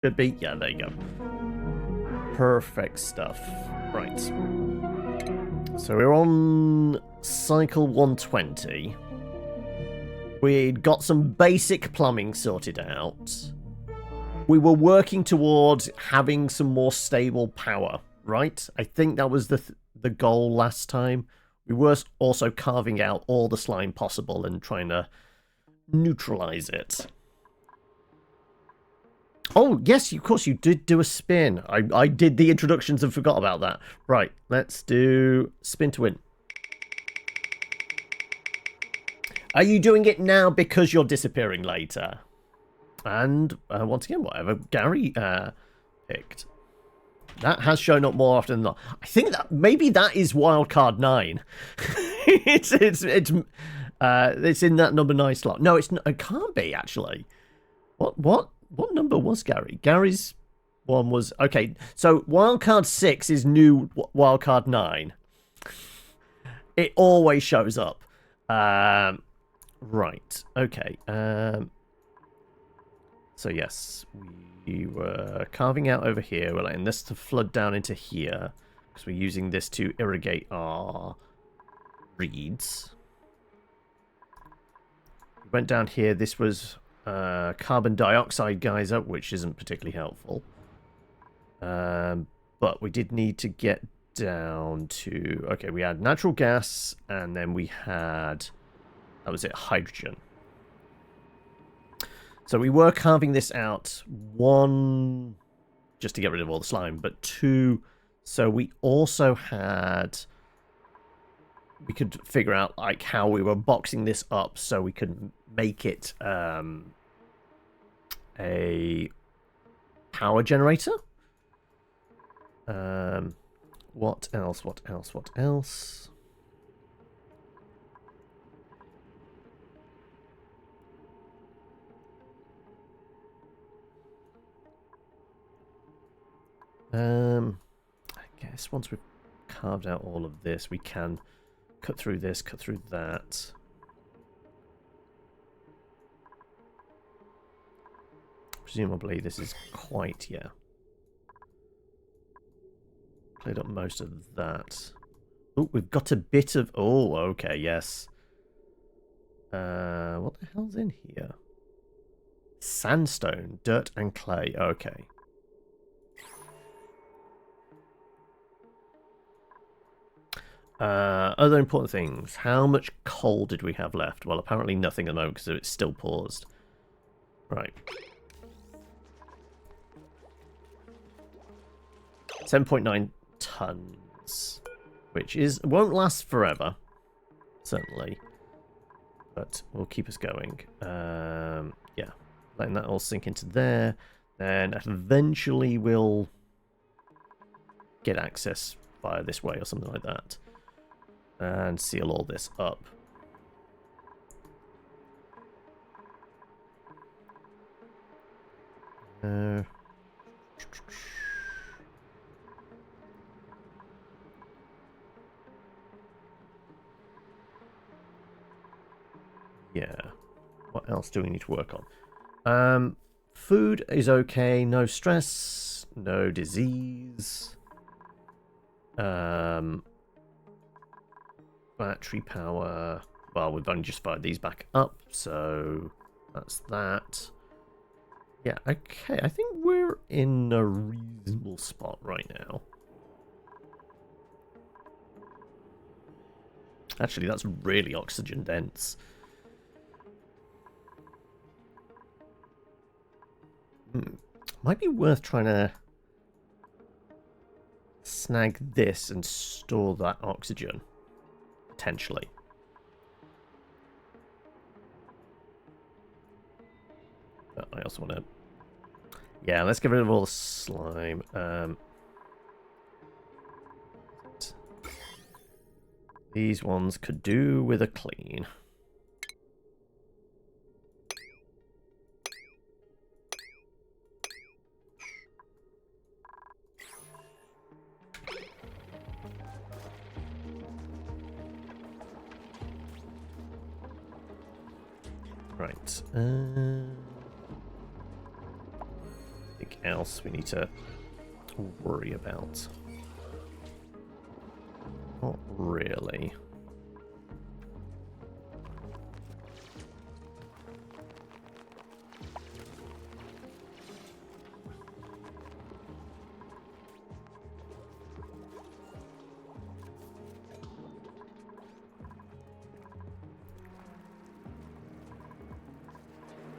Should be. Yeah, there you go. Perfect stuff. Right. So we're on cycle 120. We'd got some basic plumbing sorted out. We were working towards having some more stable power, right? I think that was the goal last time. We were also carving out all the slime possible and trying to neutralize it. Oh, yes, of course, you did do a spin. I did the introductions and forgot about that. Right, let's do spin to win. Are you doing it now because you're disappearing later? And once again, whatever Gary picked. That has shown up more often than not. I think that maybe that is wildcard 9. it's in that number 9 slot. No, it can't be actually. What number was Gary? Gary's one was okay. So wildcard 6 is new wildcard 9. It always shows up. Right. Okay. So yes, we were carving out over here. We're letting this to flood down into here because we're using this to irrigate our reeds. We went down here. This was carbon dioxide geyser, which isn't particularly helpful. But we did need to get down to... Okay, we had natural gas, and then we had... That was it, hydrogen. So we were carving this out, 1, just to get rid of all the slime, but 2, so we also had... We could figure out like how we were boxing this up so we could make it a power generator. What else? What else? What else? I guess once we've carved out all of this, we can cut through this, cut through that. Presumably this is quite, yeah. Cleared up most of that. Oh, we've got a bit of... Oh, okay, yes. What the hell's in here? Sandstone, dirt and clay. Okay. Other important things. How much coal did we have left? Well, apparently nothing at the moment because it's still paused. Right. 7.9 tons. Which won't last forever. Certainly. But will keep us going. Yeah. Letting that all sink into there. Then eventually we'll get access via this way or something like that. And seal all this up. Yeah. What else do we need to work on? Food is okay. No stress. No disease. Battery power. Well, we've only just fired these back up, so that's that. Yeah, okay. I think we're in a reasonable spot right now. Actually, that's really oxygen dense. Might be worth trying to snag this and store that oxygen. Potentially. But I also want to... Yeah, let's get rid of all the slime. These ones could do with a clean. Right. Dig out else we need to worry about? Not really.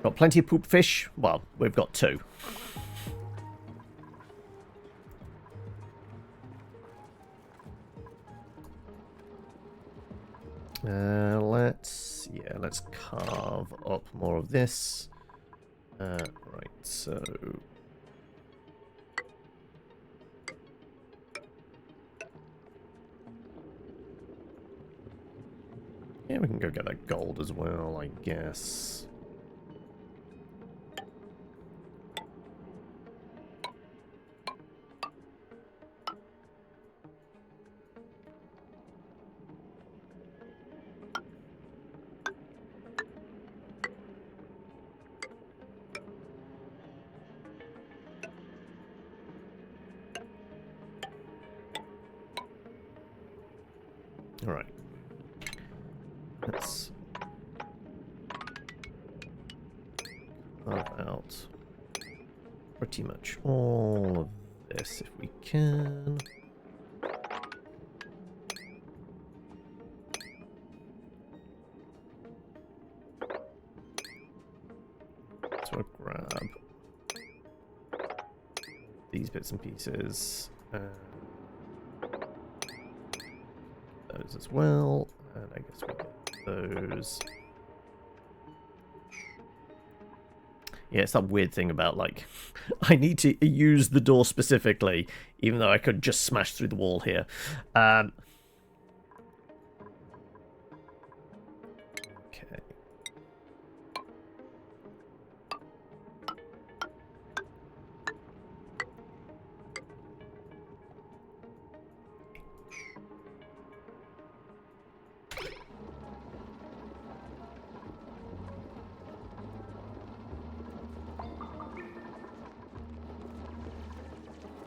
Got plenty of poop fish? Well, we've got 2. Let's carve up more of this. Right, so... yeah, we can go get that gold as well, I guess. All right. Let's carve out pretty much all of this if we can. So I'll grab these bits and pieces. Those as well, and I guess we get those. Yeah, it's that weird thing about, like, I need to use the door specifically, even though I could just smash through the wall here. Okay.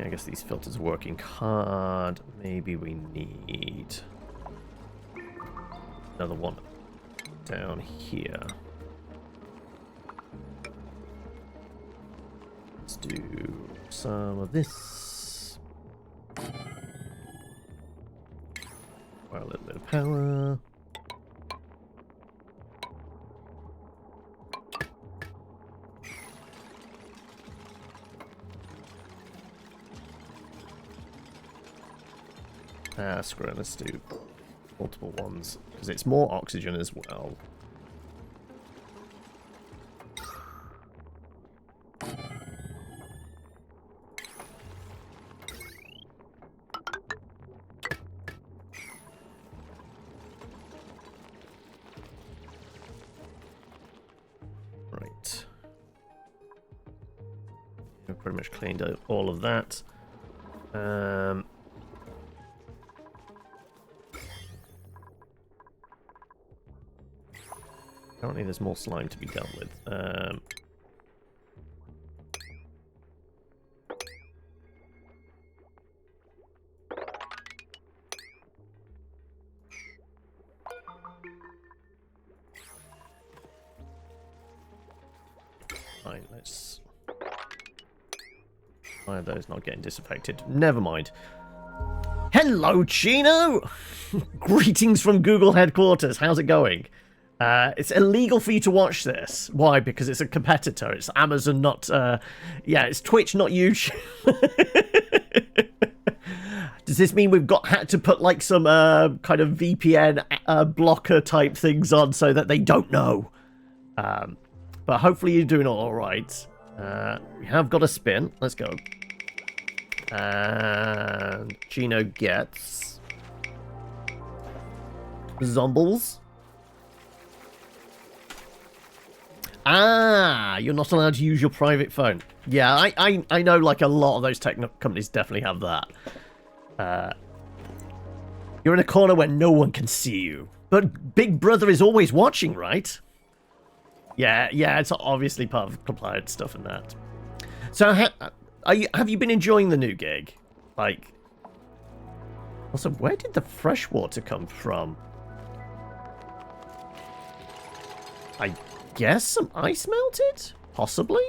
I guess these filters are working hard. Maybe we need another one down here. Let's do some of this. Require a little bit of power. Screw it, let's do multiple ones, because it's more oxygen as well. Right. I've pretty much cleaned out all of that. Apparently there's more slime to be dealt with. Fine, let's... why are those not getting disaffected? Never mind. Hello, Chino! Greetings from Google headquarters. How's it going? It's illegal for you to watch this. Why? Because it's a competitor. It's Amazon, not... yeah, it's Twitch, not YouTube. Does this mean we've had to put, like, some kind of VPN blocker type things on so that they don't know? But hopefully you're doing all right. We have got a spin. Let's go. And Gino gets... Zombles. Ah, you're not allowed to use your private phone. Yeah, I know, like, a lot of those tech companies definitely have that. You're in a corner where no one can see you. But Big Brother is always watching, right? Yeah, it's obviously part of compliance stuff and that. So have you been enjoying the new gig? Like, also, where did the fresh water come from? I guess some ice melted? Possibly?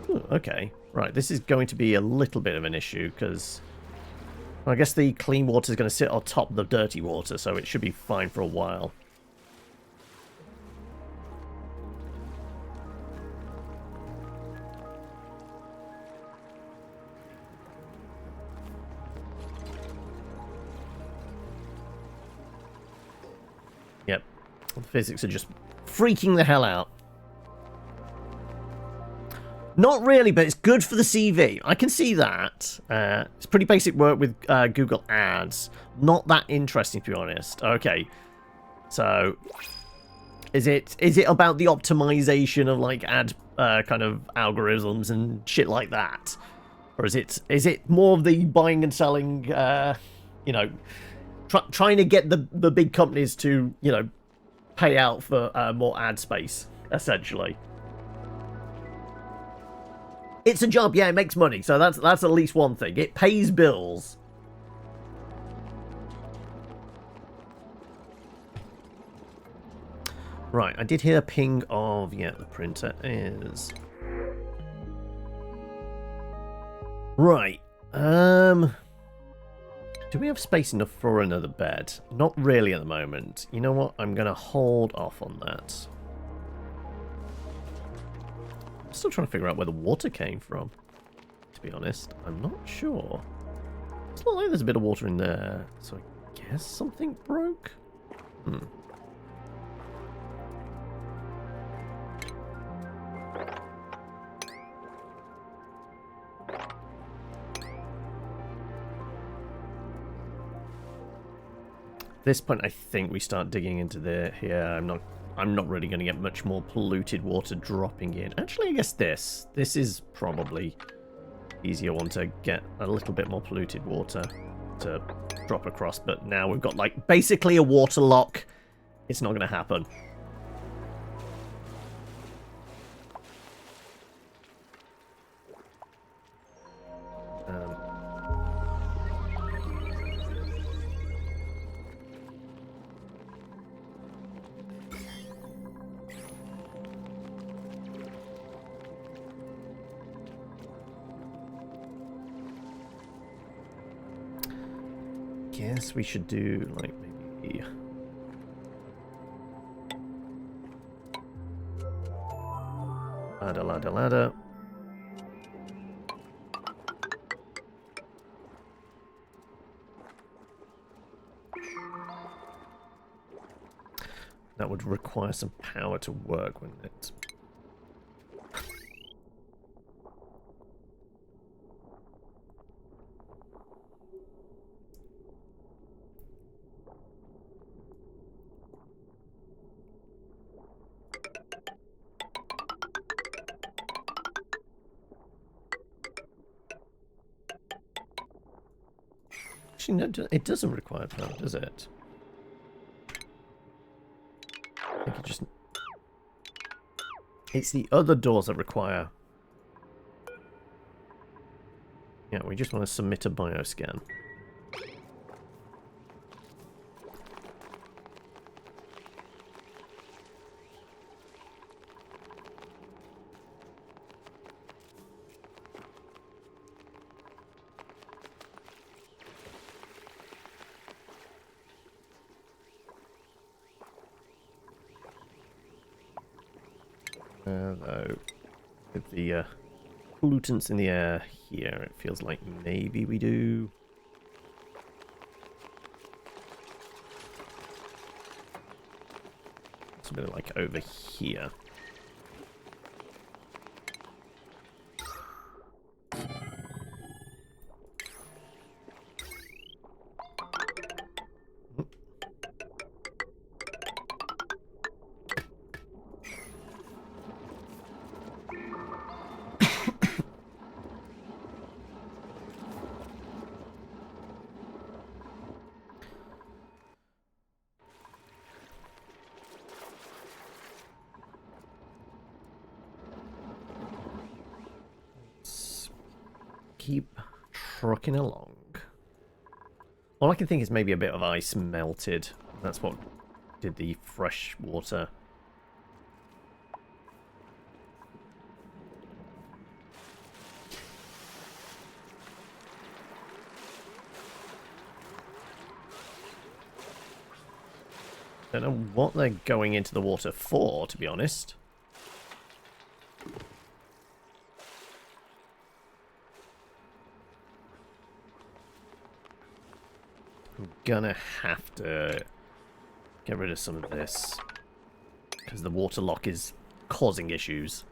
Ooh, okay. Right, this is going to be a little bit of an issue, because I guess the clean water is going to sit on top of the dirty water, so it should be fine for a while. Yep. The physics are just freaking the hell out. Not really, but it's good for the CV. I can see that. It's pretty basic work with Google Ads. Not that interesting, to be honest. Okay. So, is it about the optimization of, like, ad kind of algorithms and shit like that? Or is it more of the buying and selling, you know, trying to get the big companies to, you know, pay out for more ad space, essentially? It's a job, yeah, it makes money, so that's at least one thing. It pays bills. Right, I did hear a ping of, yeah, the printer is... Right, do we have space enough for another bed? Not really at the moment. You know what, I'm going to hold off on that. I'm still trying to figure out where the water came from, to be honest. I'm not sure. It's not like there's a bit of water in there, so I guess something broke? At this point, I think we start digging into here. I'm not really going to get much more polluted water dropping in. Actually, I guess this is probably easier one to get a little bit more polluted water to drop across. But now we've got, like, basically a water lock. It's not going to happen. Guess we should do, like, maybe... Ladder. That would require some power to work, wouldn't it? Actually, no, it doesn't require power, does it? I think it just... It's the other doors that require... Yeah, we just want to submit a bioscan. Though, with the pollutants in the air here, it feels like maybe we do. It's a bit like over here. keep trucking along. All I can think is maybe a bit of ice melted. That's what did the fresh water. Don't know what they're going into the water for, to be honest. I'm gonna have to get rid of some of this because the water lock is causing issues.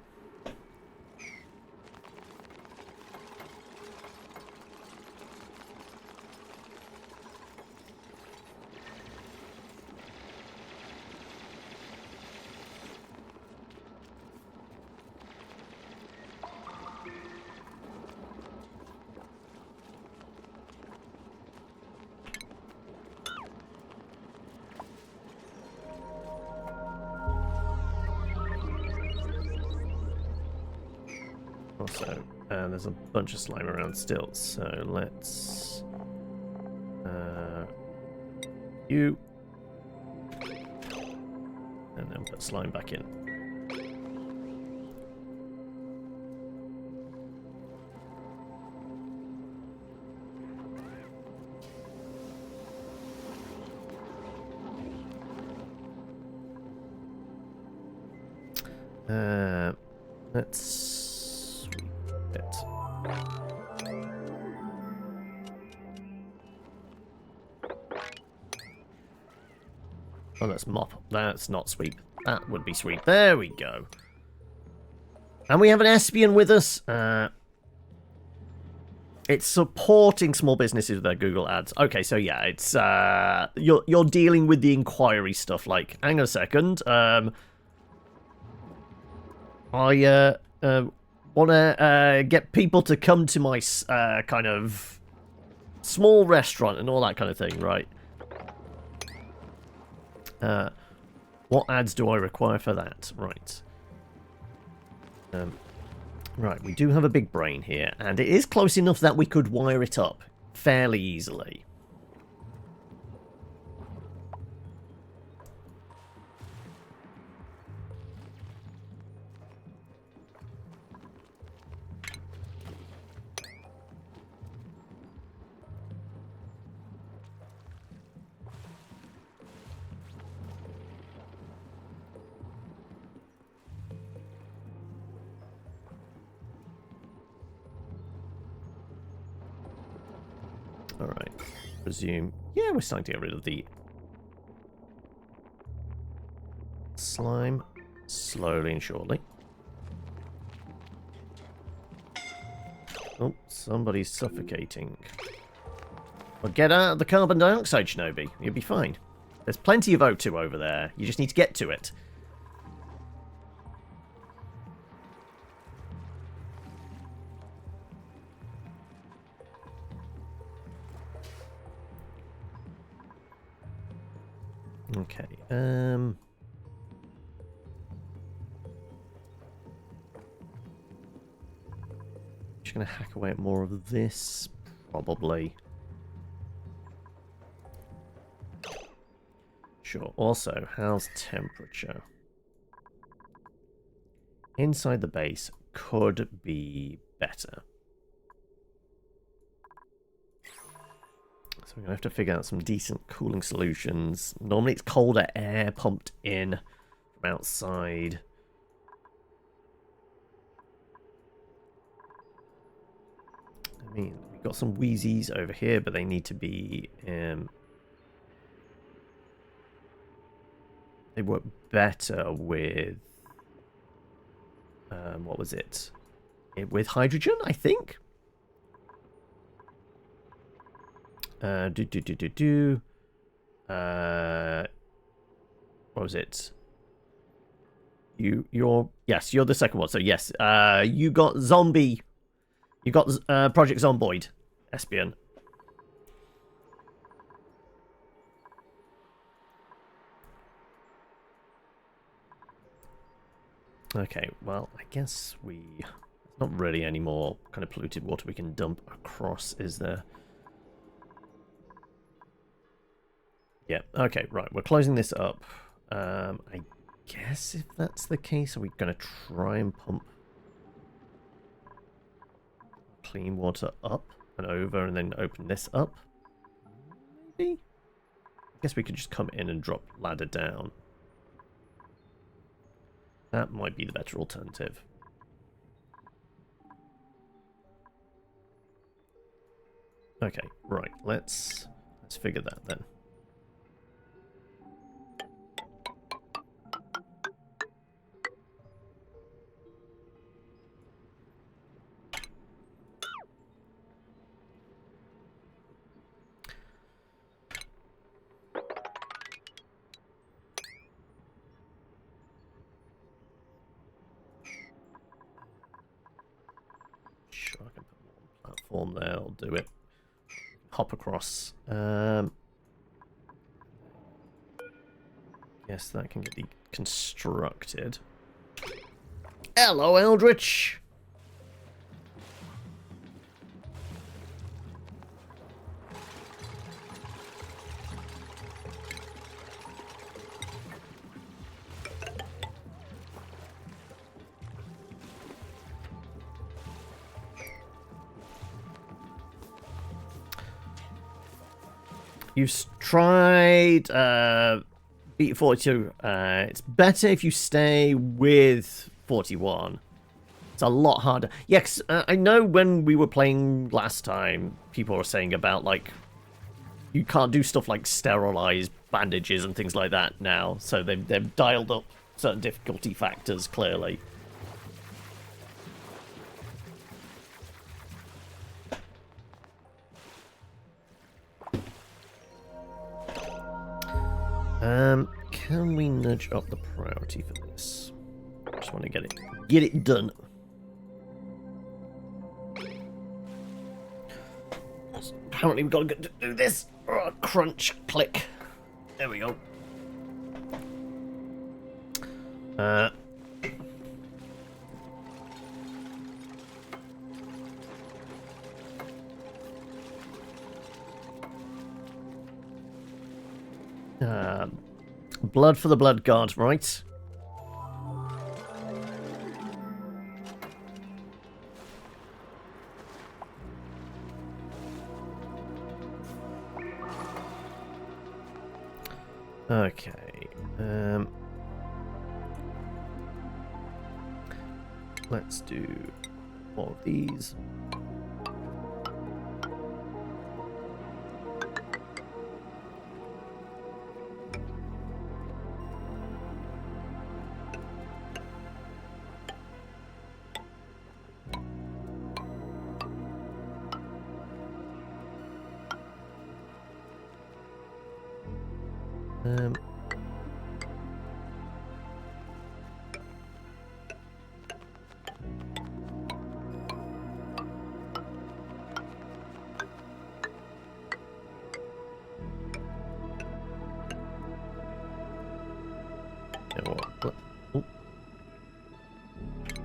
Also, there's a bunch of slime around still, so let's you and then put slime back in. Let's sweep it. Oh, that's mop. That's not sweep. That would be sweep. There we go. And we have an Espion with us. It's supporting small businesses with their Google ads. Okay, so yeah, it's you're dealing with the inquiry stuff. Like, hang on a second. I want to get people to come to my kind of small restaurant and all that kind of thing, right? What ads do I require for that? Right. Right, we do have a big brain here, and it is close enough that we could wire it up fairly easily. Alright, resume. Yeah, we're starting to get rid of the slime slowly and surely. Oh, somebody's suffocating. Well, get out of the carbon dioxide, Shinobi. You'll be fine. There's plenty of O2 over there. You just need to get to it. Okay, just gonna hack away at more of this, probably. Sure. Also, how's temperature? Inside the base could be better. So we're going to have to figure out some decent cooling solutions. Normally it's colder air pumped in from outside. I mean, we've got some Wheezies over here, but they need to be... they work better with... what was it? With hydrogen, I think? What was it? Yes, you're the second one. So yes, you got zombie. You got Project Zomboid, Espion. Okay, well, I guess there's not really any more kind of polluted water we can dump across, is there? Yeah, okay, right. We're closing this up. I guess if that's the case, are we going to try and pump clean water up and over and then open this up? Maybe? I guess we could just come in and drop ladder down. That might be the better alternative. Okay, right. Let's figure that then. Sure, I can put more on the platform there. I'll do it. Hop across. Yes, that can get deconstructed. Hello, Eldritch! You've tried beat 42. It's better if you stay with 41. It's a lot harder. Yeah, 'cause, I know when we were playing last time, people were saying about, like, you can't do stuff like sterilize bandages and things like that now. So they've dialed up certain difficulty factors, clearly. Can we nudge up the priority for this? I just want to get it done. Apparently we've got to do this. Oh, crunch, click. There we go. Blood for the blood god, right? Okay. Let's do all of these.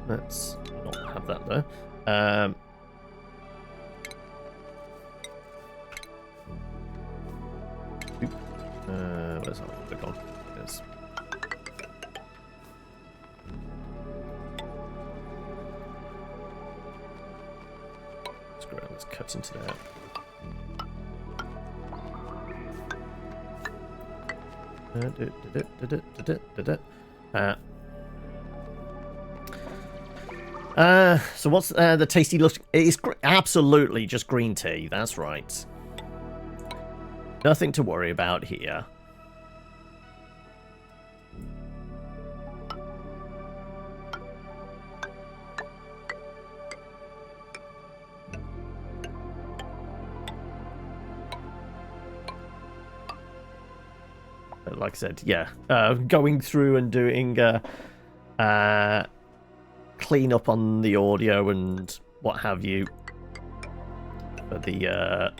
Let's not have that there. Where's our water gone? There's... Screw it, let's cut into that. So what's the tasty look? It's absolutely just green tea. That's right. Nothing to worry about here. Like I said, yeah, going through and doing clean up on the audio and what have you for the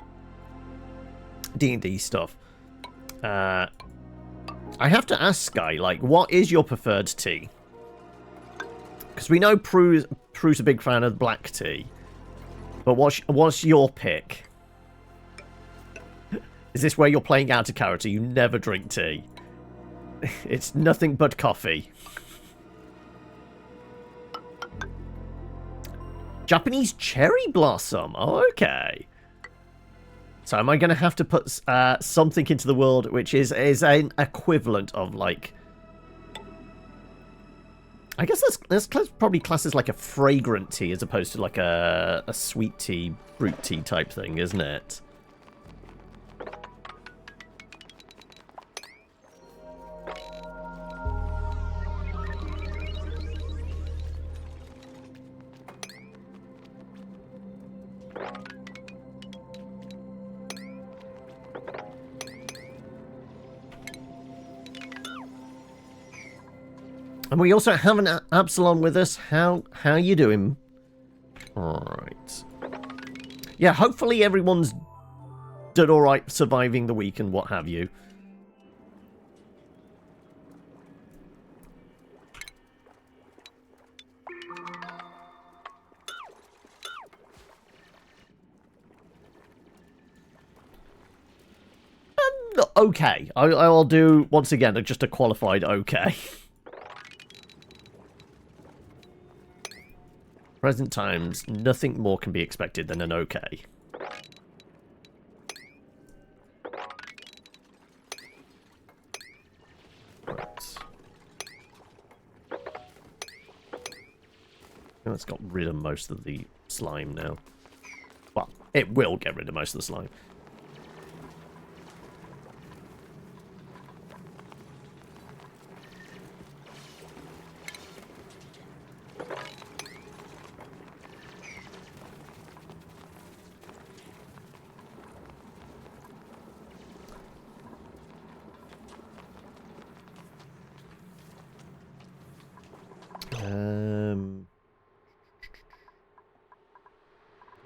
D&D stuff. I have to ask Sky, like, what is your preferred tea? Because we know Prue's Prue's a big fan of black tea. But what's your pick? Is this where you're playing out of character? You never drink tea. It's nothing but coffee. Japanese cherry blossom. Oh, okay. So am I going to have to put something into the world which is an equivalent of, like... I guess that's probably classed as like a fragrant tea as opposed to like a sweet tea, fruit tea type thing, isn't it? And we also have an Absalom with us. How you doing? Alright. Yeah, hopefully everyone's done alright surviving the week and what have you. Okay. I'll do, once again, just a qualified okay. Present times, nothing more can be expected than an okay. Right. It's got rid of most of the slime now. Well, it will get rid of most of the slime.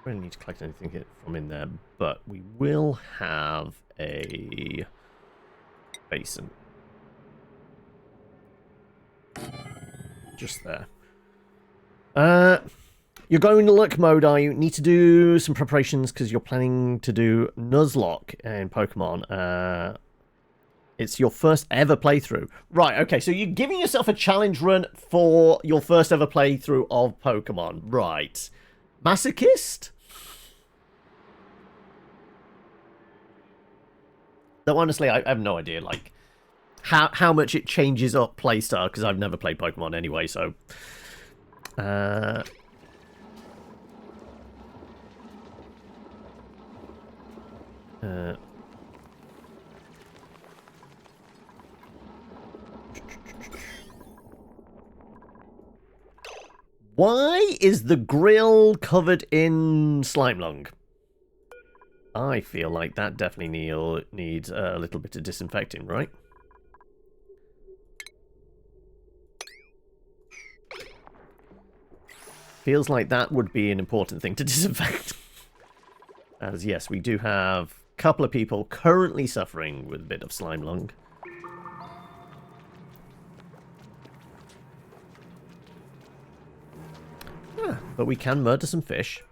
Really need to collect anything from in there, but we will have a basin just there. You're going to look mode, are you? Need to do some preparations because you're planning to do Nuzlocke in Pokemon. It's your first ever playthrough. Right, okay, so you're giving yourself a challenge run for your first ever playthrough of Pokemon. Right. Masochist? Though honestly, I have no idea, like, how much it changes up playstyle, because I've never played Pokemon anyway, so... Why is the grill covered in slime lung? I feel like that definitely needs a little bit of disinfecting, right? Feels like that would be an important thing to disinfect. As yes, we do have a couple of people currently suffering with a bit of slime lung. But we can murder some fish.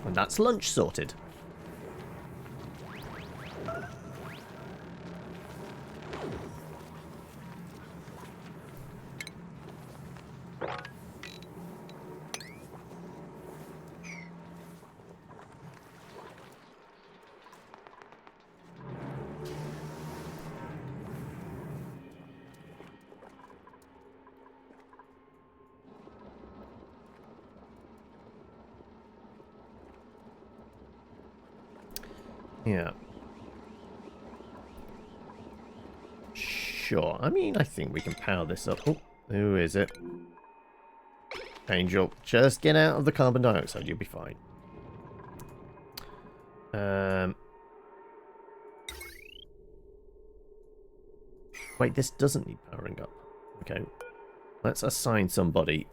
And that's lunch sorted. Yeah. Sure. I mean, I think we can power this up. Oh, who is it? Angel, just get out of the carbon dioxide. You'll be fine. Wait, this doesn't need powering up. Okay. Let's assign somebody.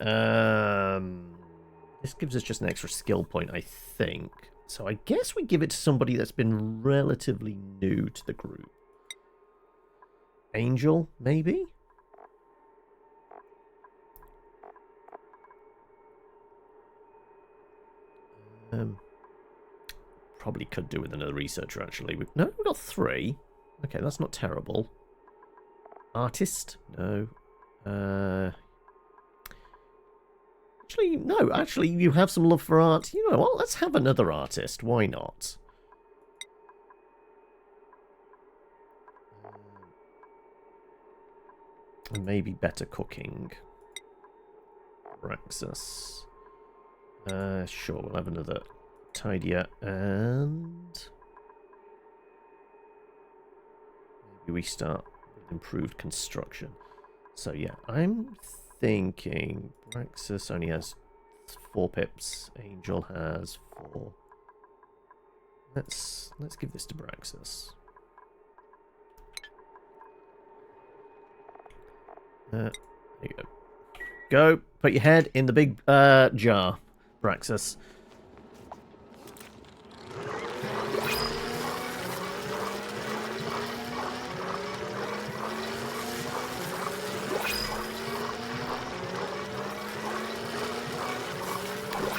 This gives us just an extra skill point, I think. So I guess we give it to somebody that's been relatively new to the group. Angel, maybe? Probably could do with another researcher, actually. No, we've got 3. Okay, that's not terrible. Artist? No. Actually, no. Actually, you have some love for art. You know what? Let's have another artist. Why not? Maybe better cooking. Praxis. Sure, we'll have another tidier, and maybe we start with improved construction. So yeah, I'm thinking Praxis only has 4 pips. Angel has 4. Let's give this to Praxis. There you go. Go, put your head in the big jar, Praxis.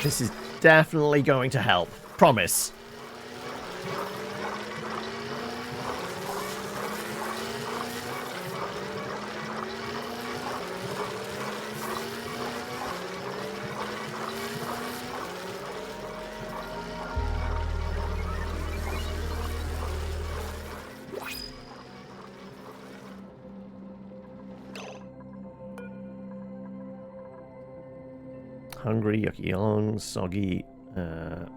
This is definitely going to help. Promise. Hungry, yucky long, soggy. I'm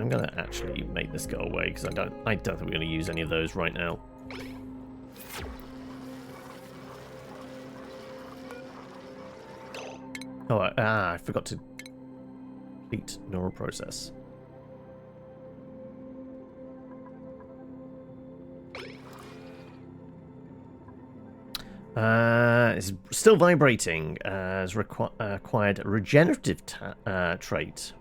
gonna actually make this go away because I don't think we're gonna use any of those right now. Oh, I forgot to complete neural process. It's still vibrating. Has acquired a regenerative trait.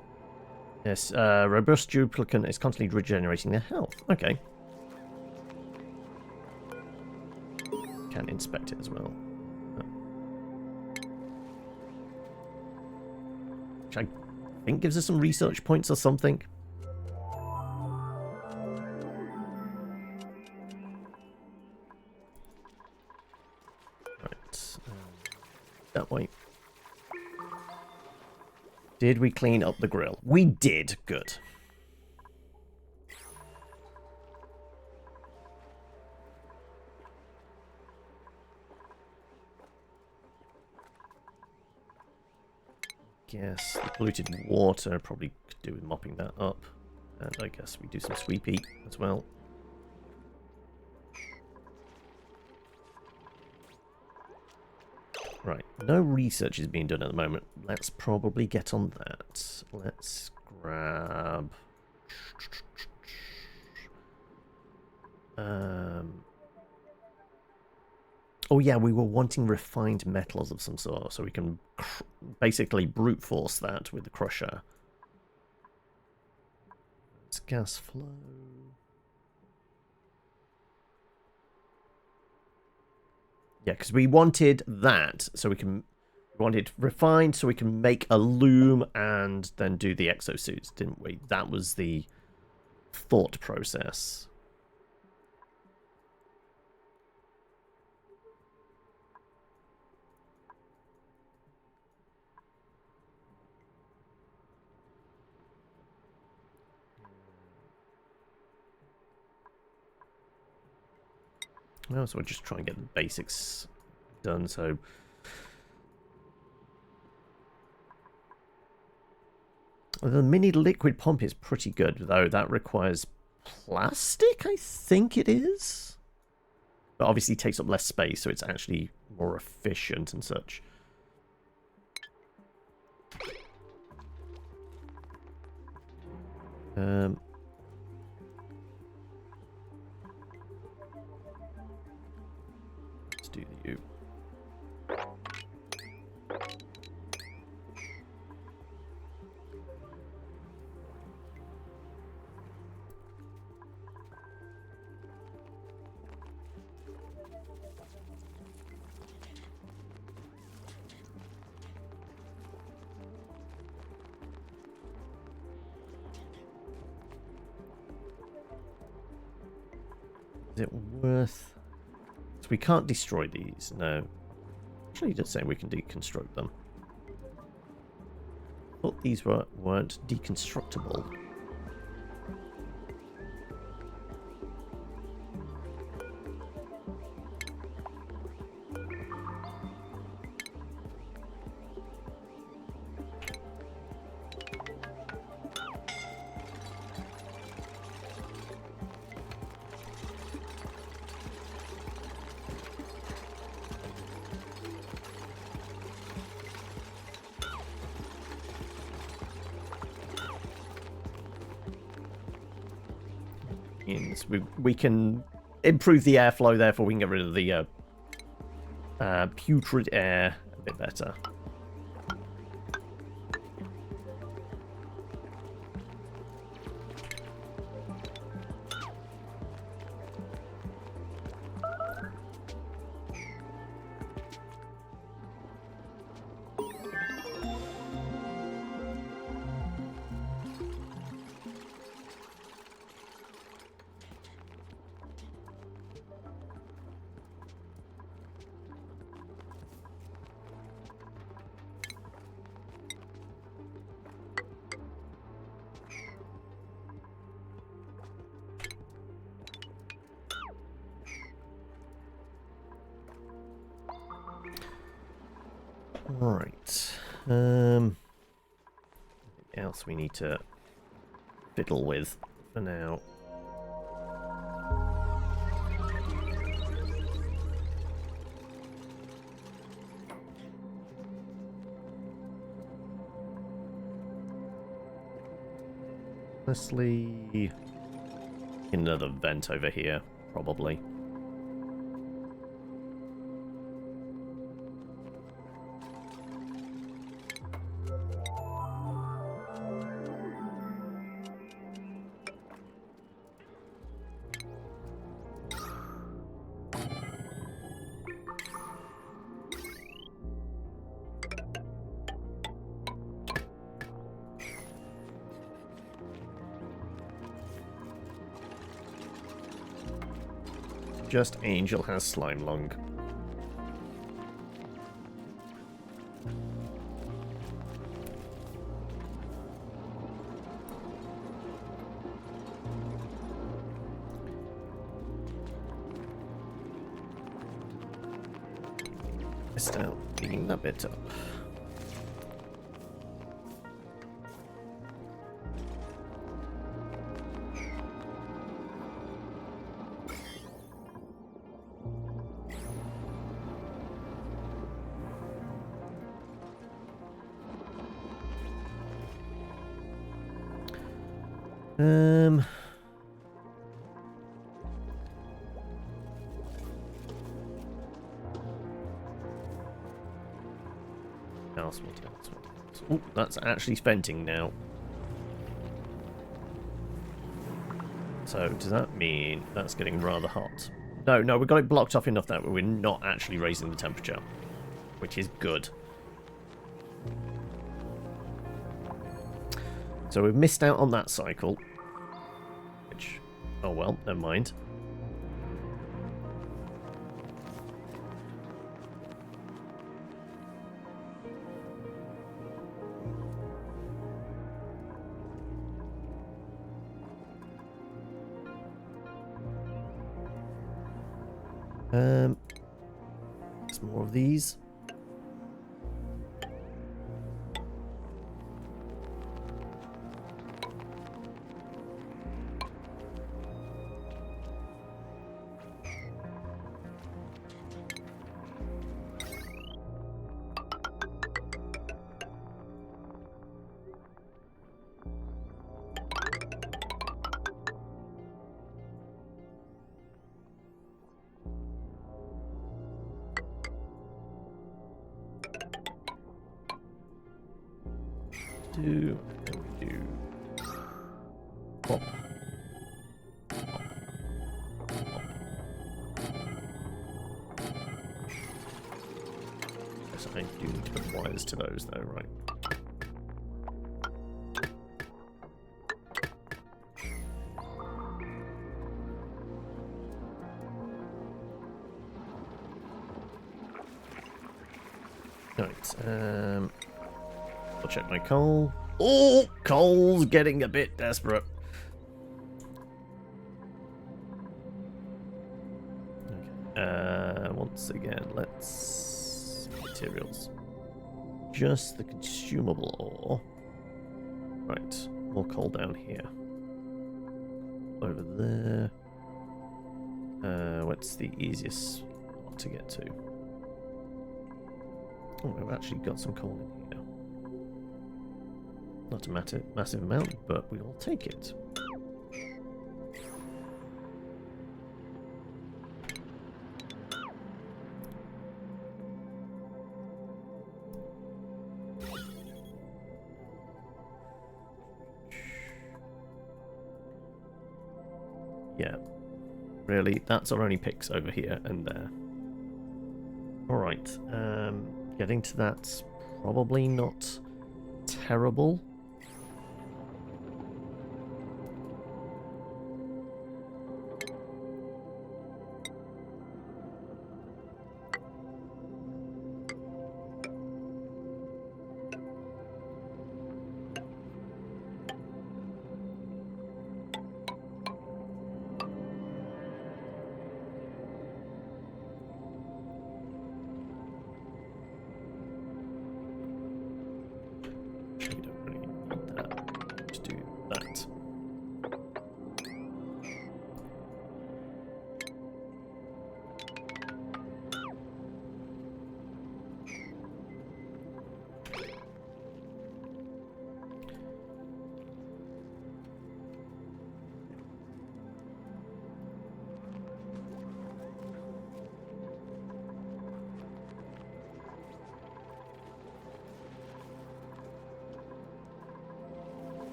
Yes, robust duplicant is constantly regenerating their health. Okay. Can inspect it as well. Which I think gives us some research points or something. That way. Did we clean up the grill? We did. Good. Guess the polluted water probably could do with mopping that up. And I guess we do some sweepy as well. Right, no research is being done at the moment. Let's probably get on that. Let's grab... Oh yeah, we were wanting refined metals of some sort, so we can basically brute force that with the crusher. It's gas flow... Yeah, because we wanted that, so we wanted refined, so we can make a loom and then do the exosuits, didn't we? That was the thought process. Well, so we'll just try and get the basics done, so... The mini liquid pump is pretty good, though. That requires plastic, I think it is. But obviously takes up less space, so it's actually more efficient and such. Let's do the U. Is it worth... So we can't destroy these, no. Actually, it does say we can deconstruct them. Thought these weren't deconstructible. We can improve the airflow, therefore we can get rid of the putrid air a bit better. Right. Anything else we need to fiddle with for now? Honestly, another vent over here, probably. Just Angel has slime lung. Missed out cleaning that bit up. Oh, that's actually venting now. So does that mean that's getting rather hot? No, we got it blocked off enough that we're not actually raising the temperature, which is good. So we've missed out on that cycle, which, oh well, never mind. There's more of these. Do pop. Yes, I do need to put wires to those though, right? Right, I'll check my coal. Oh, coal's getting a bit desperate. Okay, once again, let's... materials. Just the consumable ore. Right, more coal down here. Over there. What's the easiest spot to get to? Oh, we've actually got some coal in here. Not a massive amount, but we'll take it. Yeah. Really, that's our only picks over here and there. Alright, getting to that's probably not terrible.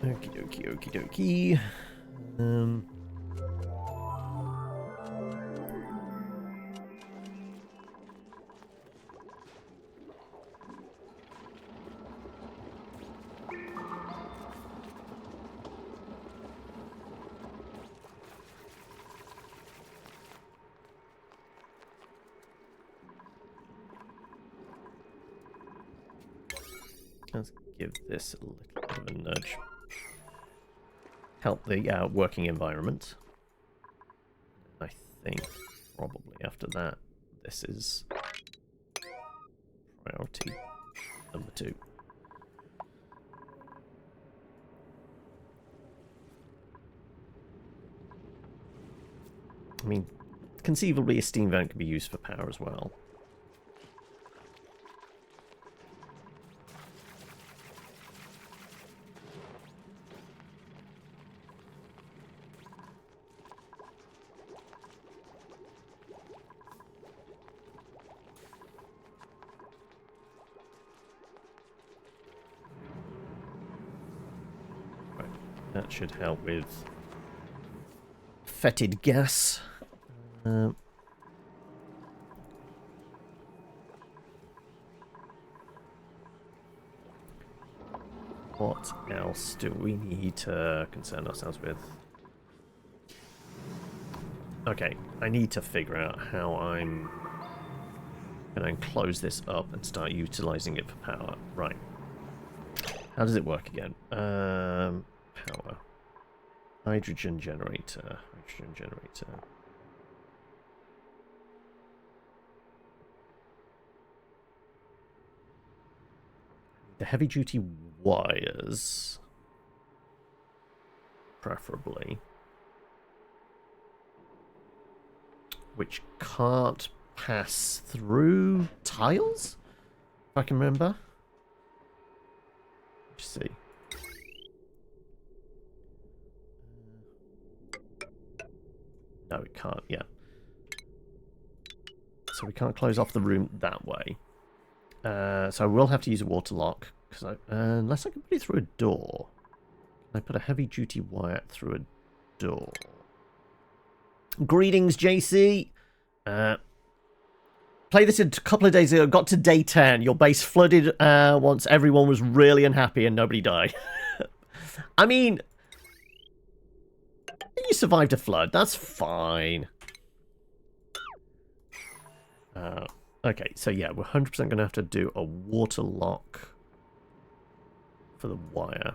Okie dokie, okie dokie. Let's give this a little bit of a nudge. Help the working environment. I think probably after that, this is priority number 2. I mean, conceivably a steam vent can be used for power as well. That should help with fetid gas. What else do we need to concern ourselves with? Okay, I need to figure out how I'm going to close this up and start utilizing it for power. Right. How does it work again? Power. Hydrogen generator. Hydrogen generator. The heavy-duty wires, preferably, which can't pass through tiles, if I can remember. Let's see. No, it can't, yeah. So we can't close off the room that way. So I will have to use a water lock, because unless I can put it through a door. Can I put a heavy-duty wire through a door? Greetings, JC! Play this a couple of days ago, got to day 10. Your base flooded once everyone was really unhappy and nobody died. I mean, you survived a flood, that's fine. Okay, so yeah, we're 100% going to have to do a water lock for the wire.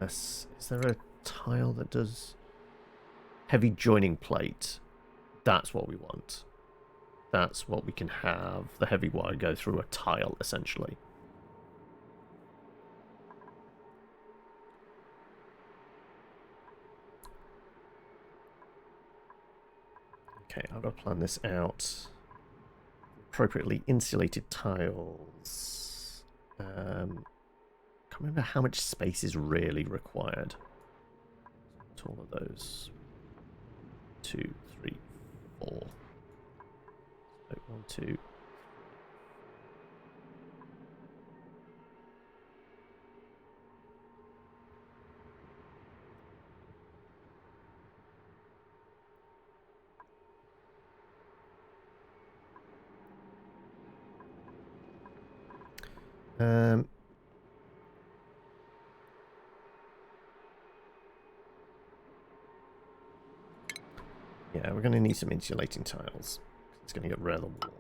Is there a tile that does heavy joining plate? That's what we want. That's what we can have the heavy wire go through a tile, essentially. Okay, I've got to plan this out. Appropriately insulated tiles. Can't remember how much space is really required. To all of those. 2, 3, 4. So 1, 2. Yeah, we're going to need some insulating tiles. It's going to get rather warm.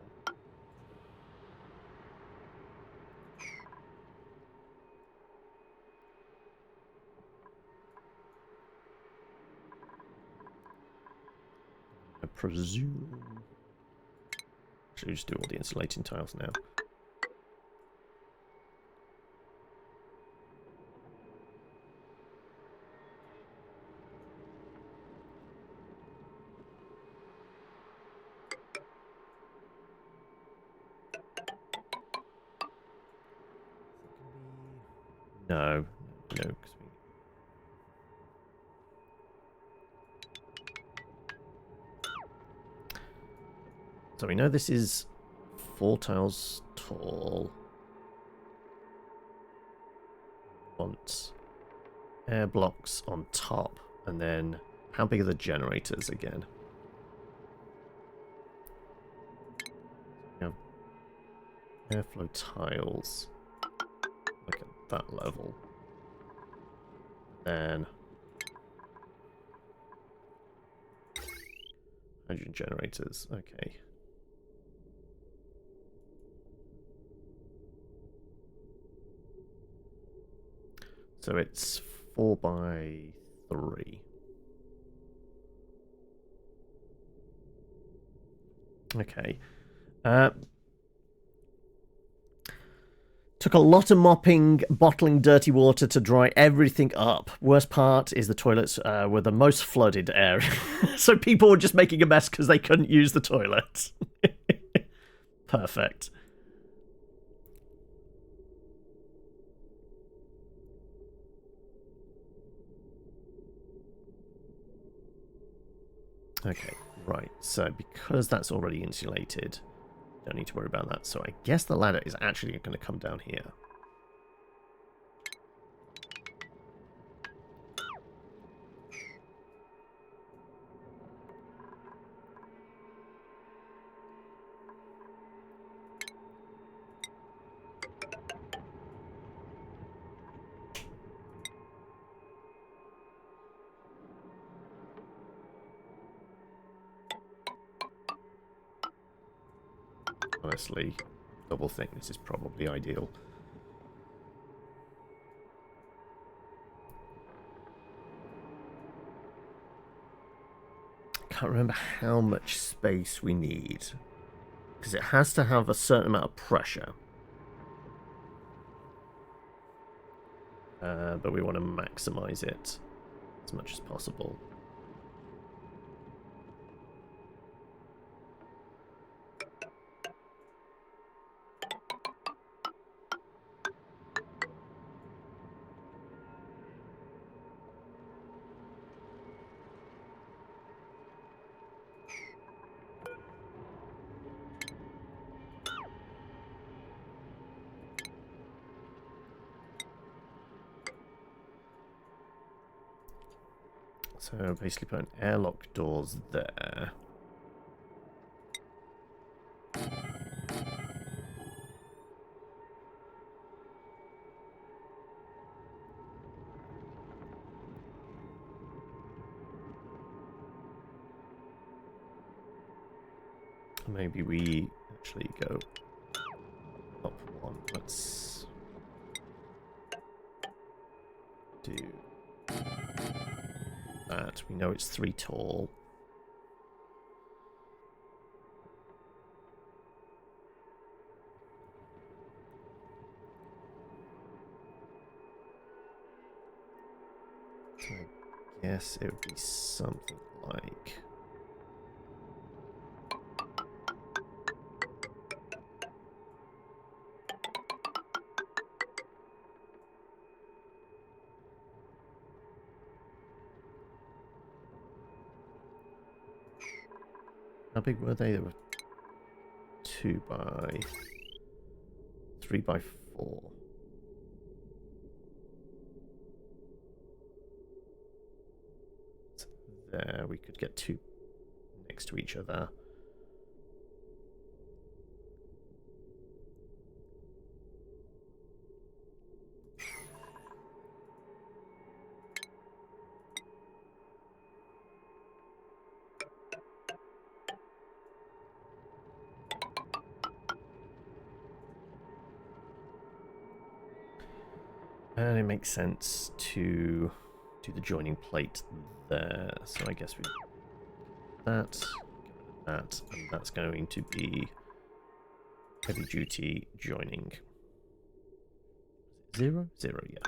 I presume... Should we just do all the insulating tiles now? No, no, so we know this is 4 tiles tall. Want air blocks on top, and then how big are the generators again? We have airflow tiles. Look at that level. Then hydrogen generators. Okay. So it's 4 by 3. Okay. Took a lot of mopping, bottling dirty water to dry everything up. Worst part is the toilets were the most flooded area. So people were just making a mess because they couldn't use the toilets. Perfect. Okay, right. So because that's already insulated, don't need to worry about that. So I guess the ladder is actually going to come down here. Honestly, double think this is probably ideal. Can't remember how much space we need, because it has to have a certain amount of pressure. But we want to maximize it as much as possible. So basically put an airlock doors there. Maybe we actually go up one. Let's do that. We know it's 3 tall. So I guess it would be something like... How big were they? They were 2 by 3 by 4. So there, we could get 2 next to each other. And it makes sense to do the joining plate there. So I guess we that, and that's going to be heavy duty joining. 0? 0, yeah.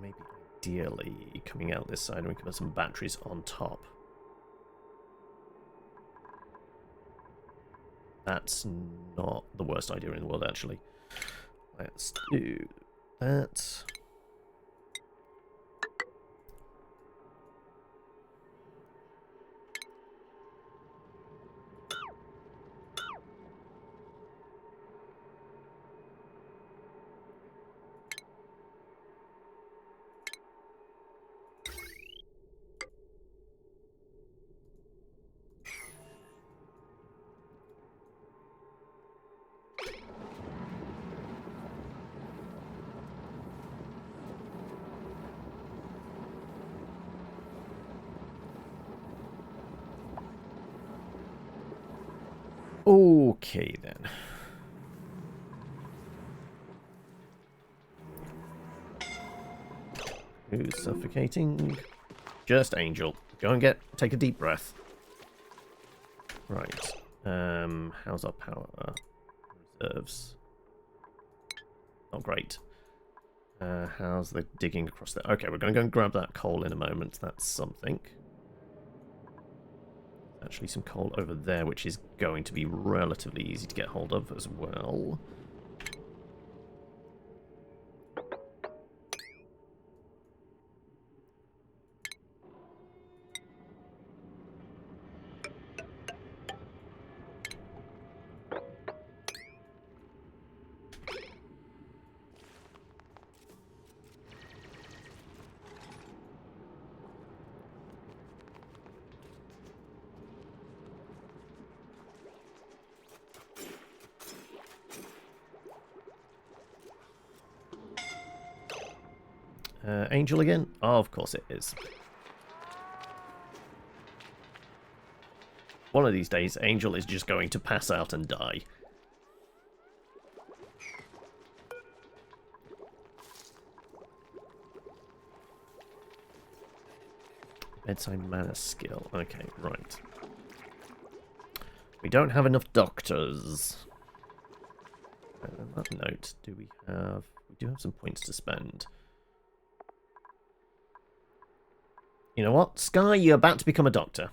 Maybe ideally coming out this side and we can put some batteries on top. That's not the worst idea in the world, actually. Let's do that. Okay, then. Who's suffocating? Just Angel. Go and take a deep breath. Right. How's our power? Reserves. Not great. How's the digging across there? Okay, we're going to go and grab that coal in a moment. That's something. Actually some coal over there, which is going to be relatively easy to get hold of as well. Angel again? Oh, of course it is. One of these days, Angel is just going to pass out and die. Bedside manner skill. Okay, right. We don't have enough doctors. On that note, do we have... We do have some points to spend. You know what? Sky, you're about to become a doctor.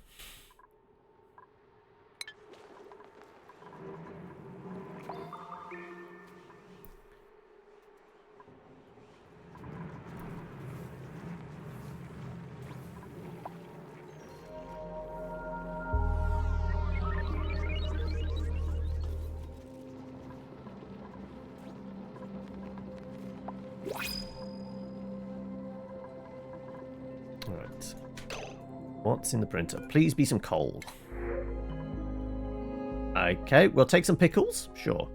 What's in the printer? Please be some coal. Okay, we'll take some pickles. Sure.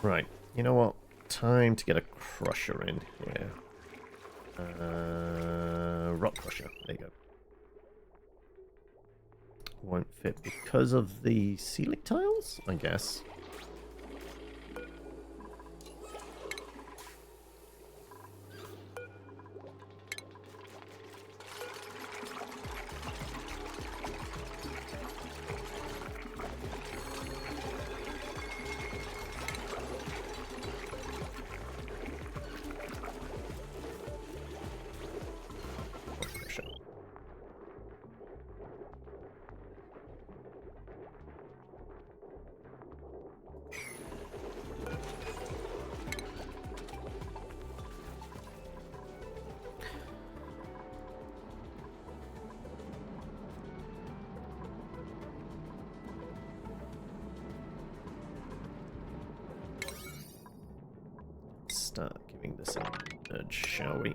Right, you know what? Time to get a crusher in here. Rock crusher. There you go. Won't fit because of the ceiling tiles, I guess. Start giving this a nudge, shall we?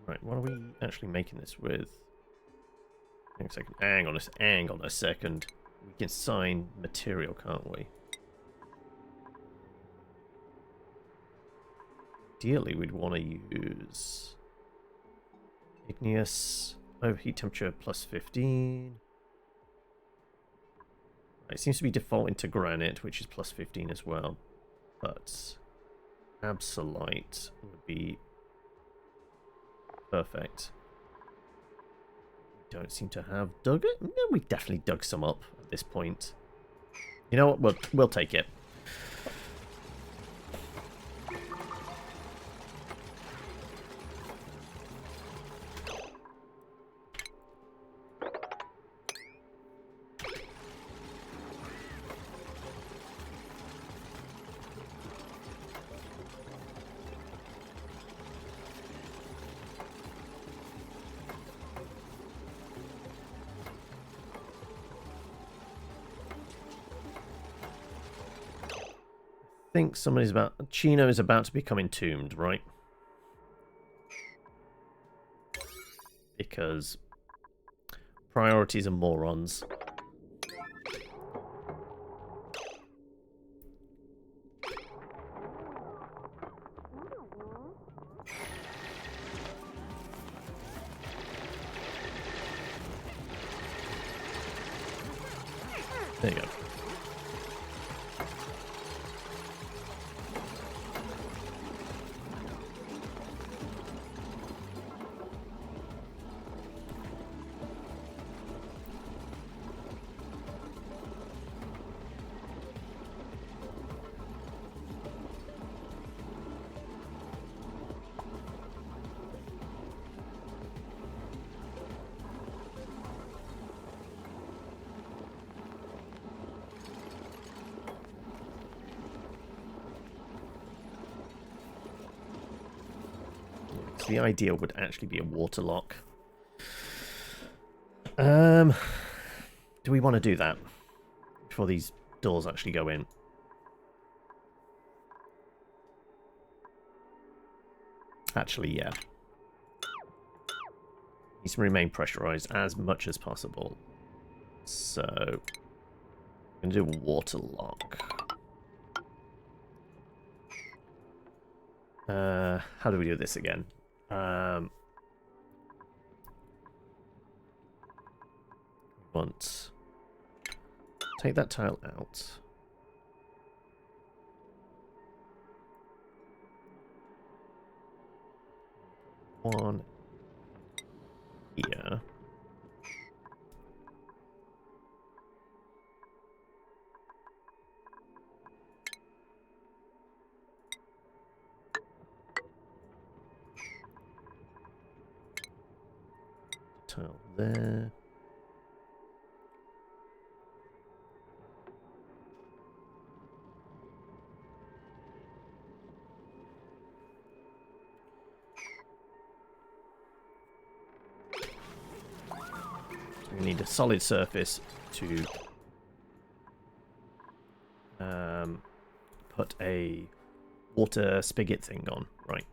Right, what are we actually making this with? Hang on a second. Hang on a second. We can sign material, can't we? Ideally, we'd want to use igneous, overheat temperature plus 15. It seems to be defaulting to granite, which is plus 15 as well. But absolite would be perfect. We don't seem to have dug it. No, we definitely dug some up at this point. You know what? We'll take it. I think Chino is about to become entombed, right? Because priorities are morons. There you go. The ideal would actually be a water lock. Do we want to do that before these doors actually go in? Actually, yeah. Needs to remain pressurized as much as possible. So, I'm going to do a water lock. How do we do this again? Take that tile out. One here. tile there. So we need a solid surface to put a water spigot thing on. Right.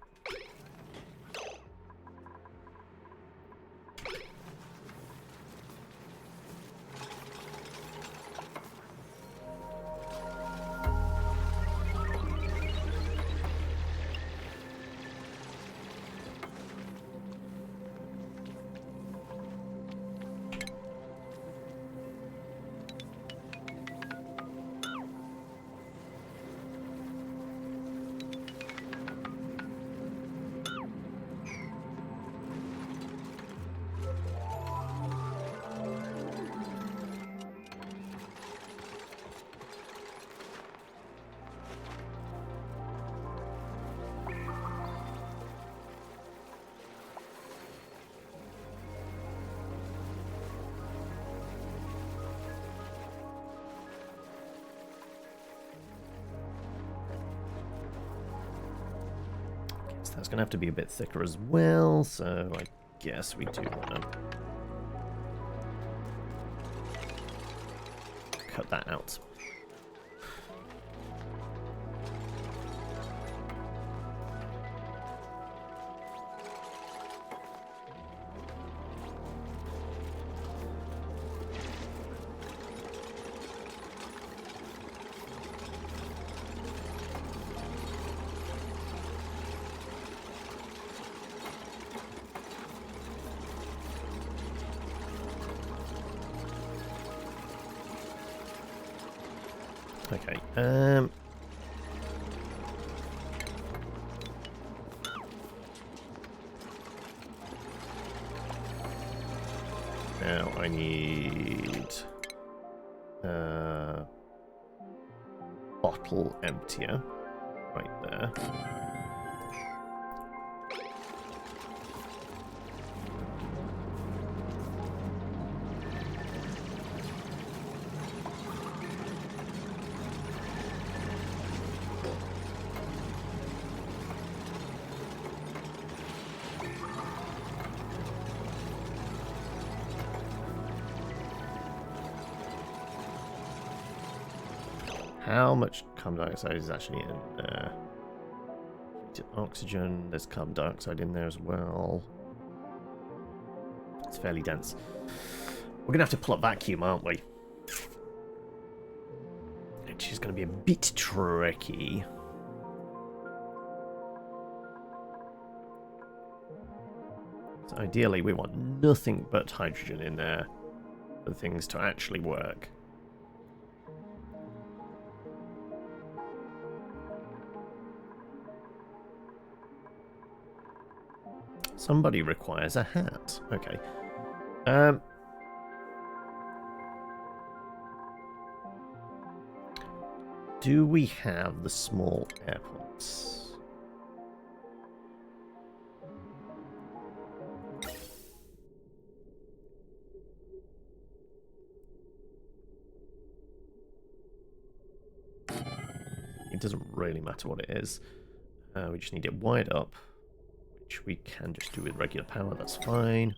That's going to have to be a bit thicker as well, so I guess we do want to cut that out. Okay, now I need bottle emptier right there. How much carbon dioxide is actually in there? Oxygen, there's carbon dioxide in there as well. It's fairly dense. We're going to have to pull a vacuum, aren't we? Which is going to be a bit tricky. So ideally, we want nothing but hydrogen in there for things to actually work. Somebody requires a hat. Okay. Do we have the small airports? It doesn't really matter what it is. We just need it wired up. Which we can just do with regular power, that's fine.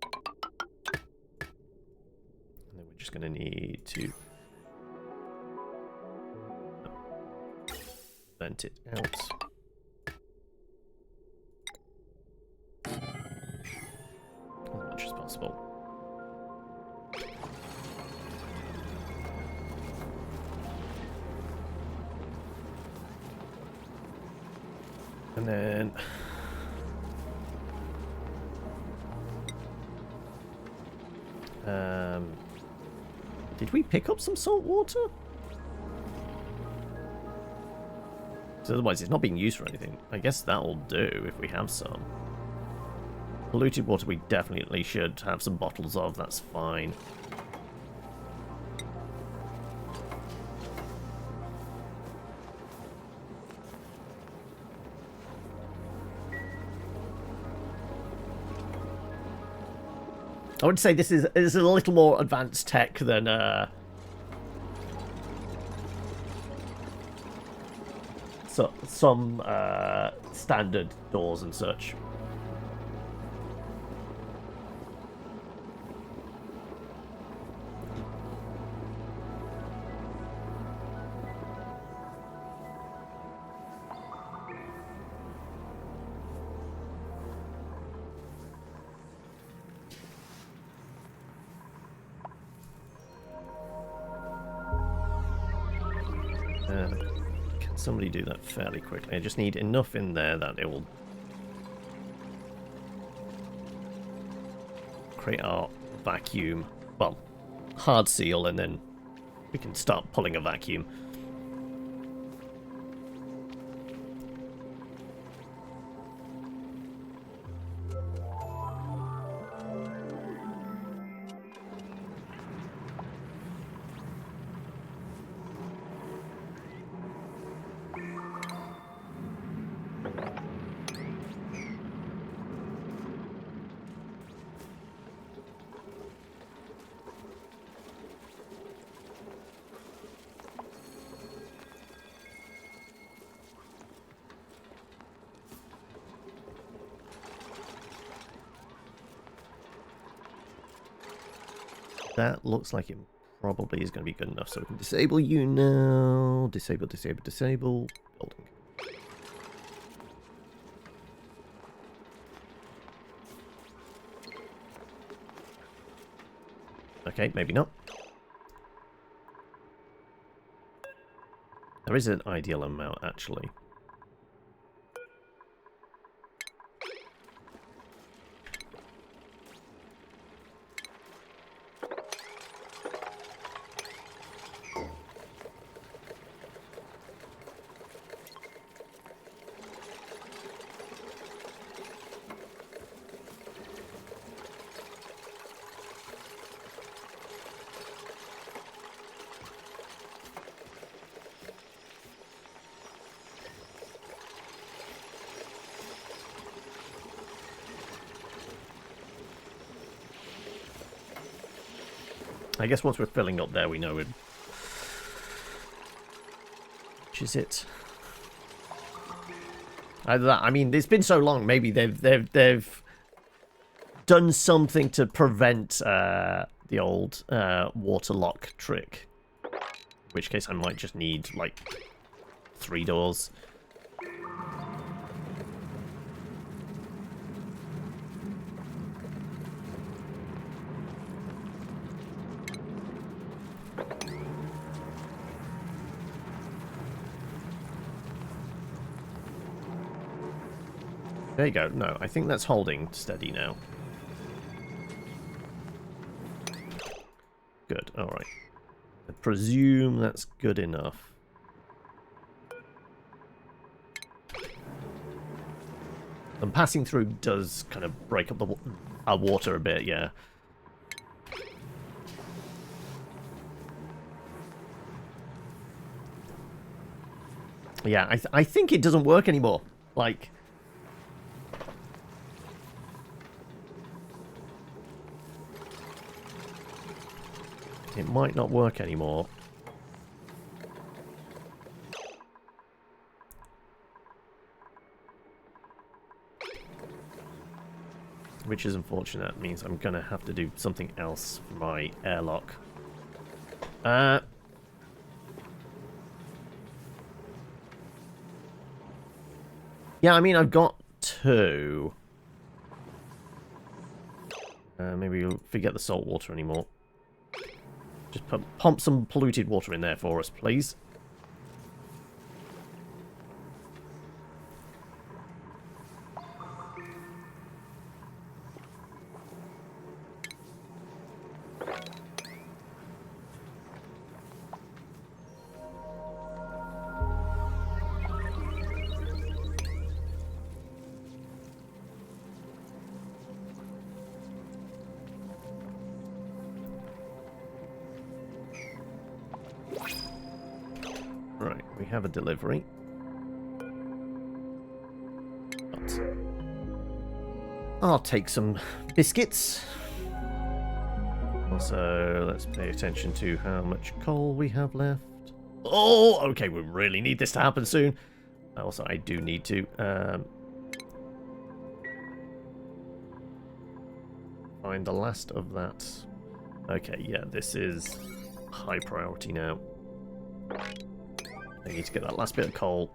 And then we're just going to need to vent it out. As much as possible. And then did we pick up some salt water? So otherwise it's not being used for anything. I guess that'll do if we have some. Polluted water we definitely should have some bottles of, that's fine. I would say this is a little more advanced tech than some standard doors and such. Can somebody do that fairly quickly? I just need enough in there that it will create our vacuum. Well, hard seal, and then we can start pulling a vacuum. That looks like it probably is going to be good enough, so we can disable you now. Disable, disable, disable. Building. Okay, maybe not. There is an ideal amount, actually. I guess once we're filling up there, we know it. Which is it? Either that. I mean, it's been so long. Maybe they've done something to prevent the old water lock trick. In which case, I might just need like 3 doors. There you go. No, I think that's holding steady now. Good. All right. I presume that's good enough. And passing through does kind of break up our water a bit, yeah. Yeah, I think it doesn't work anymore. Like... It might not work anymore. Which is unfortunate. It means I'm going to have to do something else for my airlock. Yeah, I mean, I've got 2. Maybe we'll forget the salt water anymore. Just pump some polluted water in there for us, please. Right, we have a delivery. But I'll take some biscuits. Also, let's pay attention to how much coal we have left. Oh, okay, we really need this to happen soon. Also, I do need to find the last of that. Okay, yeah, this is high priority now. I need to get that last bit of coal.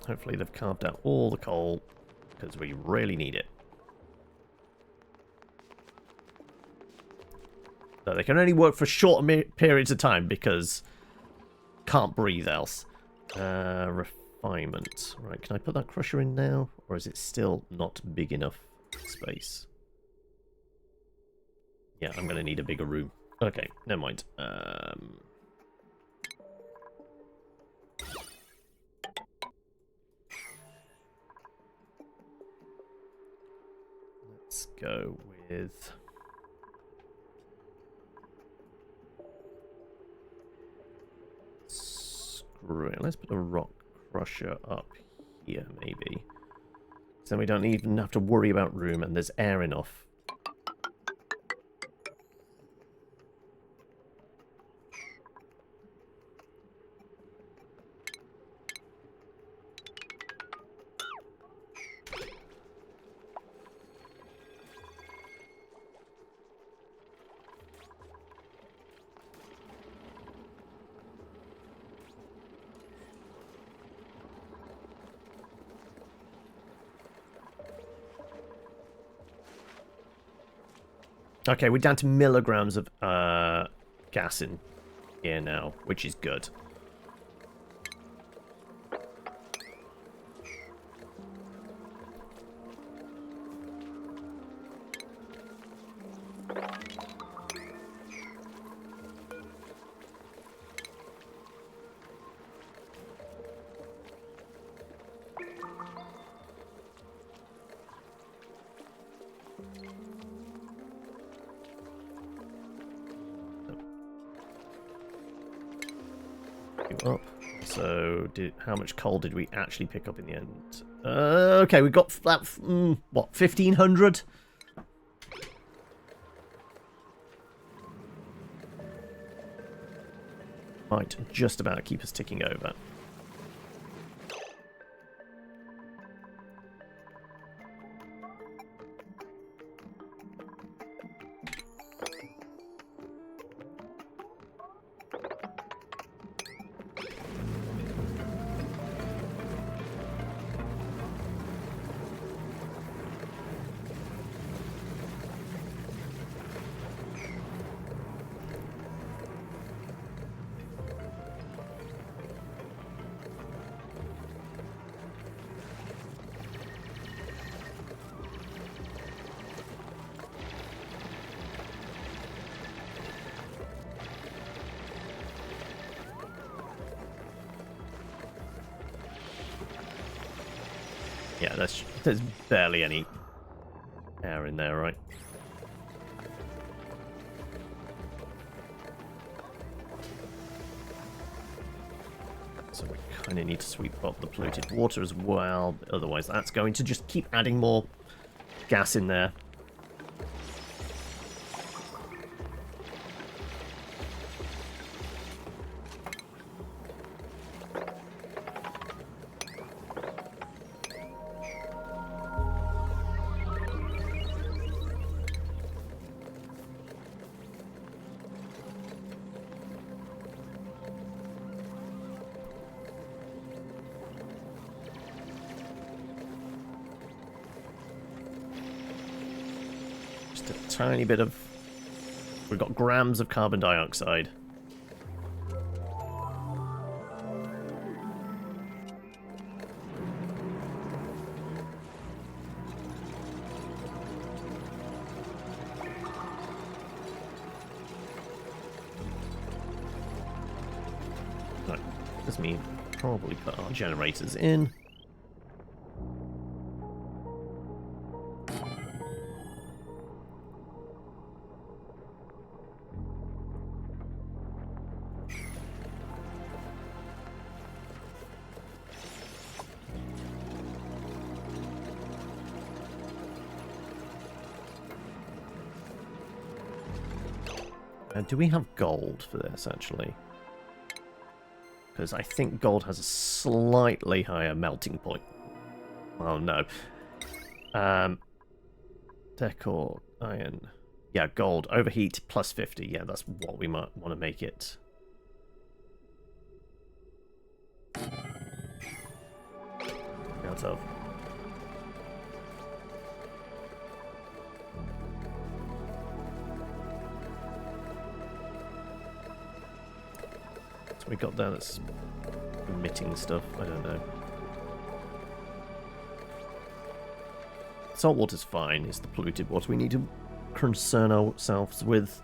Hopefully they've carved out all the coal, because we really need it. So they can only work for short periods of time, because can't breathe else. Refinement. Right, can I put that crusher in now? Or is it still not big enough space? Yeah, I'm going to need a bigger room. Okay, never mind. Let's go with... Screw it. Let's put a rock crusher up here, maybe. So then we don't even have to worry about room, and there's air enough. Okay, we're down to milligrams of gas in here now, which is good. Up. So, how much coal did we actually pick up in the end? Okay, we got that. What, 1,500? Might just about keep us ticking over. Yeah, there's barely any air in there, right? So we kind of need to sweep up the polluted water as well. Otherwise, that's going to just keep adding more gas in there. Tiny bit of We've got grams of carbon dioxide. Right, this means probably put our generators in. Do we have gold for this, actually? Because I think gold has a slightly higher melting point. Oh, no. Decor, iron. Yeah, gold. Overheat plus 50. Yeah, that's what we might want to make it. Out of. We got down that's emitting stuff. I don't know. Salt water's fine. It's the polluted water we need to concern ourselves with.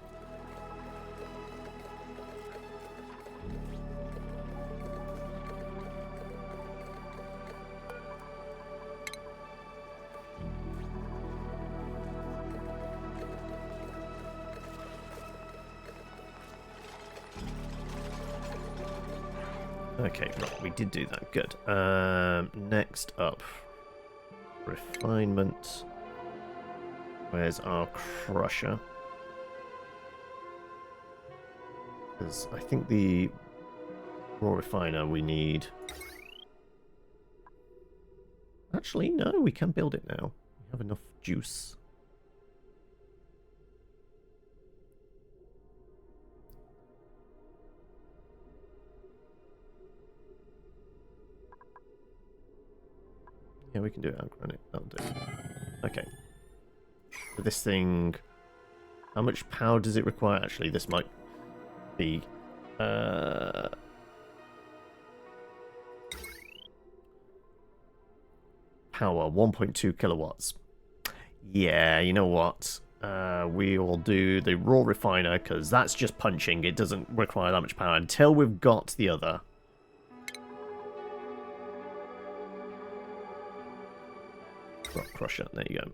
Okay, right, we did do that. Good. Next up, refinement. Where's our crusher? Because I think the raw refiner we need... Actually, no, we can build it now. We have enough juice. Yeah, we can do it on granite. That'll do. Okay. So this thing... How much power does it require? Actually, this might be... Power, 1.2 kilowatts. Yeah, you know what? We will do the raw refiner, because that's just punching. It doesn't require that much power until we've got the other. Rock crusher, there you go.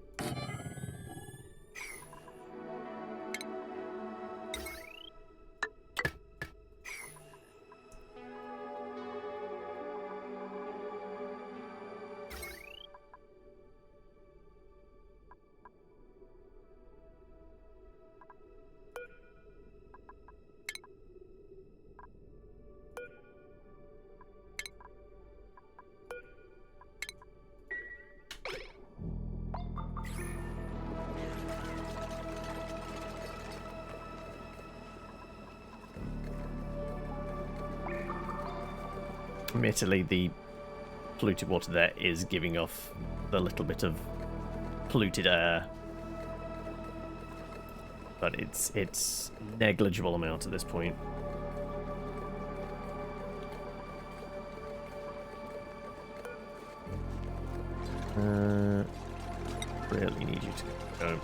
Admittedly, the polluted water there is giving off the little bit of polluted air, but it's negligible amount at this point. Really need you to go.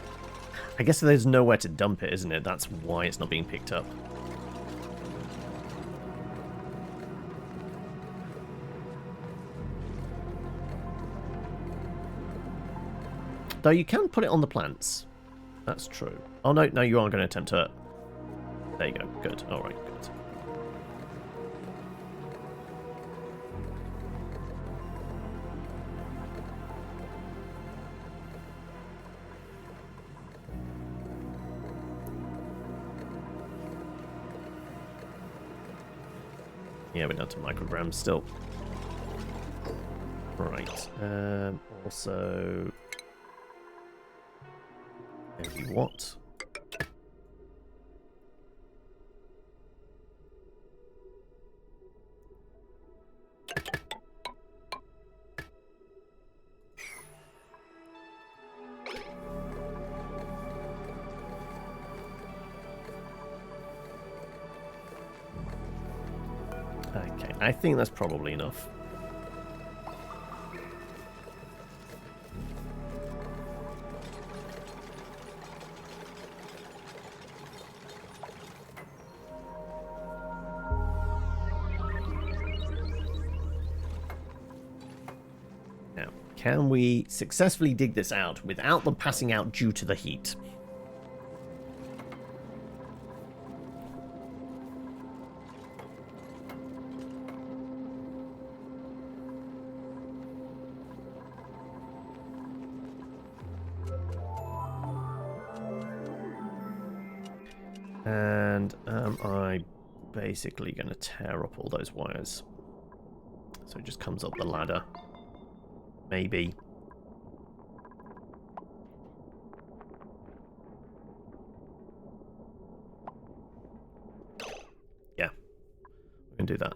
I guess there's nowhere to dump it, isn't it? That's why it's not being picked up. Though you can put it on the plants. That's true. Oh, no, no, you aren't going to attempt to... There you go. Good. All right, good. Yeah, we're down to micrograms still. Right. Also... Maybe what? I think that's probably enough. Now, can we successfully dig this out without them passing out due to the heat? And am I basically going to tear up all those wires? So it just comes up the ladder. Maybe. Yeah. We can do that.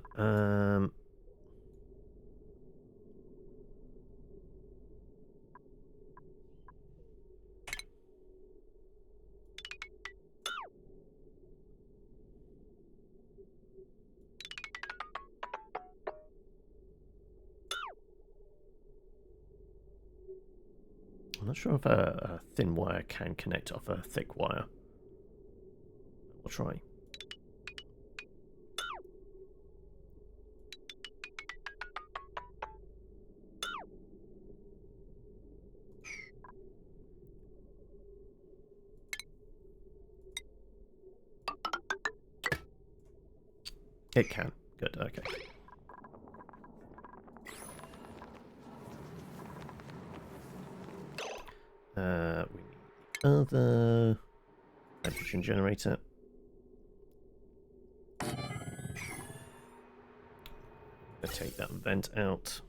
I'm not sure if a thin wire can connect off a thick wire. We'll try. It can. Good, okay. We need other hydrogen generator. I'll take that vent out.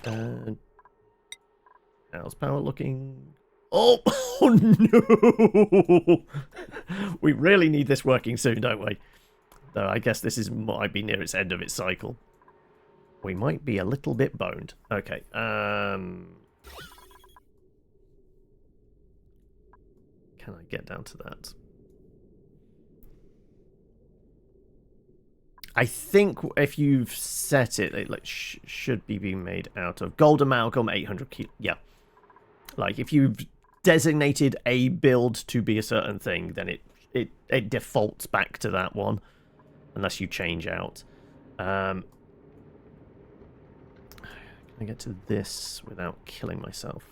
And how's power looking? Oh, oh no! We really need this working soon, don't we? Though I guess this might be near its end of its cycle. We might be a little bit boned. Okay. Can I get down to that? I think if you've set it, it should be being made out of gold amalgam, 800 kilo. Yeah. Like, if you've designated a build to be a certain thing, then it defaults back to that one. Unless you change out. Can I get to this without killing myself?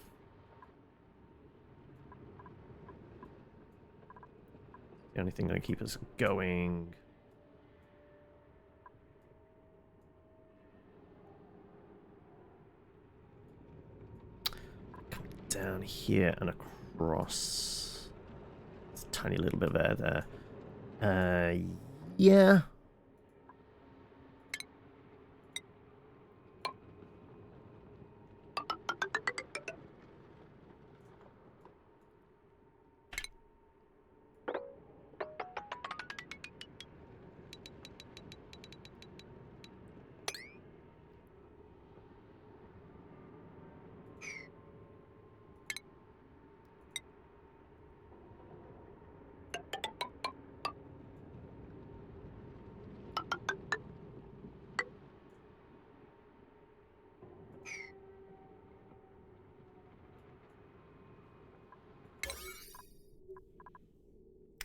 The only thing that keep us going. Down here and across. It's a tiny little bit of air there. Yeah.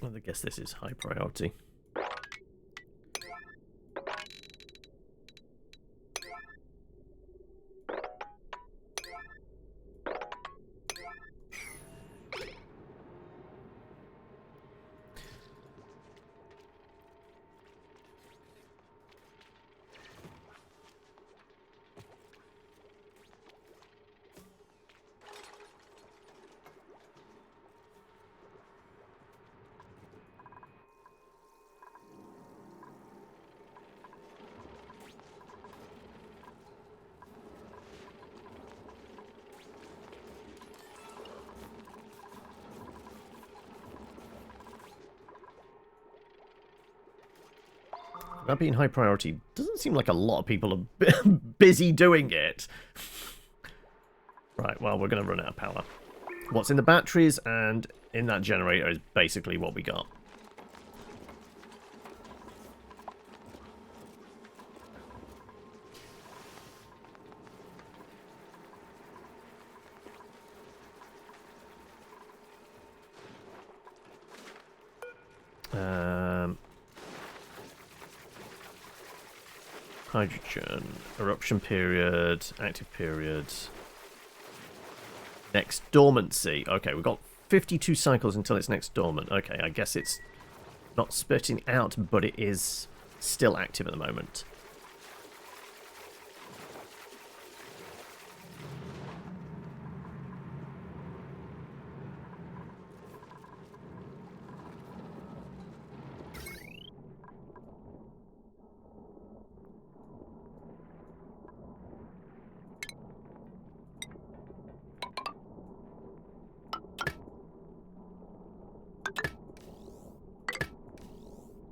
Well, I guess this is high priority. That being high priority, doesn't seem like a lot of people are busy doing it. Right, well, we're going to run out of power. What's in the batteries and in that generator is basically what we got. Hydrogen, eruption period, active period, next dormancy. Okay, we've got 52 cycles until it's next dormant. Okay, I guess it's not spitting out, but it is still active at the moment.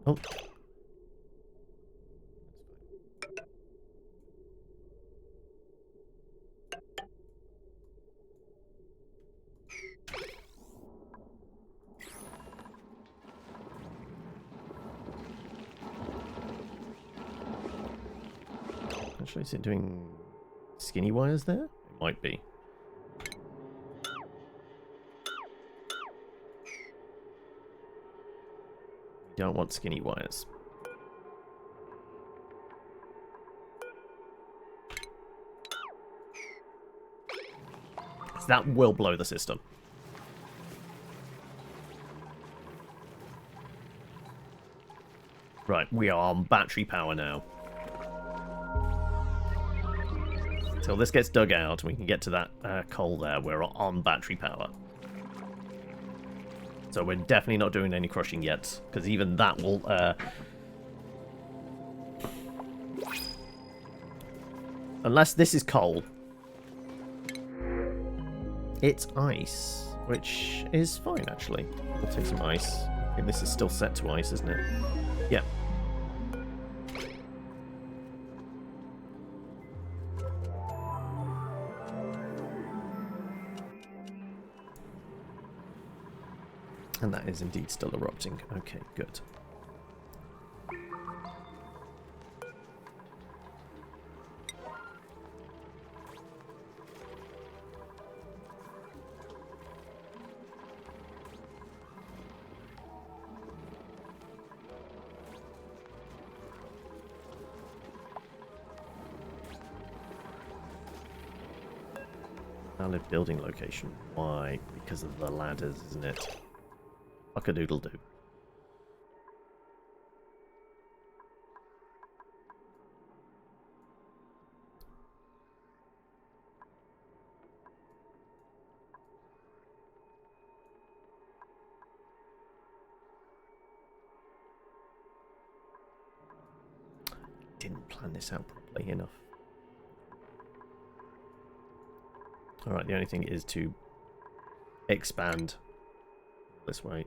Oh. Actually, is it doing skinny wires there? It might be. We don't want skinny wires. That will blow the system. Right, we are on battery power now. Until this gets dug out, we can get to that coal there. We're on battery power. So we're definitely not doing any crushing yet, because even that will... Unless this is coal. It's ice, which is fine, actually. We'll take some ice. I think this is still set to ice, isn't it? Yep. And that is indeed still erupting. Okay, good. Valid building location. Why? Because of the ladders, isn't it? Fuck-a-doodle-doo. Didn't plan this out properly enough. Alright, the only thing is to expand this way.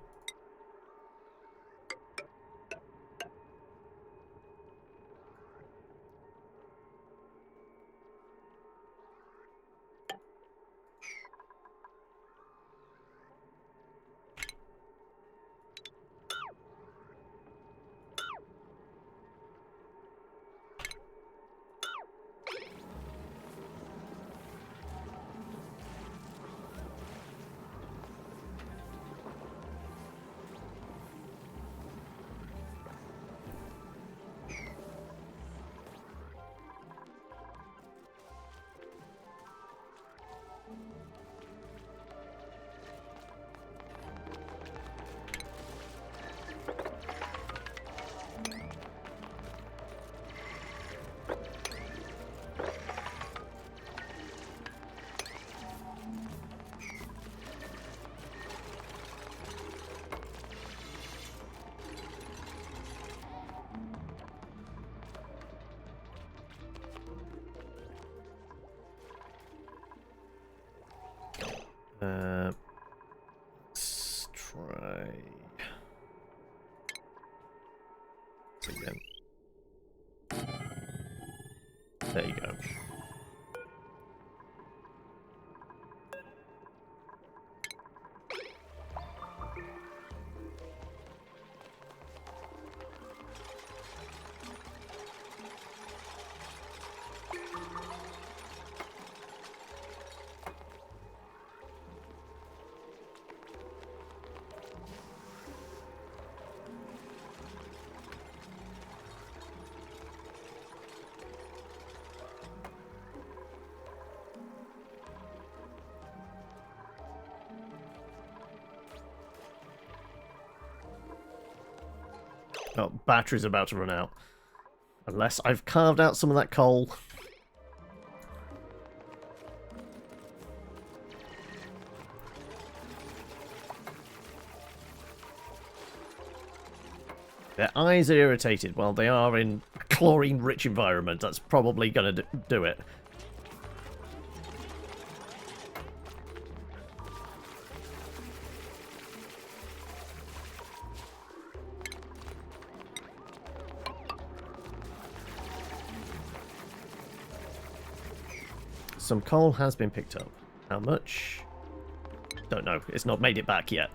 Let's try again. Oh, battery's about to run out. Unless I've carved out some of that coal. Their eyes are irritated. Well, they are in a chlorine-rich environment. That's probably going to do it. Some coal has been picked up. How much? Don't know. It's not made it back yet.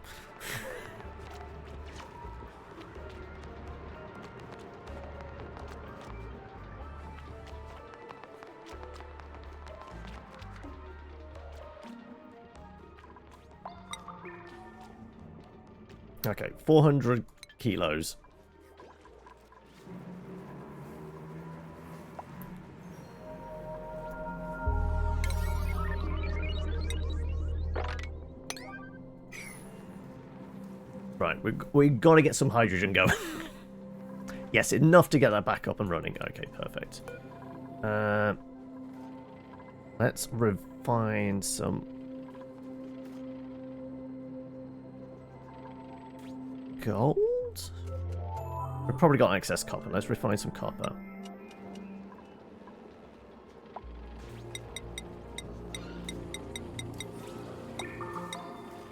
Okay, 400 kilos. Right, we've got to get some hydrogen going. Yes, enough to get that back up and running. Okay, perfect. Let's refine some gold. We've probably got excess copper. Let's refine some copper.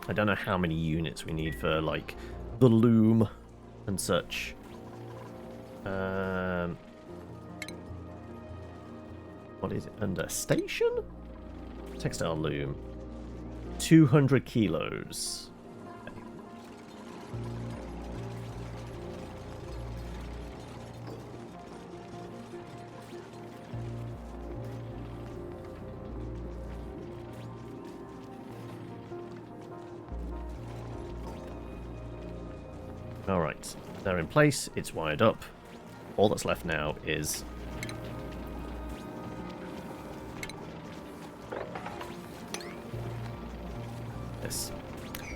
I don't know how many units we need for, like, the loom and such. What is it? Under station? Textile loom. 200 kilos. Okay. Alright, they're in place, it's wired up. All that's left now is this.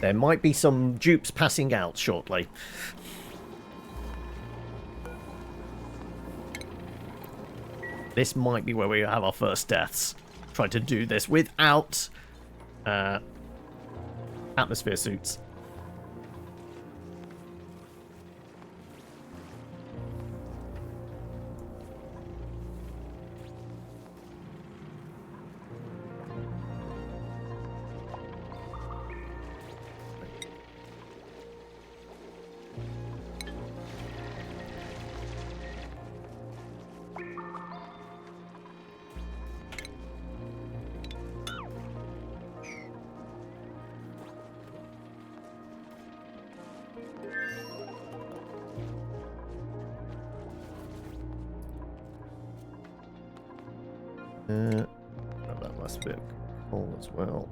There might be some dupes passing out shortly. This might be where we have our first deaths. Try to do this without atmosphere suits. Grab that last bit of coal as well.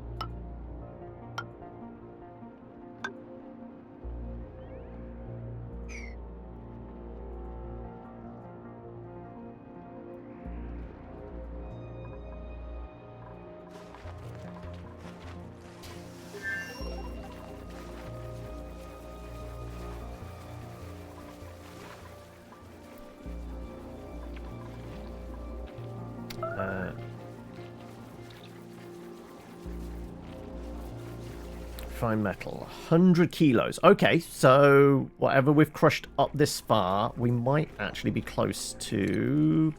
Fine metal, 100 kilos. Okay, so whatever we've crushed up this far, we might actually be close to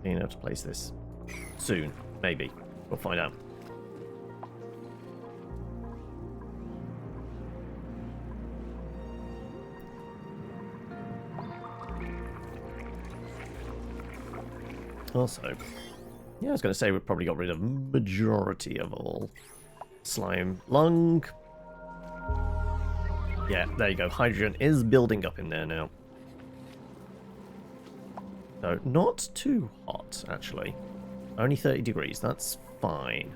being able to place this soon. Maybe. We'll find out. Also, yeah, I was going to say we've probably got rid of majority of all slime lung. Yeah, there you go. Hydrogen is building up in there now. So, not too hot, actually. Only 30 degrees. That's fine.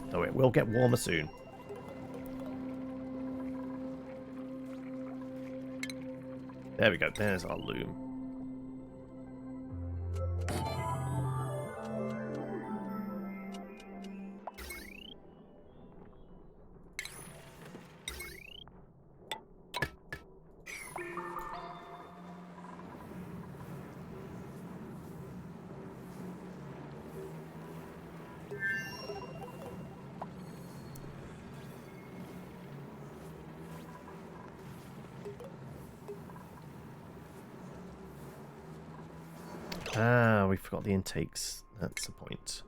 Though it will get warmer soon. There we go. There's our loom. we forgot the intakes. That's the point.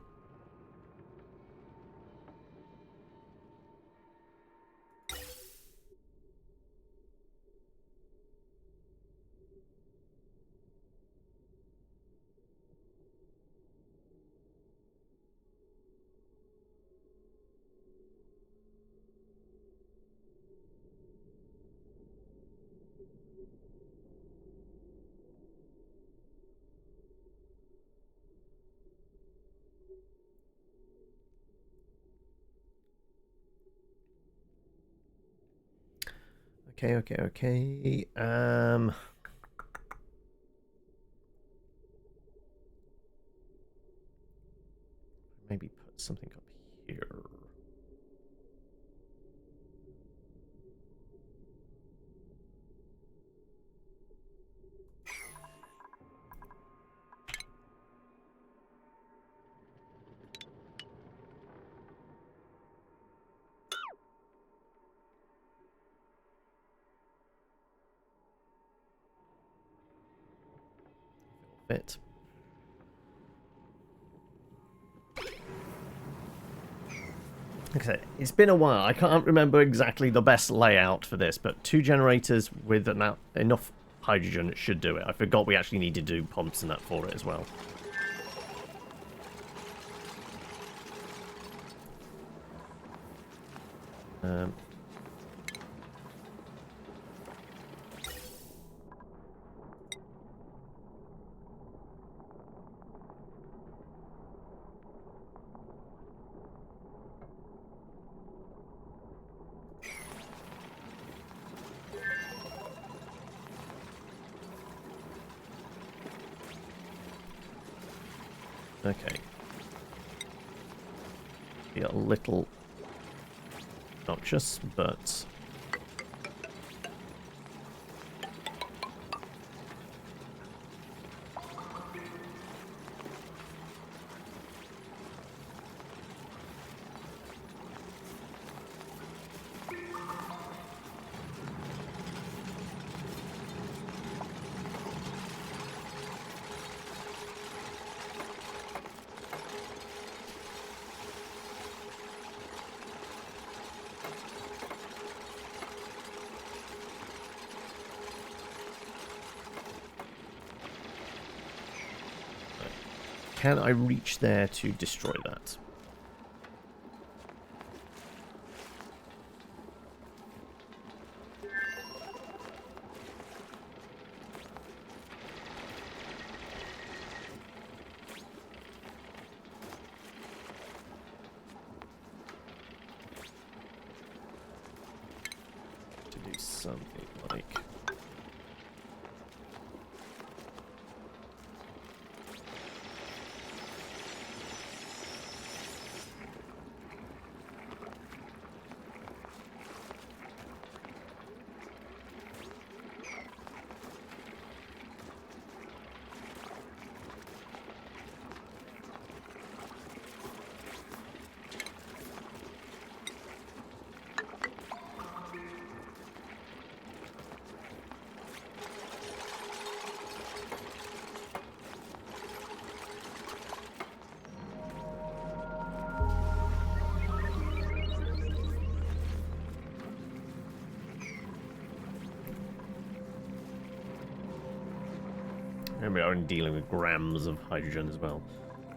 Okay. Maybe put something up here. Fit. Like I said, it's been a while. I can't remember exactly the best layout for this, but 2 generators with enough hydrogen should do it. I forgot we actually need to do pumps and that for it as well. Okay. Be a little obnoxious, but can I reach there to destroy that? To do something like... And we are dealing with grams of hydrogen as well.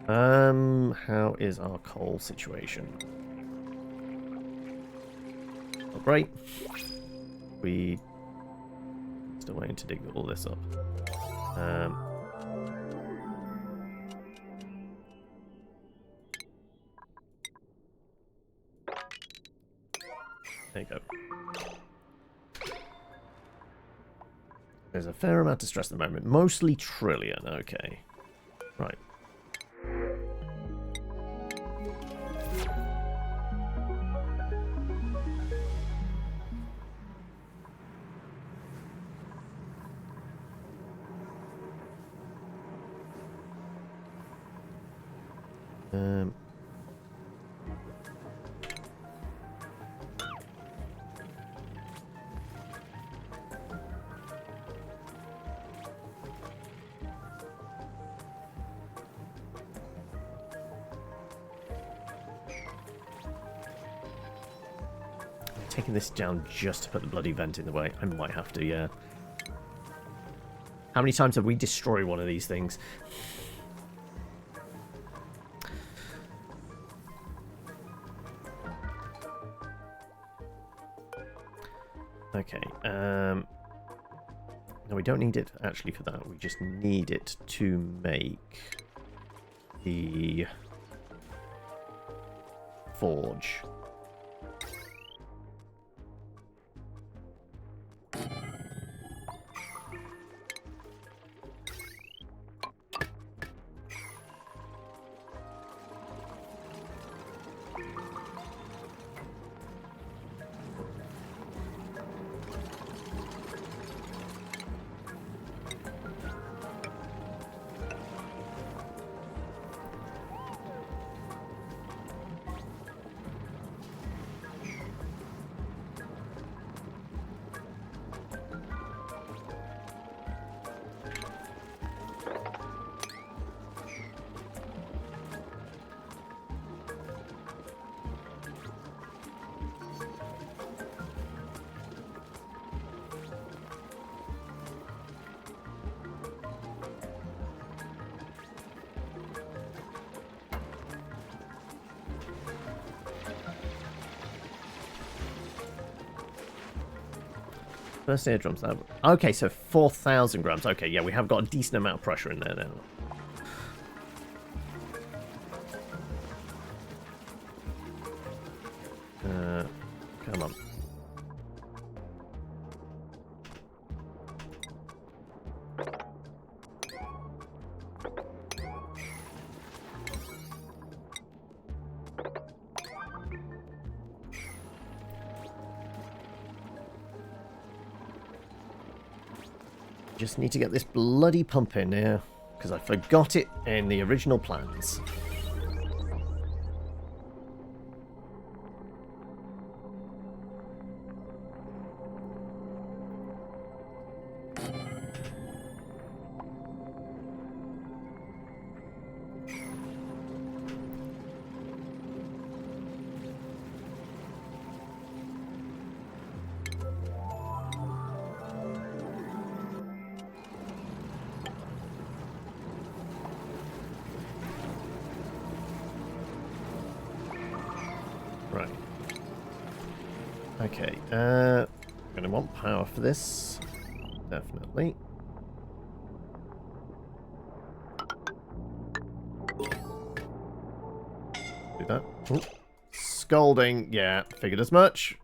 How is our coal situation? Not great. We still waiting to dig all this up. There you go. There's a fair amount of stress at the moment. Mostly trillion. Okay. Right. taking this down just to put the bloody vent in the way? I might have to, yeah. How many times have we destroyed one of these things? Okay, no, we don't need it actually for that. We just need it to make the forge. First eardrums. Okay, so 4,000 grams. Okay, yeah, we have got a decent amount of pressure in there now. Come on. Just need to get this bloody pump in here, because I forgot it in the original plans. Right. Okay, I'm going to want power for this. Definitely. Do that. Ooh. Scalding. Yeah, figured as much.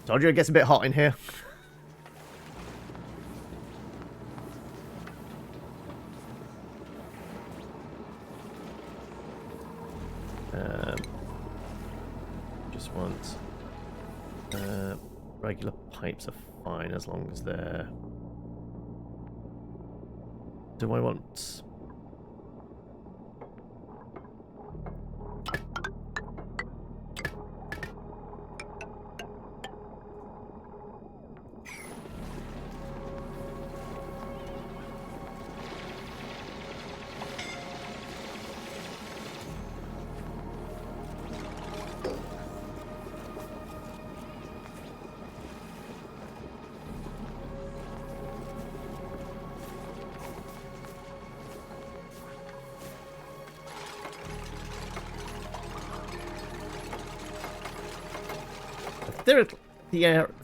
Told you it gets a bit hot in here. Just want regular pipes are fine as long as they're... Do I want...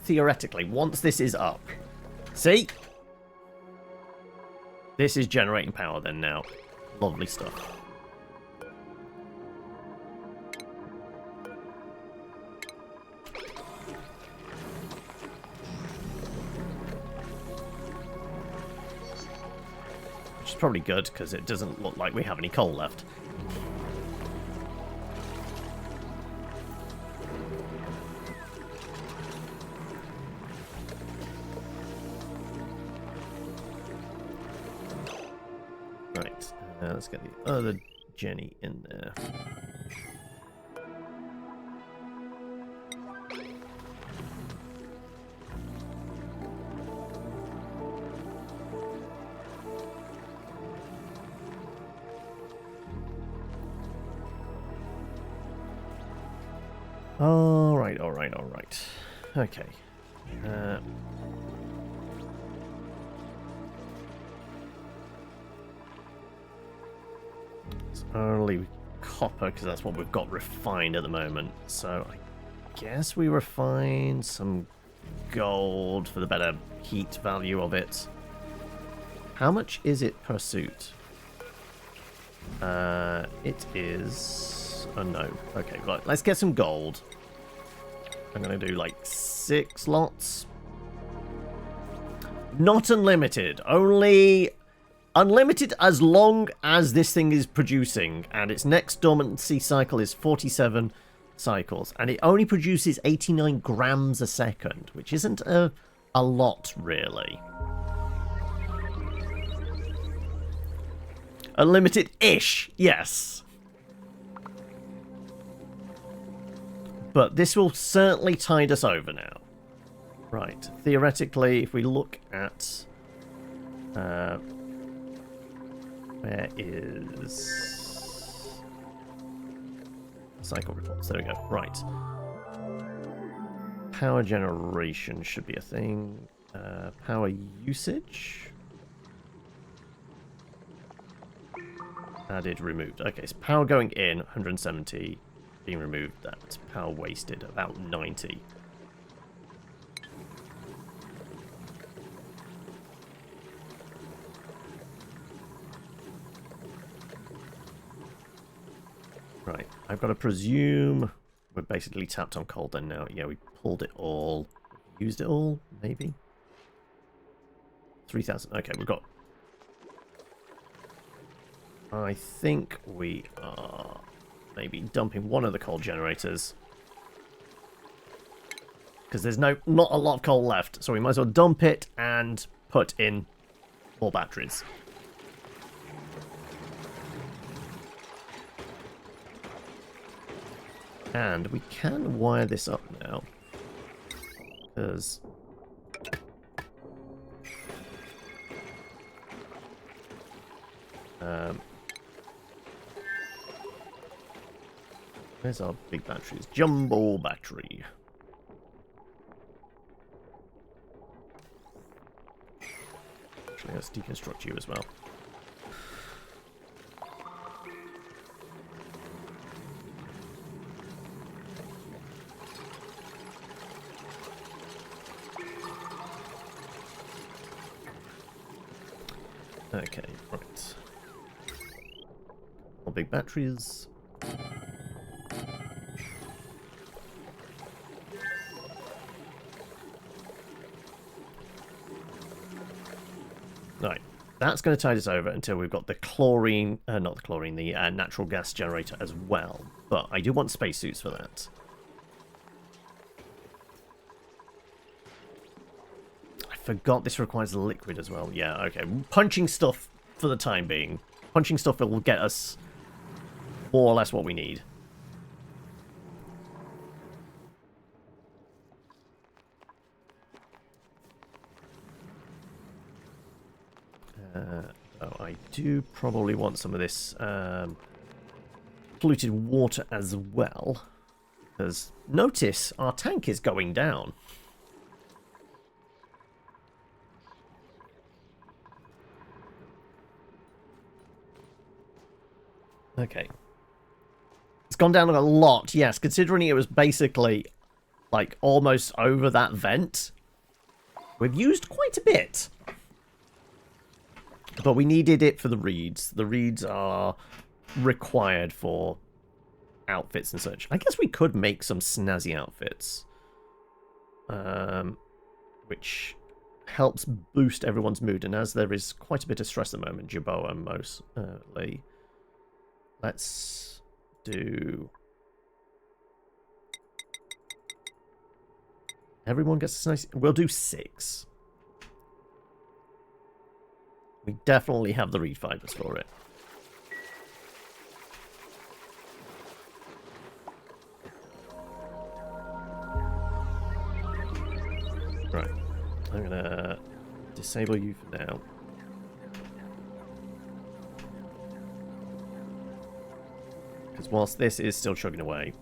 Theoretically, once this is up, see? This is generating power then now. Lovely stuff. Which is probably good, because it doesn't look like we have any coal left. Let's get the other Jenny in there. Alright, alright, alright. Okay. It's only copper, because that's what we've got refined at the moment. So I guess we refine some gold for the better heat value of it. How much is it per suit? It is... Oh no. Okay, right. Let's get some gold. I'm going to do like 6 lots. Not unlimited. Only unlimited as long as this thing is producing. And its next dormancy cycle is 47 cycles. And it only produces 89 grams a second, which isn't a lot, really. Unlimited-ish, yes. But this will certainly tide us over now. Right, theoretically, if we look at... where is... Cycle reports, there we go. Right. Power generation should be a thing. Power usage... Added, removed. Okay, so power going in, 170. Being removed, that's power wasted, about 90. Right, I've got to presume we're basically tapped on coal then now. Yeah, we pulled it all. Used it all, maybe? 3,000. Okay, we've got... I think we are maybe dumping one of the coal generators. Because there's not a lot of coal left. So we might as well dump it and put in more batteries. And we can wire this up now. Because... where's our big batteries? Jumbo battery. Actually, let's deconstruct you as well. Okay, right. More big batteries. Right, that's going to tide us over until we've got the chlorine, not the chlorine, the natural gas generator as well. But I do want spacesuits for that. I forgot this requires liquid as well. Yeah, okay. Punching stuff for the time being. Punching stuff that will get us more or less what we need. Oh, I do probably want some of this polluted water as well. Because notice our tank is going down. Okay. It's gone down a lot, yes, considering it was basically like almost over that vent. We've used quite a bit. But we needed it for the reeds. The reeds are required for outfits and such. I guess we could make some snazzy outfits. Which helps boost everyone's mood. And as there is quite a bit of stress at the moment, Jerboa mostly. Let's do... Everyone gets a nice... We'll do 6. We definitely have the reed fibers for it. Right. I'm gonna disable you for now. Because whilst this is still chugging away,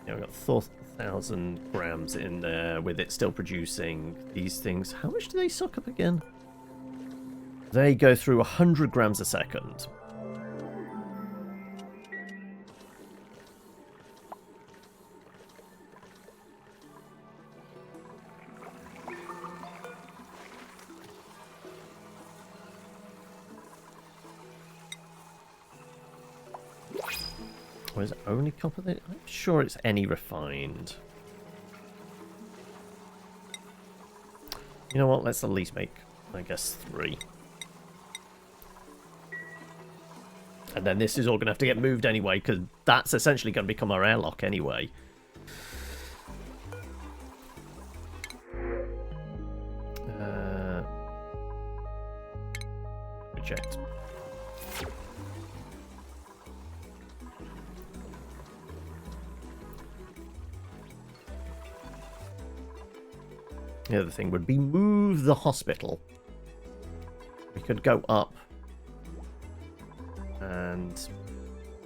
Yeah, we've got 4,000 grams in there with it still producing these things. How much do they suck up again? They go through 100 grams a second. Or is it only copper? I'm sure it's any refined. You know what? Let's at least make, I guess, 3. And then this is all going to have to get moved anyway, because that's essentially going to become our airlock anyway. Reject. The other thing would be move the hospital. We could go up and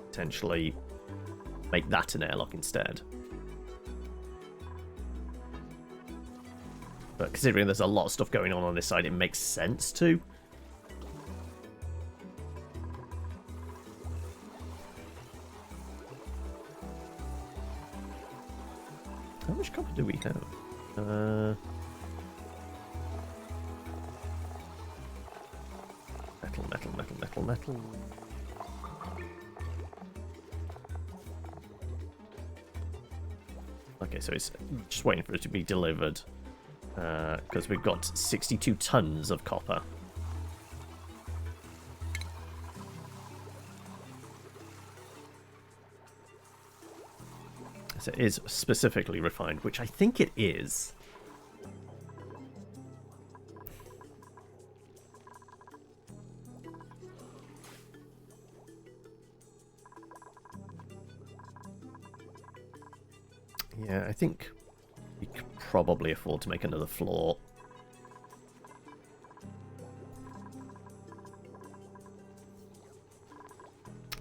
potentially make that an airlock instead. But considering there's a lot of stuff going on this side, it makes sense to. How much copper do we have? Metal. Okay, so it's just waiting for it to be delivered. Because we've got 62 tons of copper. So it is specifically refined, which I think it is. Yeah, I think we could probably afford to make another floor.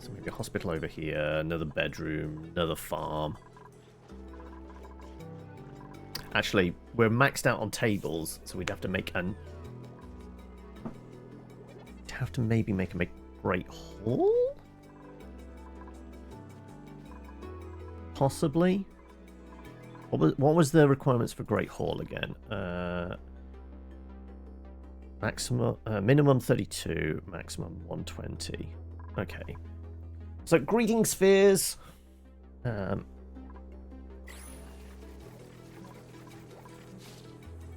So maybe a hospital over here, another bedroom, another farm. Actually, we're maxed out on tables, so we'd have to make an... We'd have to maybe make a great hall? Possibly. What was the requirements for Great Hall again? Maximum, minimum 32, maximum 120. Okay. So greeting spheres.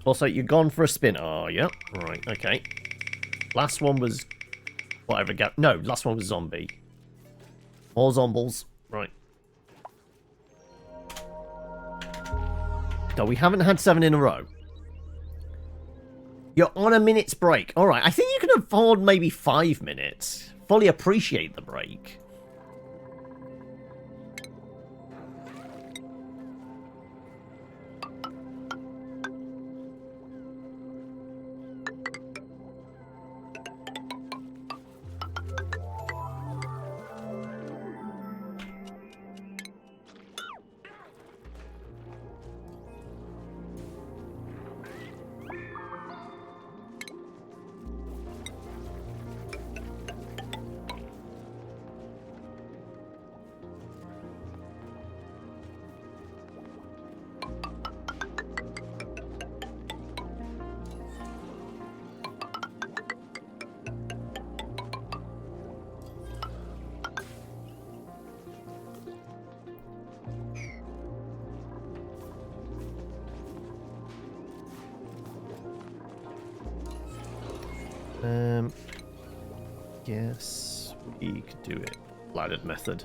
Also, you're gone for a spin. Oh, yeah. Right. Okay. Last one was whatever. No, last one was zombie. More zombies. Right. No, we haven't had 7 in a row. You're on a minute's break. All right, I think you can afford maybe 5 minutes. Fully appreciate the break. Yes, we could do it. Laddered method.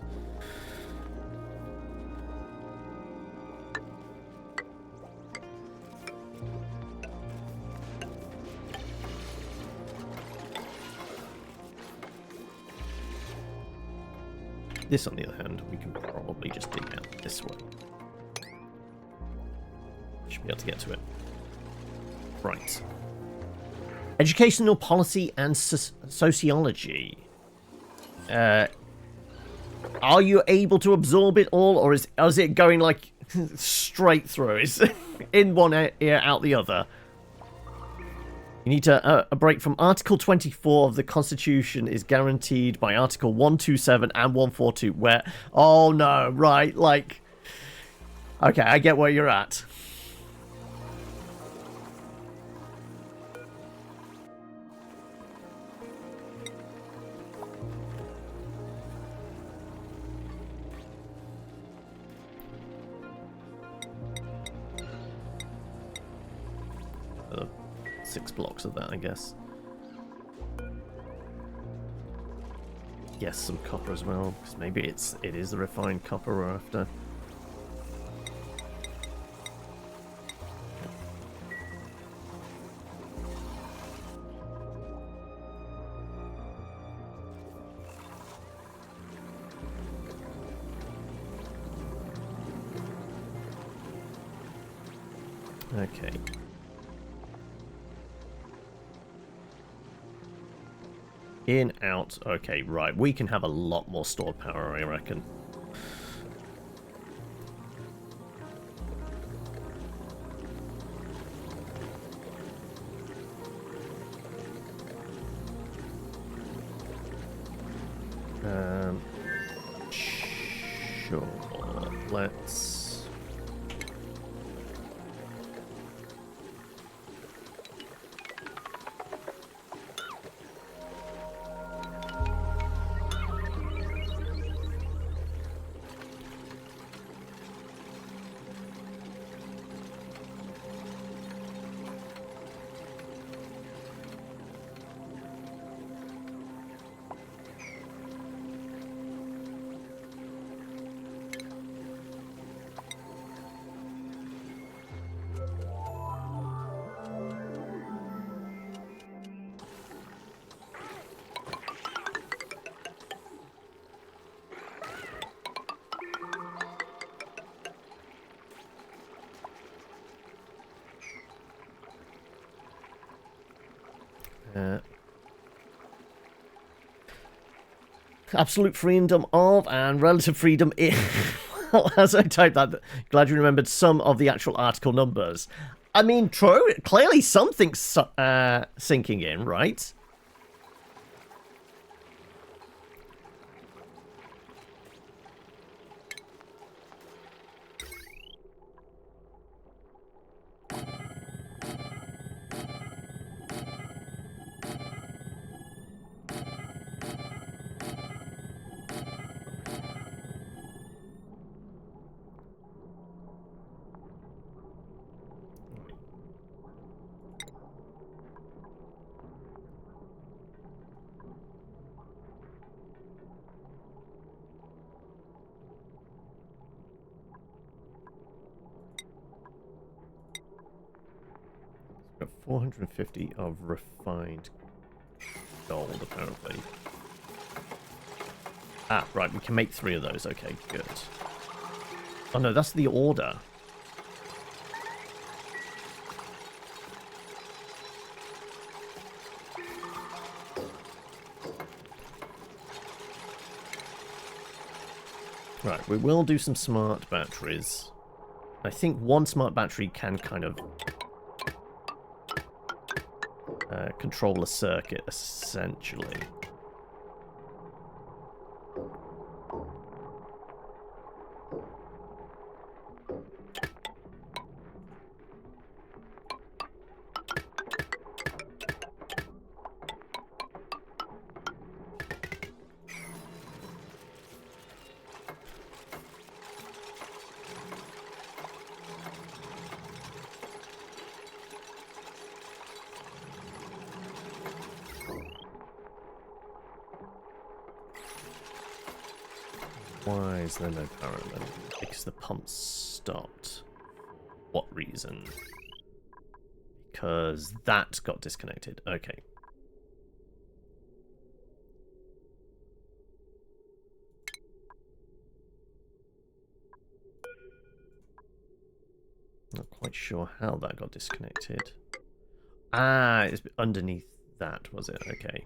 This, on the other hand, we can probably just dig out this way. Should be able to get to it. Right. Educational policy and sociology. Are you able to absorb it all, or is it going like straight through? It's in one ear, out the other. You need to a break from Article 24 of the Constitution is guaranteed by Article 127 and 142. Where? Oh no! Right, like. Okay, I get where you're at. Six blocks of that, I guess. Yes, some copper as well, because maybe it is the refined copper we're after. Okay. In, out. Okay, right. We can have a lot more stored power, I reckon. Sure. Let's... absolute freedom of and relative freedom in. Well, as I typed that, glad you remembered some of the actual article numbers. I mean, true. Clearly something's sinking in, right? Got 450 of refined gold, apparently. Ah, right, we can make 3 of those. Okay, good. Oh no, that's the order. Right, we will do some smart batteries. I think one smart battery can kind of control a circuit, essentially. Why is there no power then? Because the pump stopped. What reason? Because that got disconnected. Okay. Not quite sure how that got disconnected. Ah, it's underneath that, was it? Okay.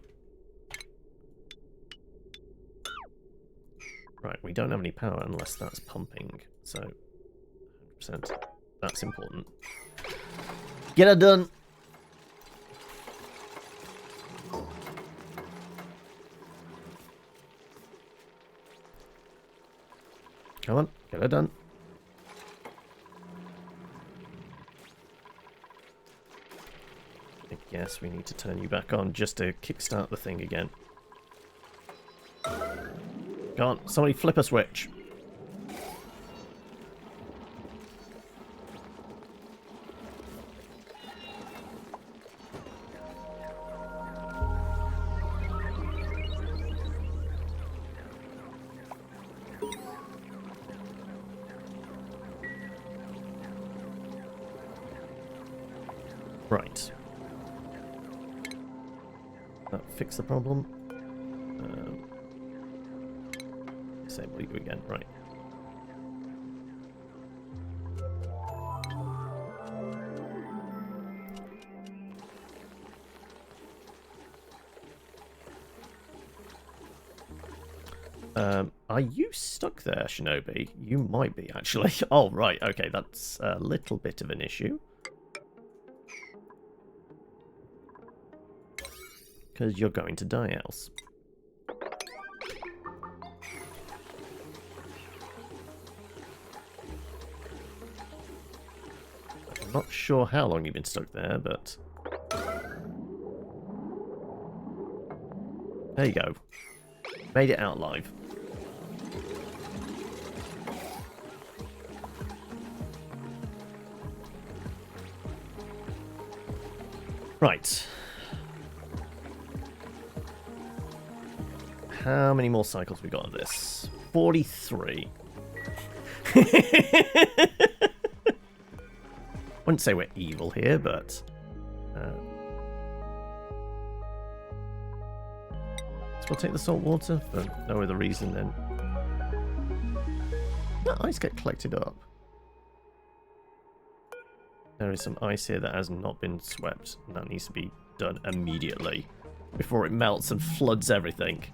Right, we don't have any power unless that's pumping, so 100%. That's important. Get it done! Come on, get it done. I guess we need to turn you back on just to kickstart the thing again. Go on, somebody flip a switch. Right. That fix the problem. Disable you again, right. Are you stuck there, Shinobi? You might be, actually. Oh, right, okay, that's a little bit of an issue. Because you're going to die else. I'm not sure how long you've been stuck there, but... There you go. Made it out alive. Right. How many more cycles we got of this? 43. Wouldn't say we're evil here, but... so we'll take the salt water for no other reason then. That ice get collected up. There is some ice here that has not been swept, and that needs to be done immediately before it melts and floods everything.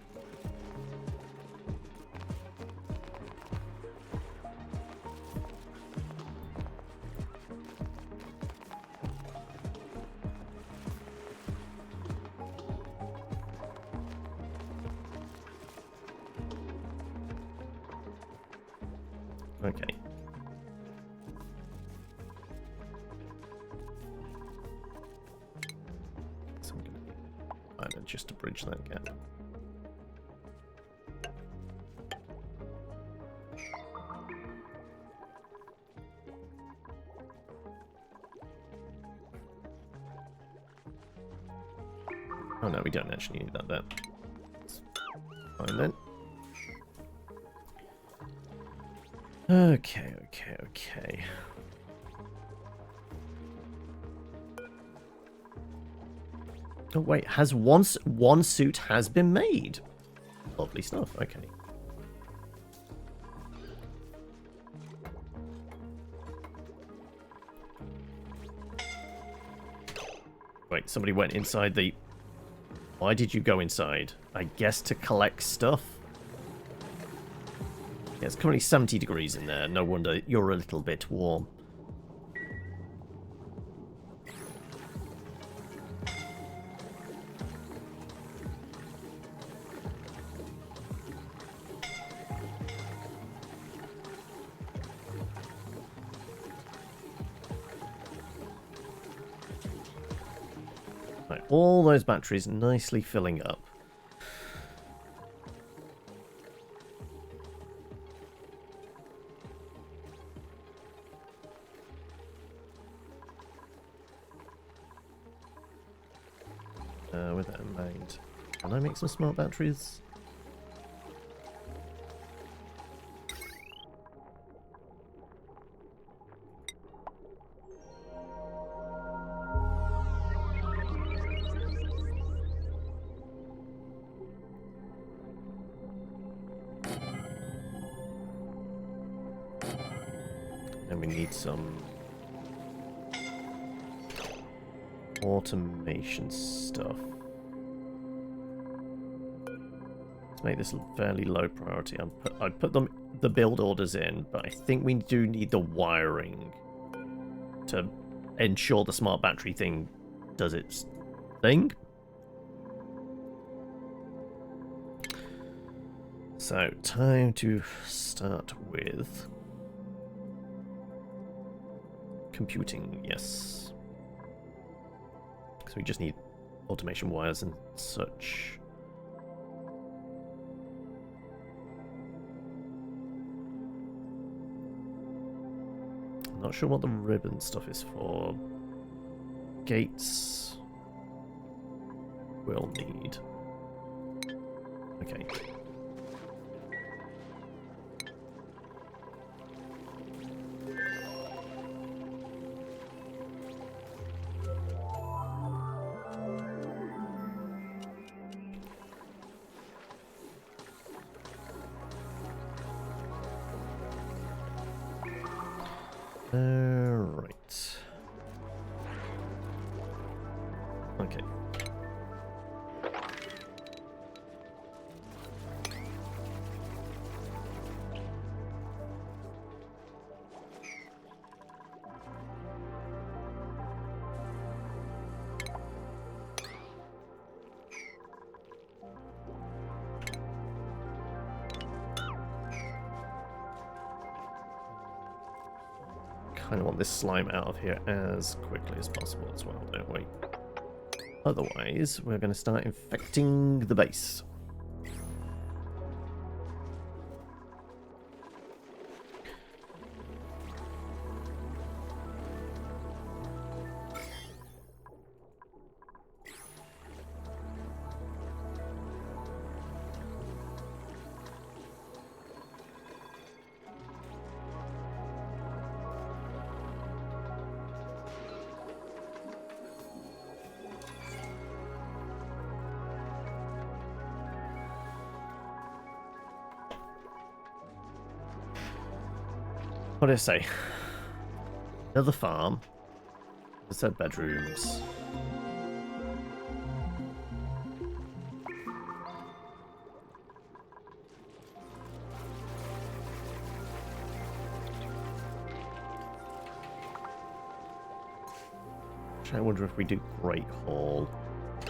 Okay. So I'm going to either just to bridge that gap. Oh no, we don't actually need that there. Fine then. Okay. Oh wait, has one suit has been made. Lovely stuff. Okay. Wait, somebody went inside the... Why did you go inside? I guess to collect stuff. Yeah, it's currently 70 degrees in there. No wonder you're a little bit warm. Right, all those batteries nicely filling up. With that in mind, can I make some smart batteries? And we need some automation stuff. Let's make this fairly low priority. I put the build orders in, but I think we do need the wiring to ensure the smart battery thing does its thing. So, time to start with computing, yes. Because we just need automation wires and such. Not sure what the ribbon stuff is for. Gates we'll need. Okay. Right. Okay. Kind of want this slime out of here as quickly as possible as well, don't we? Otherwise, we're going to start infecting the base. What did I say? Another farm. I said bedrooms. I wonder if we do Great Hall.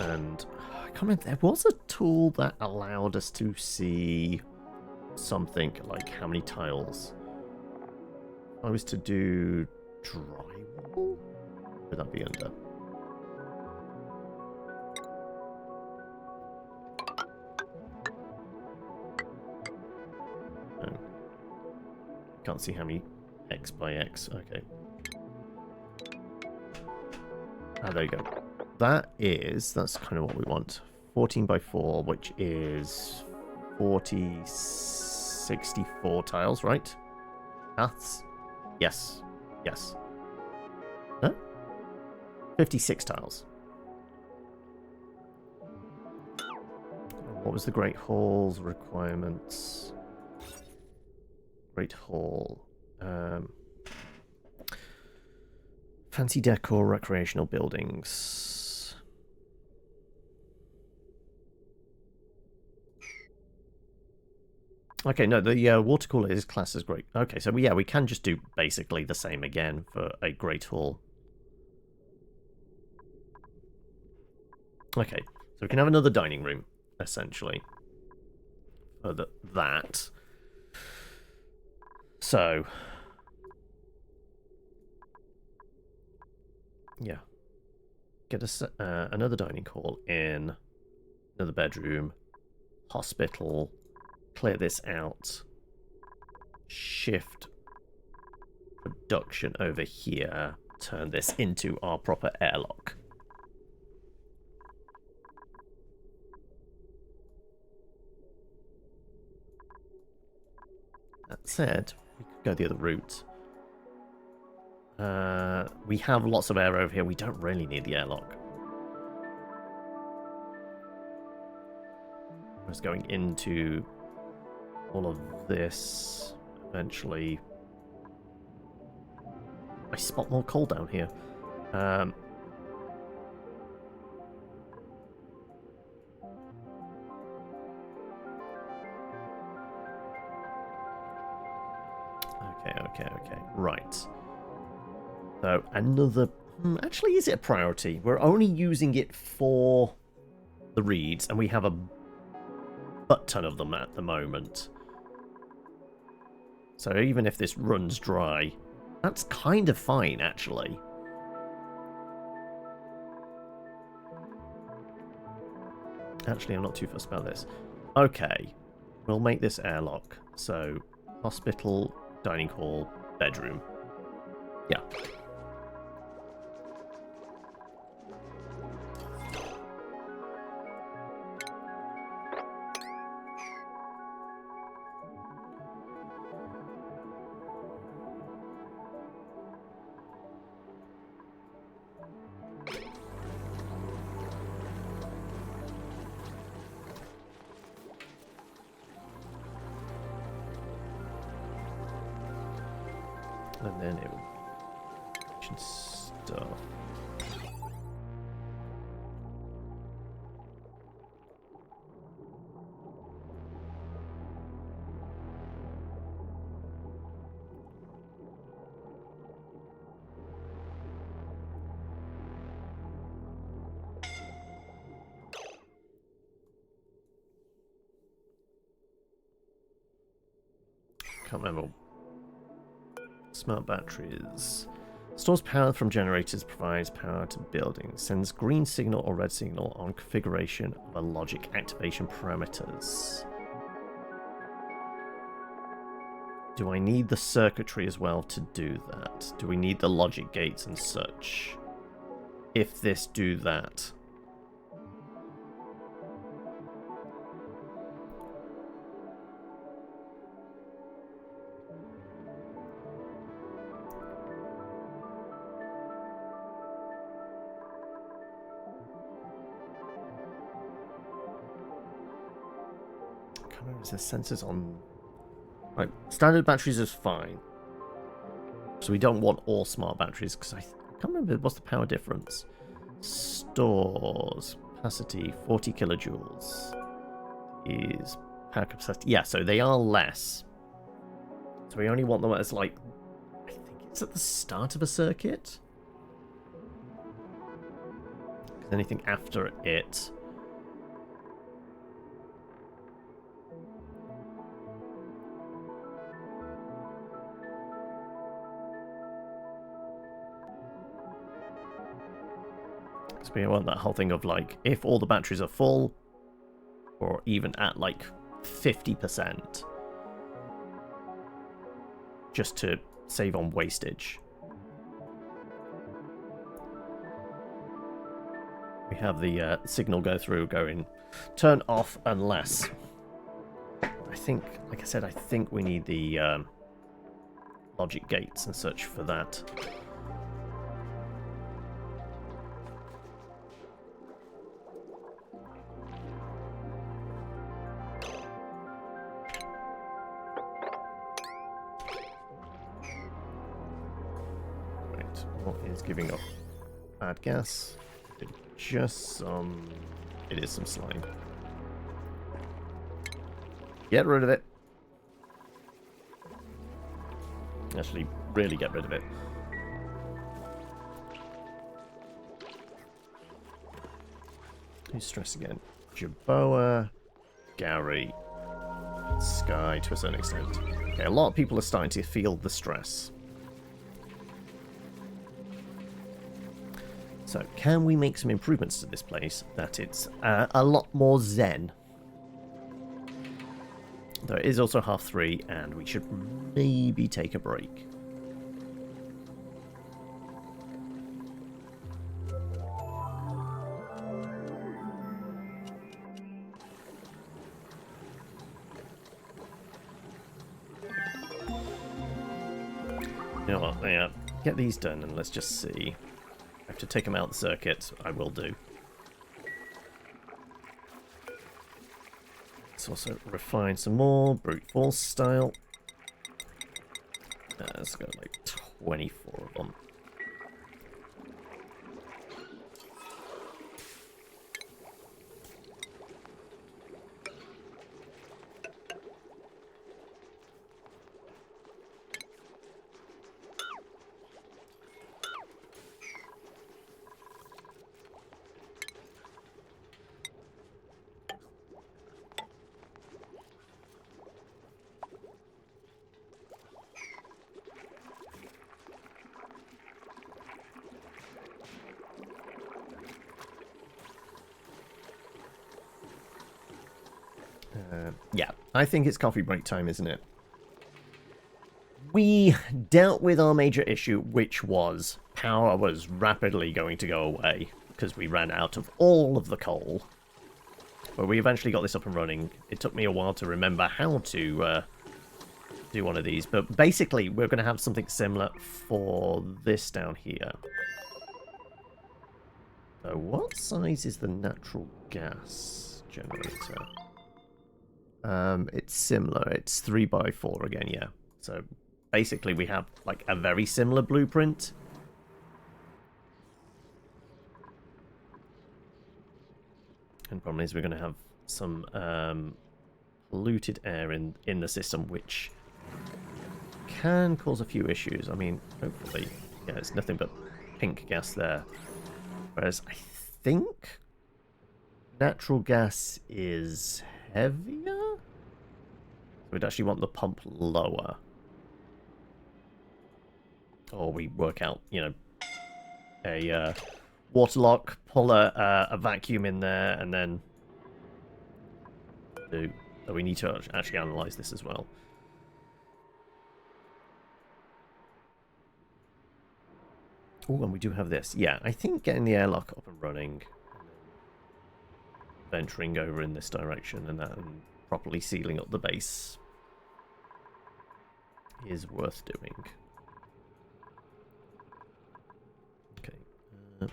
And I can't remember, there was a tool that allowed us to see something like how many tiles. I was to do drywall? Would that be under? No. Can't see how many X by X. Okay. Ah, there you go. That's kind of what we want. 14 by 4, which is 64 tiles, right? Maths? Yes. Yes. No? 56 tiles. What was the Great Hall's requirements? Great Hall. Fancy decor, recreational buildings. Okay, no, the water cooler is classed as great. Okay, so we can just do basically the same again for a Great Hall. Okay, so we can have another dining room, essentially, for that. So, yeah, get us another dining hall in, another bedroom, hospital. Clear this out. Shift production over here. Turn this into our proper airlock. That said, we could go the other route. We have lots of air over here. We don't really need the airlock. Just going into all of this eventually. I spot more coal down here. Okay. Right. So, another... actually, is it a priority? We're only using it for the reeds, and we have a butt ton of them at the moment. So even if this runs dry, that's kind of fine, actually. Actually, I'm not too fussed about this. Okay, we'll make this airlock. So, hospital, dining hall, bedroom. Yeah. And then it will stuff. Can't remember. Smart batteries. Stores power from generators, provides power to buildings, sends green signal or red signal on configuration of a logic activation parameters. Do I need the circuitry as well to do that? Do we need the logic gates and such? If this do that. Is there sensors on? Right, standard batteries is fine. So we don't want all smart batteries because I can't remember what's the power difference. Stores capacity 40 kilojoules is power capacity. Yeah, so they are less. So we only want them as like I think it's at the start of a circuit. Because anything after it. We want that whole thing of like if all the batteries are full or even at like 50% just to save on wastage. We have the signal go through going turn off unless I think, like I said, I think we need the logic gates and such for that. Giving up bad gas. Just some... It is some slime. Get rid of it. Actually, really get rid of it. Who's stressed again? Jerboa, Gary, Sky to a certain extent. Okay, a lot of people are starting to feel the stress. So, can we make some improvements to this place that it's a lot more zen? Though it is also 3:30, and we should maybe take a break. You know what, yeah, get these done and let's just see. I have to take them out of the circuit. I will do. Let's also refine some more. Brute force style. Let's go like 24 of them. Yeah, I think it's coffee break time, isn't it? We dealt with our major issue, which was power was rapidly going to go away because we ran out of all of the coal. But we eventually got this up and running. It took me a while to remember how to do one of these. But basically, we're going to have something similar for this down here. So what size is the natural gas generator? It's similar. It's 3x4 again, yeah. So basically, we have like a very similar blueprint. And the problem is we're going to have some polluted air in the system, which can cause a few issues. I mean, hopefully, yeah, it's nothing but pink gas there. Whereas I think natural gas is heavier. We'd actually want the pump lower. Or we work out, you know, a water lock, pull a vacuum in there, and then do. So we need to actually analyze this as well. Oh, and we do have this. Yeah, I think getting the airlock up and running, venturing over in this direction, and properly sealing up the base is worth doing. Okay. Am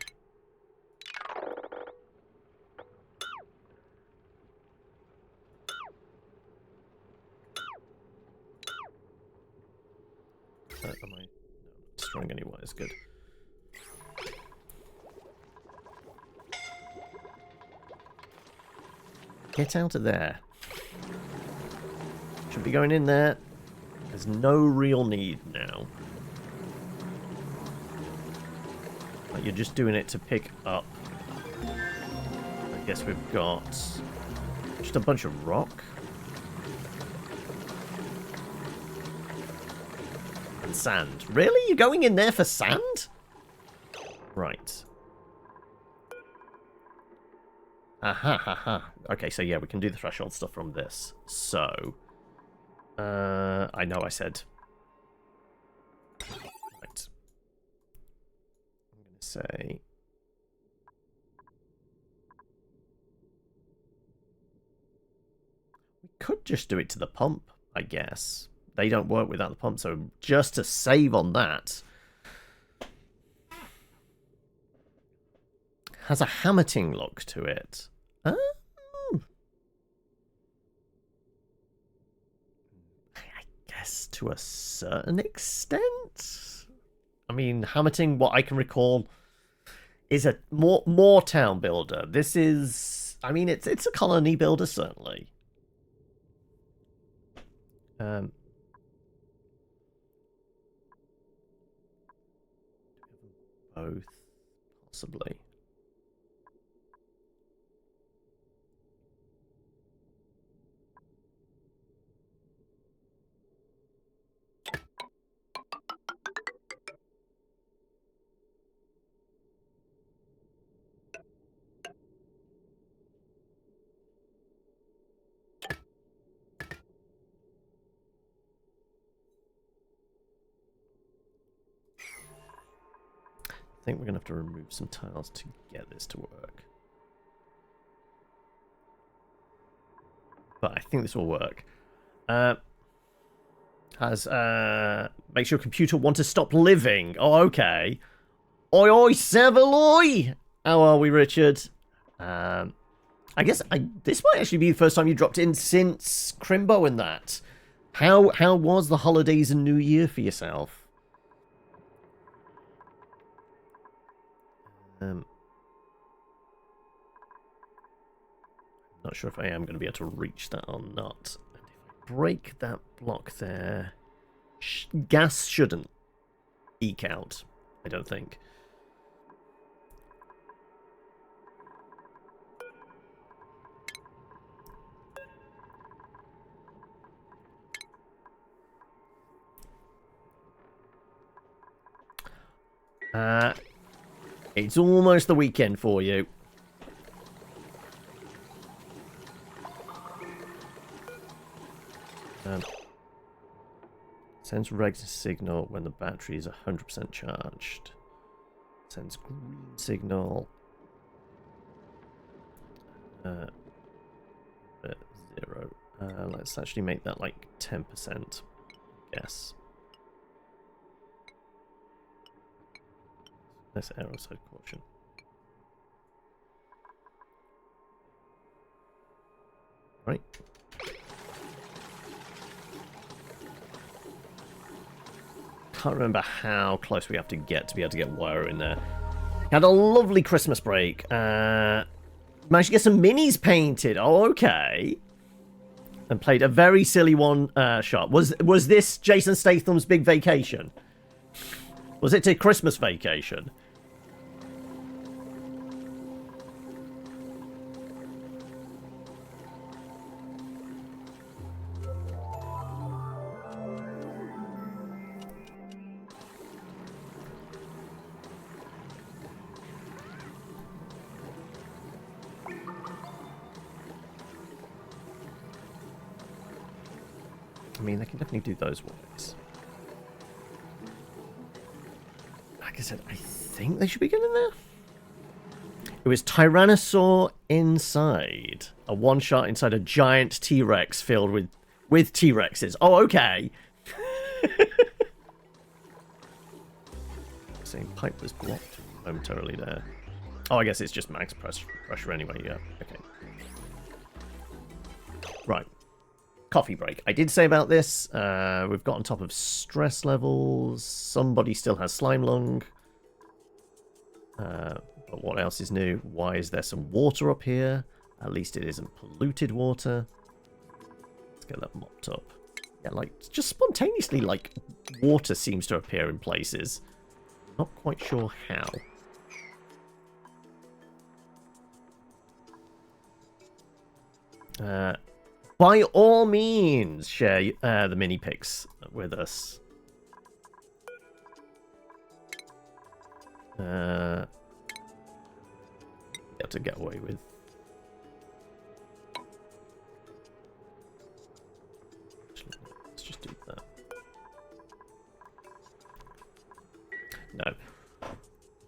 I? No, destroying any wires. Good. Get out of there. Should be going in there. There's no real need now. Like you're just doing it to pick up. I guess we've got just a bunch of rock. And sand. Really? You're going in there for sand? Right. Aha, ha, ha. Okay, so yeah, we can do the threshold stuff from this. So, I know I said. Right. I'm going to say. We could just do it to the pump, I guess. They don't work without the pump, so just to save on that. Has a hammerting look to it. I guess to a certain extent. I mean, hammerting, what I can recall, is a more town builder. This is, I mean, it's a colony builder certainly. Both, possibly. I think we're going to have to remove some tiles to get this to work. But I think this will work. Makes your computer want to stop living. Oh, okay. Oi, oi, Seveloy! How are we, Richard? I guess this might actually be the first time you dropped in since Crimbo and that. How was the holidays and New Year for yourself? Not sure if I am going to be able to reach that or not. And if I break that block there, gas shouldn't eke out, I don't think. It's almost the weekend for you. Sends red signal when the battery is 100% charged. Sends green signal. 0. Let's actually make that like 10%. Yes. Let's error side caution. Right. Can't remember how close we have to be able to get wire in there. Had a lovely Christmas break. Managed to get some minis painted. Oh, okay. And played a very silly one shot. Was this Jason Statham's big vacation? Was it a Christmas vacation? I mean, they can definitely do those ones. Like I said, I think they should be getting there. It was Tyrannosaur inside. A one-shot inside a giant T-Rex filled with T-Rexes. Oh, okay. Same pipe was blocked momentarily there. Oh, I guess it's just max pressure anyway, yeah. Okay. Right. Coffee break. I did say about this. We've got on top of stress levels. Somebody still has slime lung. But what else is new? Why is there some water up here? At least it isn't polluted water. Let's get that mopped up. Yeah, like, just spontaneously, like, water seems to appear in places. Not quite sure how. By all means, share the mini pics with us. You have to get away with. Let's just do that. No.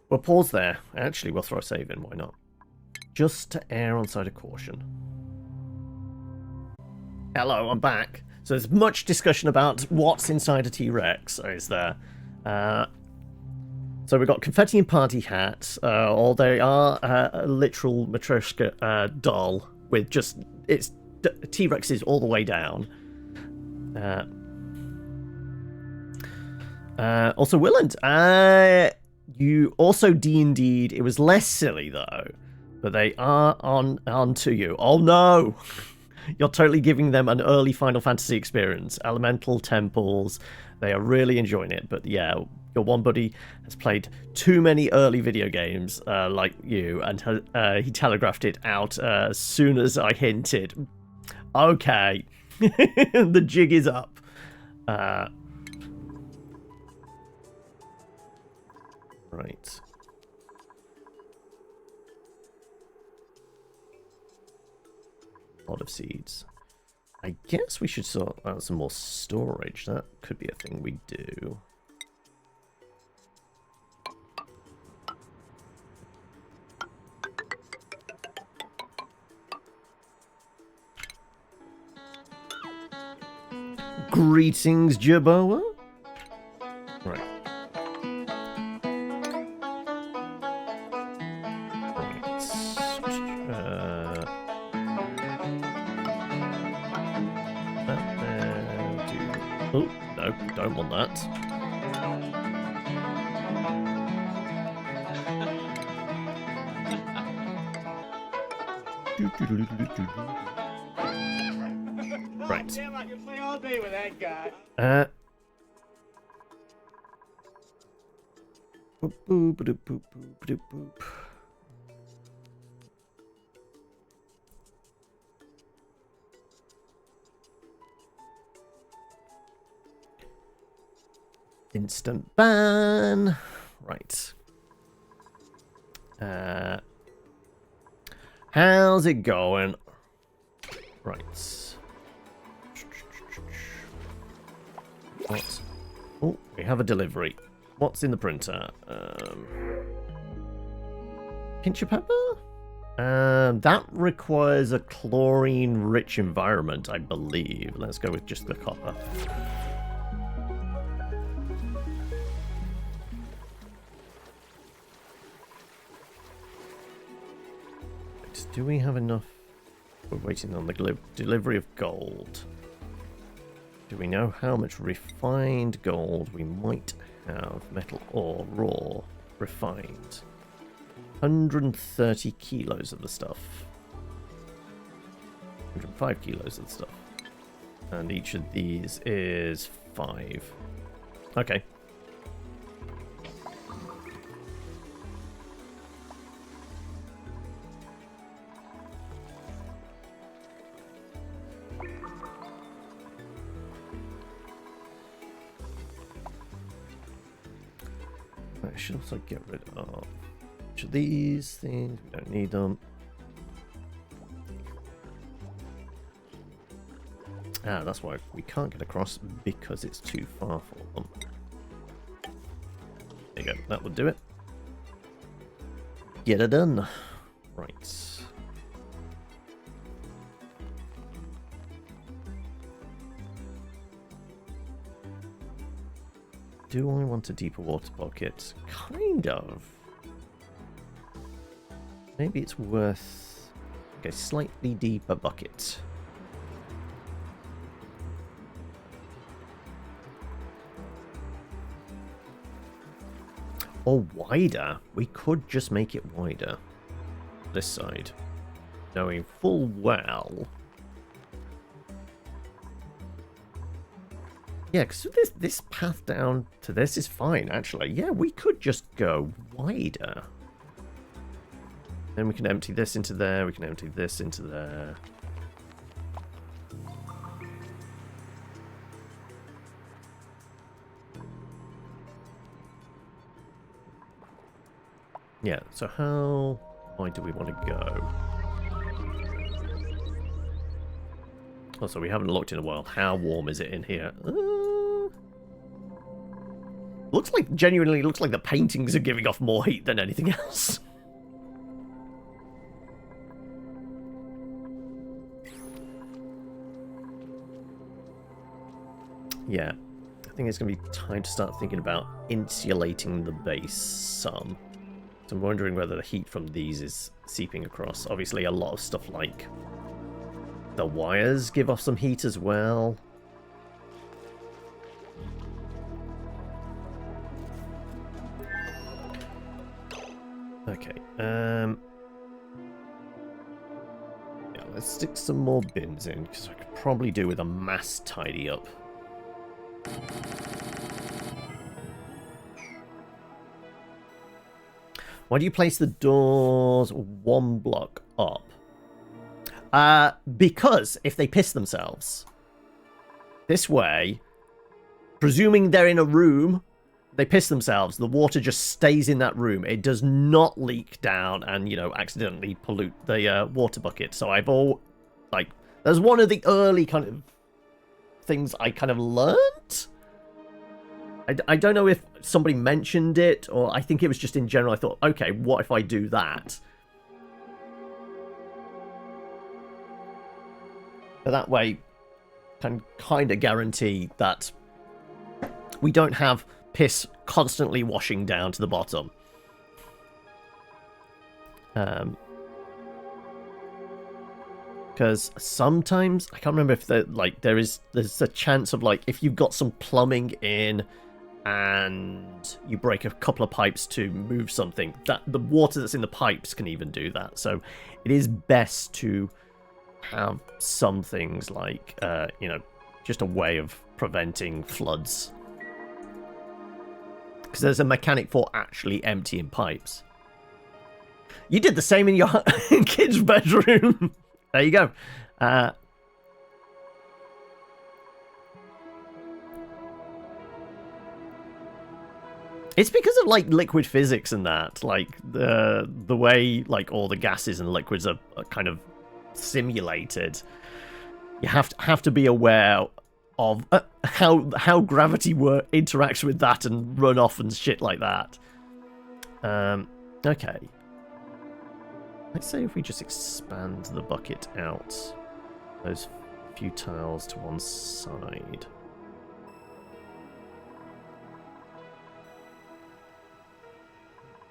We'll pause there. Actually, we'll throw a save in. Why not? Just to err on side of caution. Hello, I'm back. So there's much discussion about what's inside a T-Rex, is there? So we've got confetti and party hats, or they are a literal Matryoshka doll with just it's T-Rexes all the way down. Also, Willand, you also D&D'd. It was less silly though, but they are on to you. Oh no. You're totally giving them an early Final Fantasy experience. Elemental temples. They are really enjoying it. But yeah, your one buddy has played too many early video games like you. And he telegraphed it out as soon as I hinted. Okay. The jig is up. Right. Lot of seeds. I guess we should sort out some more storage. That could be a thing we do. Greetings, Jerboa. Right. Oh, no, don't want that. Right. Damn, I can play all day with that guy. Boop, boop, boop, boop, boop, boop. Instant ban. Right. How's it going? Right. What? Oh, we have a delivery. What's in the printer? Pinch of pepper? That requires a chlorine-rich environment, I believe. Let's go with just the copper. Do we have enough? We're waiting on the delivery of gold. Do we know how much refined gold we might have? Metal ore, raw, refined. 130 kilos of the stuff. 105 kilos of the stuff. And each of these is 5. Okay. I should also get rid of each of these things. We don't need them. Ah, that's why we can't get across, because it's too far for them. There you go. That will do it. Get it done. Right. Do I want a deeper water bucket? Kind of. Maybe it's worth a slightly deeper bucket. Or wider. We could just make it wider. This side. Knowing full well. Yeah, because this path down to this is fine, actually. Yeah, we could just go wider. Then we can empty this into there. We can empty this into there. Yeah, so how wide do we want to go? Also, we haven't looked in a while. How warm is it in here? Looks like, genuinely looks like the paintings are giving off more heat than anything else. Yeah, I think it's going to be time to start thinking about insulating the base some. So I'm wondering whether the heat from these is seeping across. Obviously, a lot of stuff like the wires give off some heat as well. Okay, yeah, let's stick some more bins in, because I could probably do with a mass tidy up. Why do you place the doors 1 block up? Because if they piss themselves, this way, presuming they're in a room, they piss themselves, the water just stays in that room. It does not leak down and, you know, accidentally pollute the water bucket. So I've that's one of the early kind of things I kind of learned. I don't know if somebody mentioned it, or I think it was just in general. I thought, okay, what if I do that? So that way, can kind of guarantee that we don't have piss constantly washing down to the bottom. Because sometimes, I can't remember if there's a chance of, like, if you've got some plumbing in and you break a couple of pipes to move something, that the water that's in the pipes can even do that. So it is best to have some things like, you know, just a way of preventing floods. Because there's a mechanic for actually emptying pipes. You did the same in your kid's bedroom. There you go. It's because of, like, liquid physics and that. Like, the way, like, all the gases and liquids are kind of simulated. You have to be aware of how gravity interacts with that and run off and shit like that. Okay. Let's say if we just expand the bucket out, those few tiles to one side.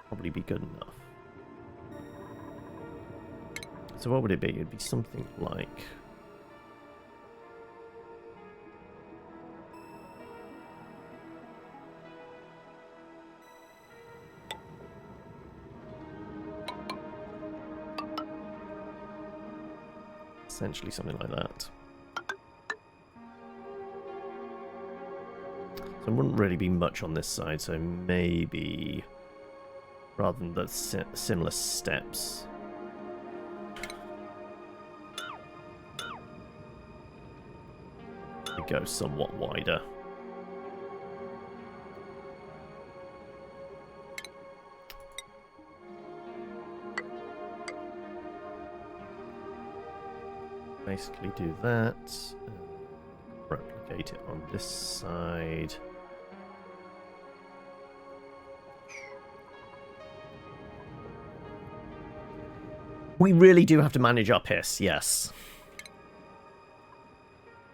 Probably be good enough. So what would it be? It'd be something like... essentially something like that. So there wouldn't really be much on this side, so maybe rather than the similar steps. We go somewhat wider. Basically do that. Replicate it on this side. We really do have to manage our piss, yes.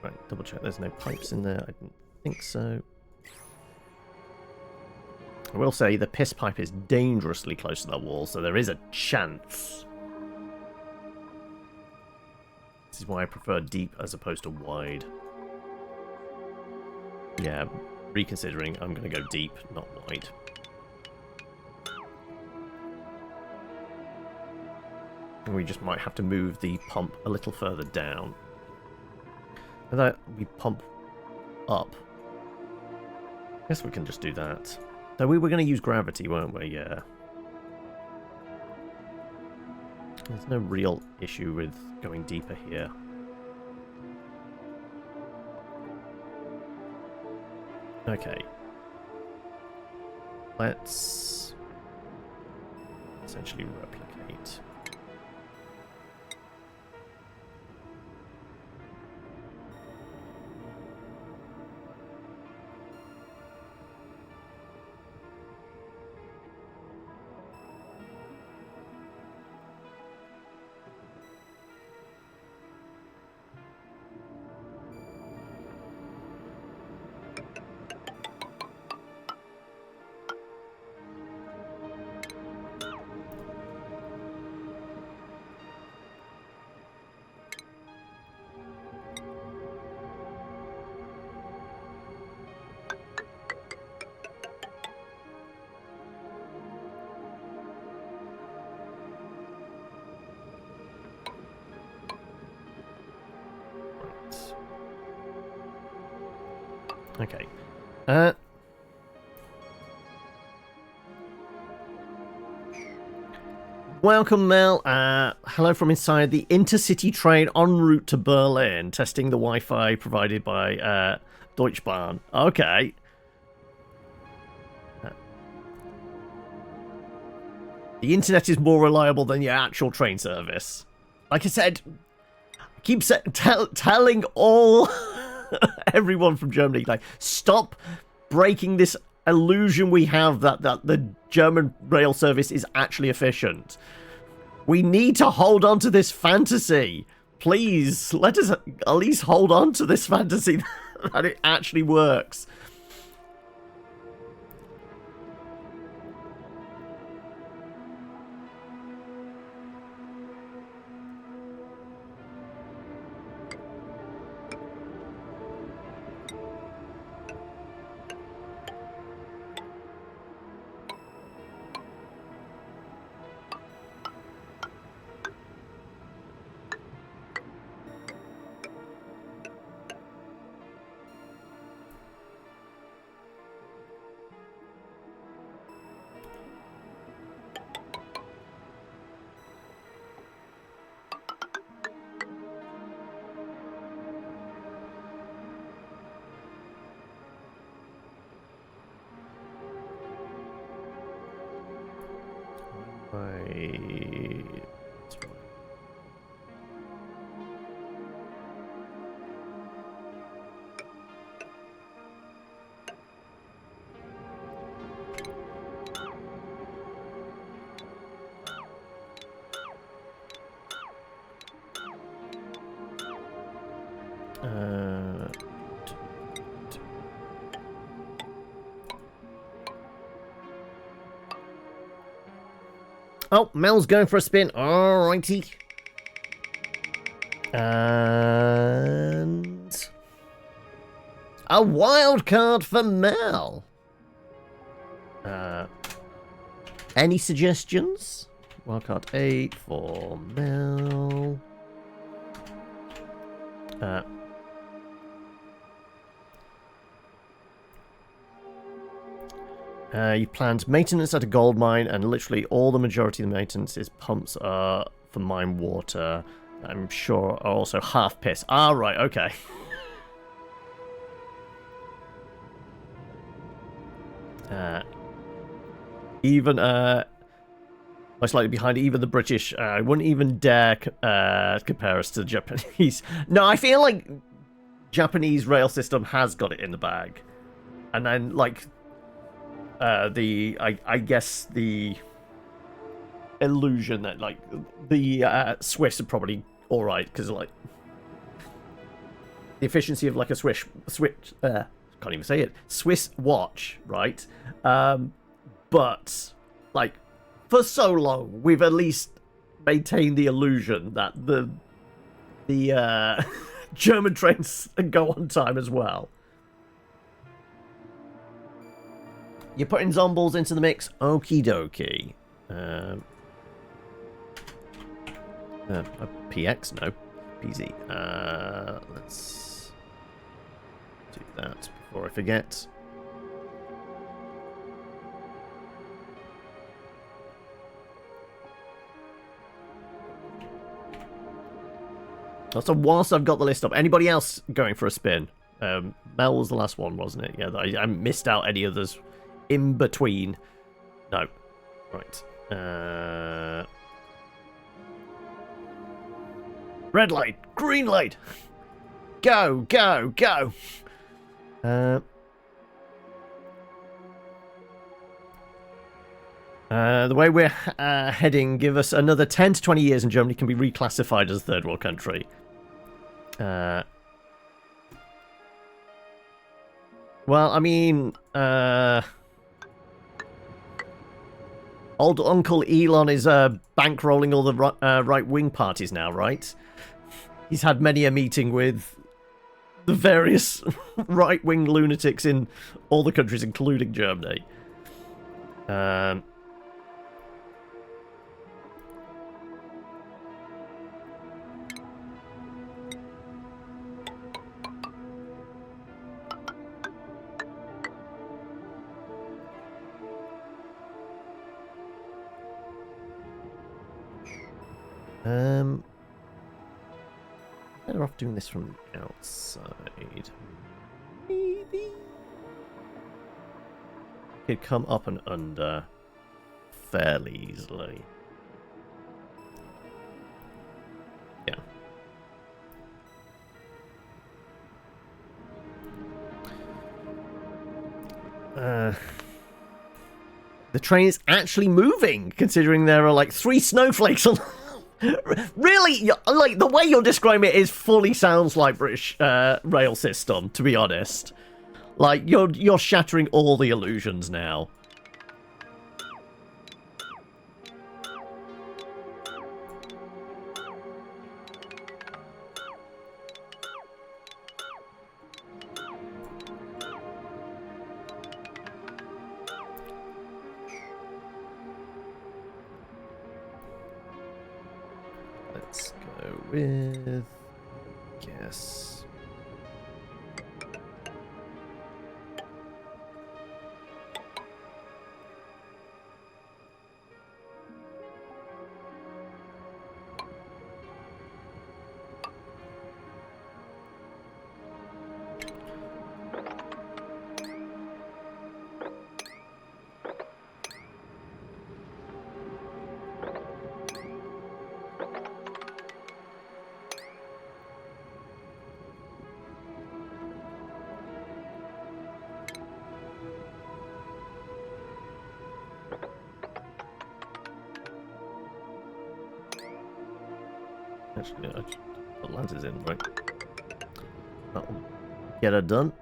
Right, double check there's no pipes in there. I didn't think so. I will say the piss pipe is dangerously close to that wall, so there is a chance. This is why I prefer deep as opposed to wide. Yeah, reconsidering, I'm going to go deep, not wide. And we just might have to move the pump a little further down. And that we pump up. I guess we can just do that. So we were going to use gravity, weren't we? Yeah. There's no real issue with going deeper here. Okay. Let's essentially replicate. Okay. Welcome, Mel. Hello from inside the intercity train en route to Berlin, testing the Wi-Fi provided by Deutsche Bahn. Okay. The internet is more reliable than your actual train service. Like I said, I keep telling all everyone from Germany, like, stop breaking this illusion we have that the German rail service is actually efficient. We need to hold on to this fantasy. Please, let us at least hold on to this fantasy that it actually works. Oh, Mel's going for a spin. Alrighty. And a wild card for Mel. Any suggestions? Wildcard 8 for Mel. You planned maintenance at a gold mine, and literally all the majority of the maintenance is pumps for mine water. I'm sure are also half piss. Ah, right, okay. Even most likely behind even the British. I wouldn't even dare compare us to the Japanese. No, I feel like Japanese rail system has got it in the bag, and then like I guess the illusion that like the Swiss are probably all right because like the efficiency of like a Swiss can't even say it, Swiss watch, right? But like for so long we've at least maintained the illusion that the German trains go on time as well. You're putting zombies into the mix, okie dokie. A PX, no, PZ. Let's do that before I forget. So whilst I've got the list up, anybody else going for a spin? Mel was the last one, wasn't it? Yeah, I missed out any others in between. No. Right. Red light, green light. Go, go, go. The way we're heading, give us another 10 to 20 years and Germany can be reclassified as a third world country. Well, I mean, old Uncle Elon is bankrolling all the right-wing parties now, right? He's had many a meeting with the various right-wing lunatics in all the countries, including Germany. Better off doing this from outside. Maybe could come up and under fairly easily. Yeah. The train is actually moving, considering there are like 3 snowflakes on. Really, like the way you're describing it is fully sounds like British rail system. To be honest, like you're shattering all the illusions now. Let's go with guess. Actually, I just put lances in, right? That'll get it done.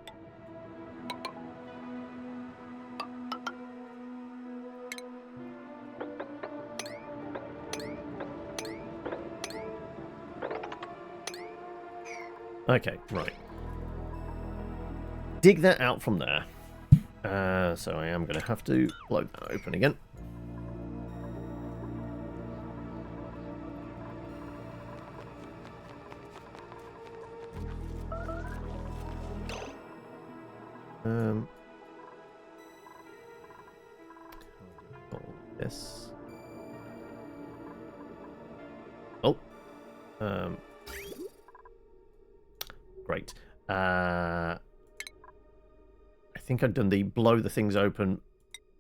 Okay, right. Dig that out from there. So I am going to have to blow that open again. This. Oh. Great. I think I've done the blow the things open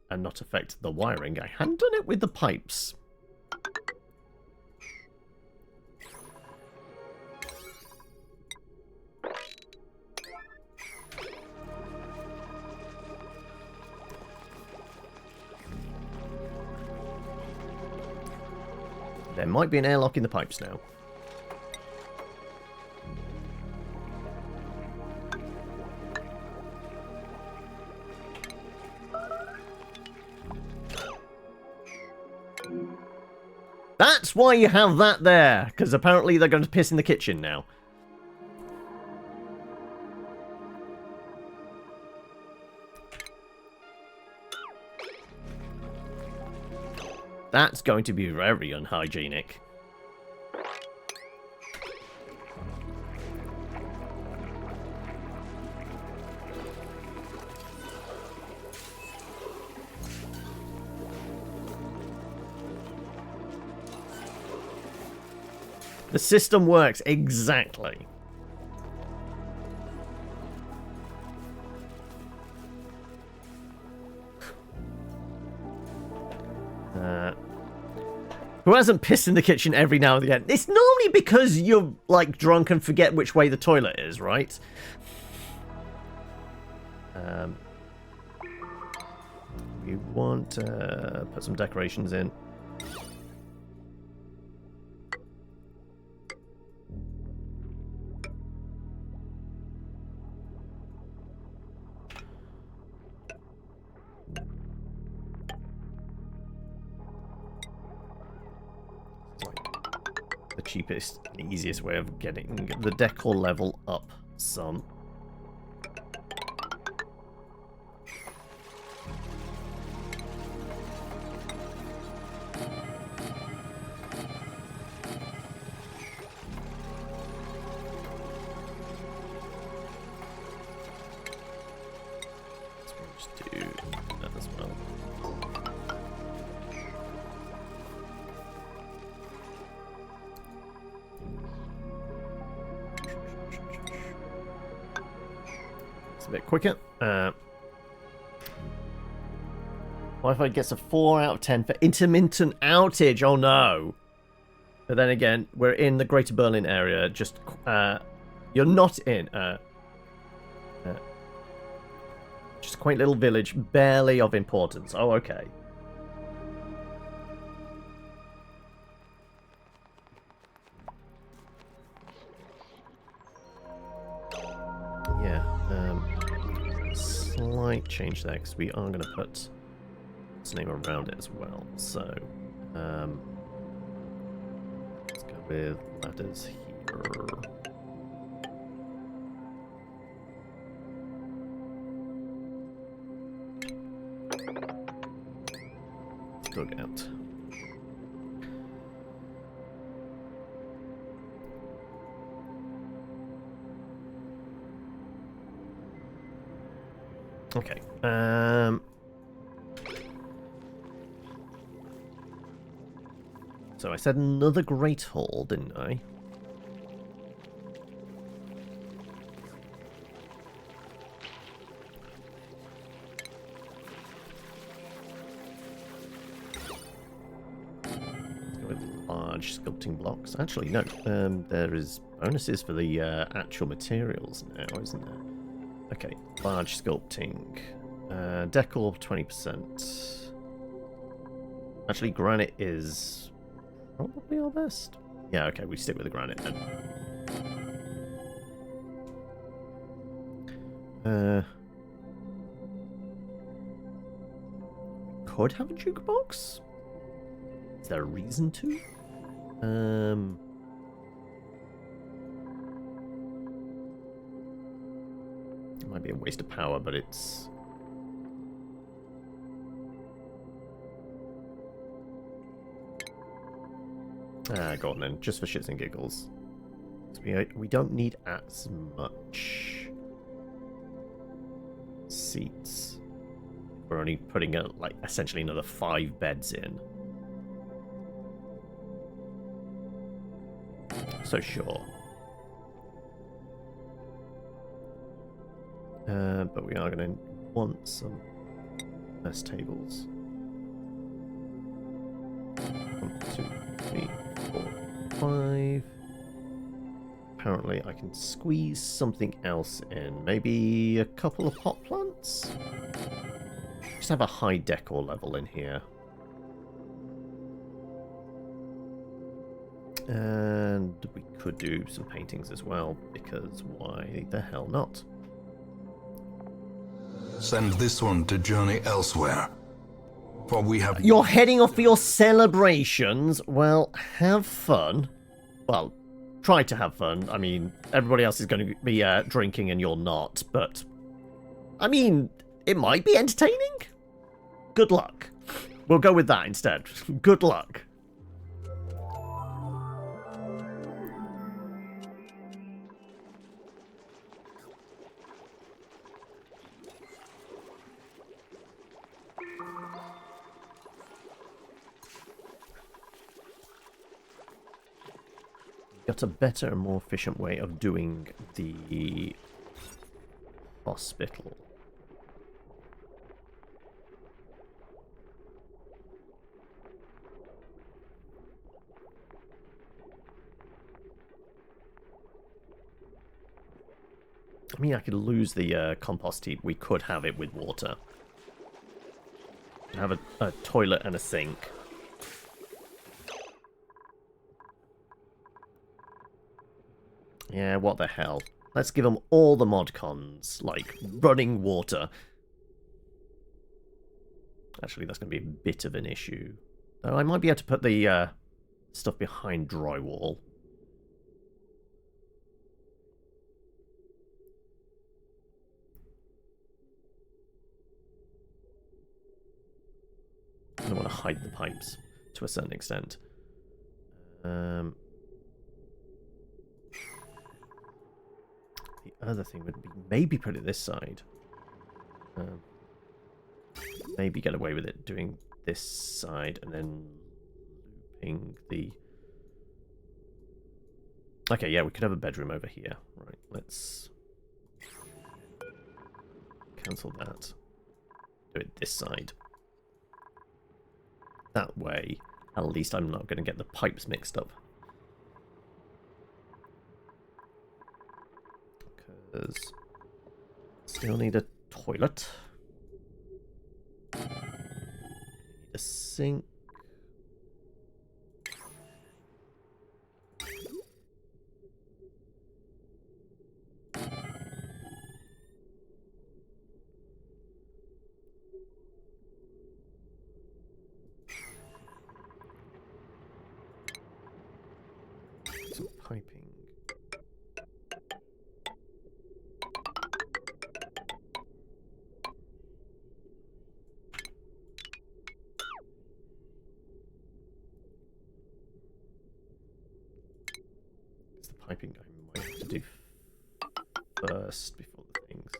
and not affect the wiring. I hadn't done it with the pipes. There might be an airlock in the pipes now. That's why you have that there, because apparently they're going to piss in the kitchen now. That's going to be very unhygienic. The system works exactly. Who hasn't pissed in the kitchen every now and again? It's normally because you're, like, drunk and forget which way the toilet is, right? We want to put some decorations in. The cheapest and easiest way of getting the decor level up some. Let's just do that as well. A bit quicker. Wi-Fi gets a 4 out of 10 for intermittent outage. Oh no! But then again, we're in the Greater Berlin area. Just you're not in just a quaint little village, barely of importance. Oh, okay. Yeah. Slight change there, because we are going to put its name around it as well. So, let's go with ladders here. Let's go out. Okay. So I said another great hall, didn't I? Let's go with large sculpting blocks. Actually, no. There is bonuses for the actual materials now, isn't there? Okay, large sculpting. Decor 20%. Actually, granite is probably our best. Yeah, okay, we stick with the granite then. Could have a jukebox? Is there a reason to? might be a waste of power, but it's... go on then, just for shits and giggles. We don't need as much seats. We're only putting like essentially another 5 beds in. So sure. But we are going to want some mess tables. 1, 2, 3, 4, 5. Apparently I can squeeze something else in. Maybe a couple of pot plants? Just have a high decor level in here. And we could do some paintings as well, because why the hell not? Send this one to journey elsewhere. For we have... You're heading off for your celebrations? Well, have fun. Well, try to have fun. I mean, everybody else is going to be drinking and you're not, but... I mean, it might be entertaining? Good luck. We'll go with that instead. Good luck. Got a better and more efficient way of doing the hospital. I mean, I could lose the compost heap. We could have it with water. Have a toilet and a sink. Yeah, what the hell. Let's give them all the mod cons, like running water. Actually, that's going to be a bit of an issue. Though I might be able to put the stuff behind drywall. I don't want to hide the pipes to a certain extent. The other thing would be maybe put it this side. Maybe get away with it doing this side and then looping the... Okay, yeah, we could have a bedroom over here. Right, let's cancel that. Do it this side. That way, at least I'm not going to get the pipes mixed up. Because still need a toilet. Need a sink. Some piping. Piping I might have to do first before the things.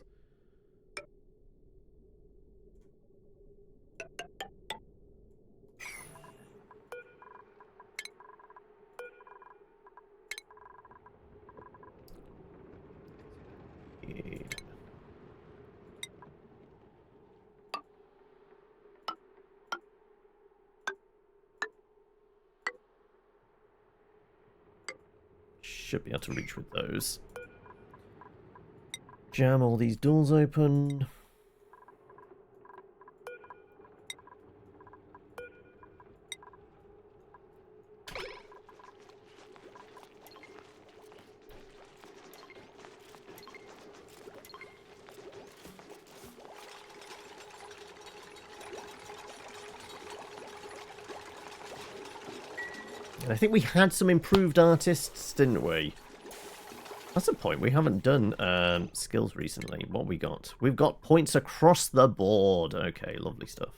Should be able to reach with those. Jam all these doors open. And I think we had some improved artists, didn't we? That's a point. We haven't done skills recently. What we got? We've got points across the board. Okay, lovely stuff.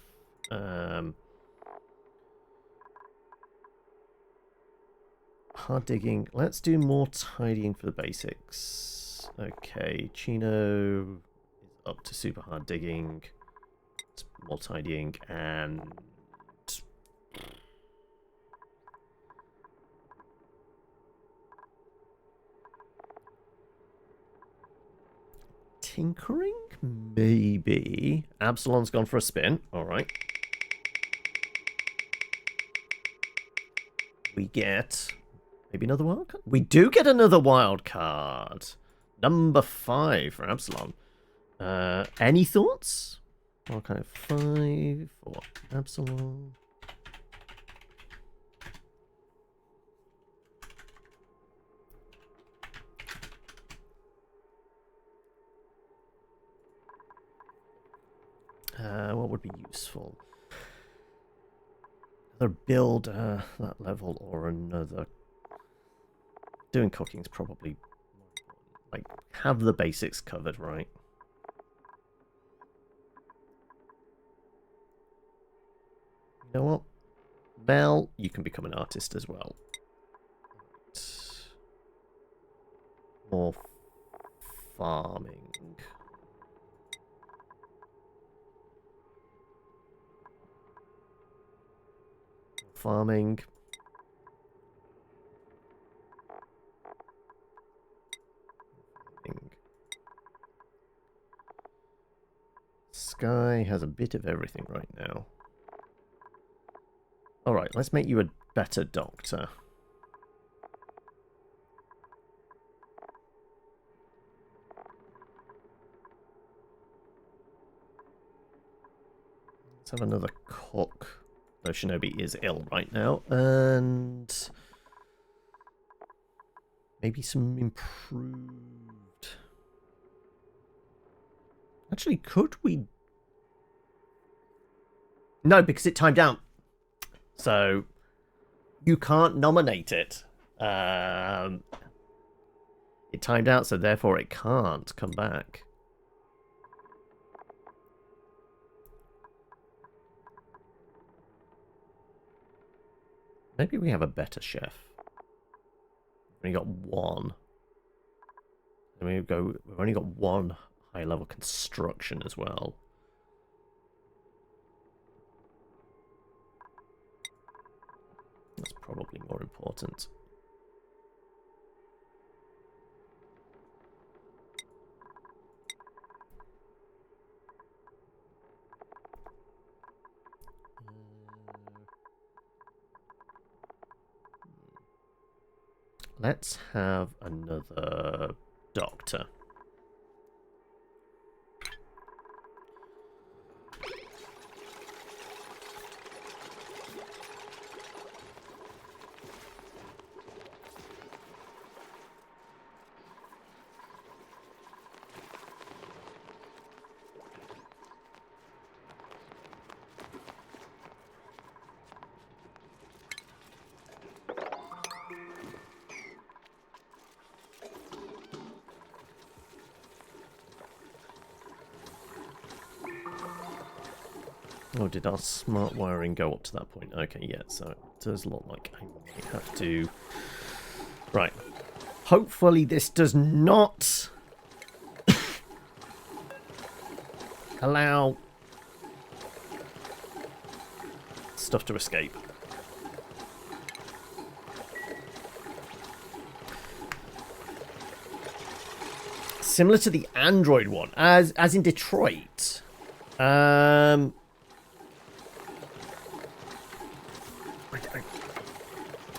Hard digging. Let's do more tidying for the basics. Okay, Chino is up to super hard digging. More tidying and... tinkering? Maybe. Absalon's gone for a spin. Alright. We get... maybe another wild card? We do get another wild card. Number 5 for Absalon. Any thoughts? What kind of 5 for Absalon? What would be useful? Another build that level or another. Doing cooking is probably like have the basics covered, right? You know what? Mel, you can become an artist as well. More farming. Farming. Sky has a bit of everything right now. Alright, let's make you a better doctor. Let's have another cook. Though Shinobi is ill right now. And maybe some improved... actually, could we... no, because it timed out. So, you can't nominate it. It timed out, so therefore it can't come back. Maybe we have a better chef. We've only got one. And we've only got one high-level construction as well. That's probably more important. Let's have another doctor. Oh, did our smart wiring go up to that point? Okay, yeah, so it does look like I might have to... right. Hopefully this does not allow stuff to escape. Similar to the Android one, as in Detroit.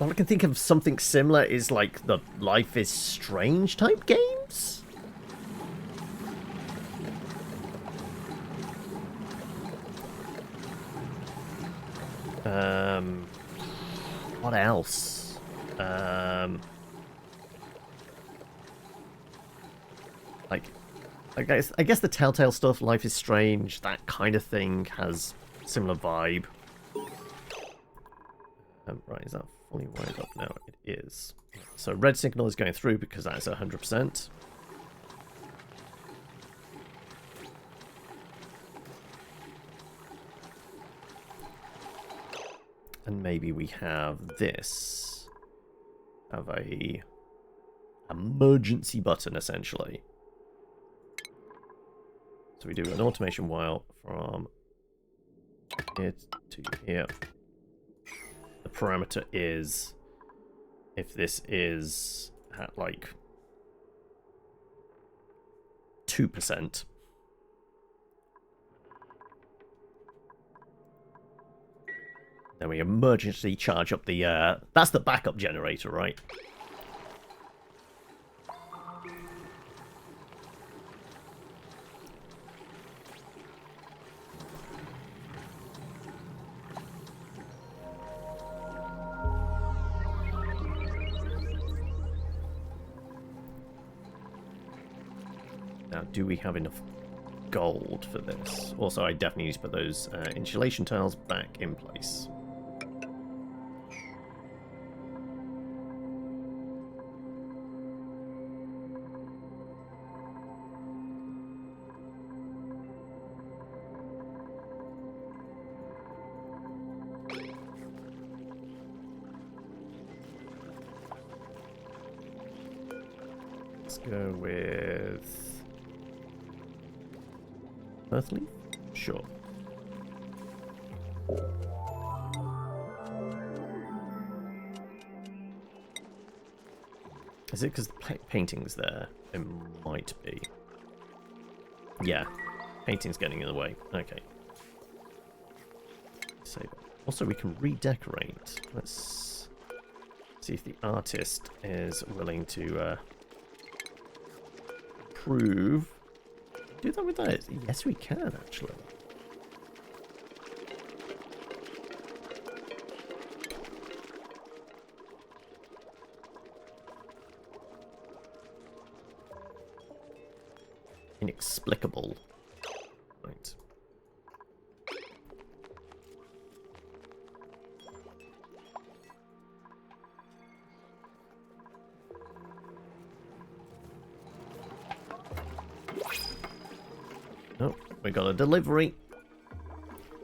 All I can think of something similar is like the Life is Strange type games. What else? I guess the Telltale stuff, Life is Strange, that kind of thing has similar vibe. Right, is that fully wired up now? It is. So red signal is going through because that's 100%. And maybe we have this. Have a emergency button, essentially. So we do an automation while from here to here. The parameter is if this is at like 2%. Then we emergency charge up the, that's the backup generator, right? Now, do we have enough gold for this? Also, I definitely need to put those insulation tiles back in place. Let's go with earthly? Sure. Is it because the painting's there? It might be. Yeah, painting's getting in the way. Okay. Save it. Also, we can redecorate. Let's see if the artist is willing to prove. Do that with that? Yes, we can actually. Inexplicable. Right. Oh, we got a delivery.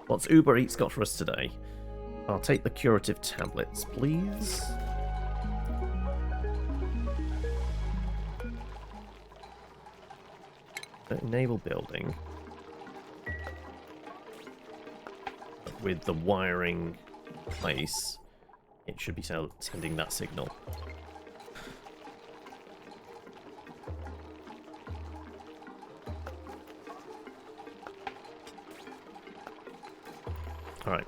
What's Uber Eats got for us today? I'll take the curative tablets, please. Enable building. With the wiring in place, it should be sending that signal. Alright.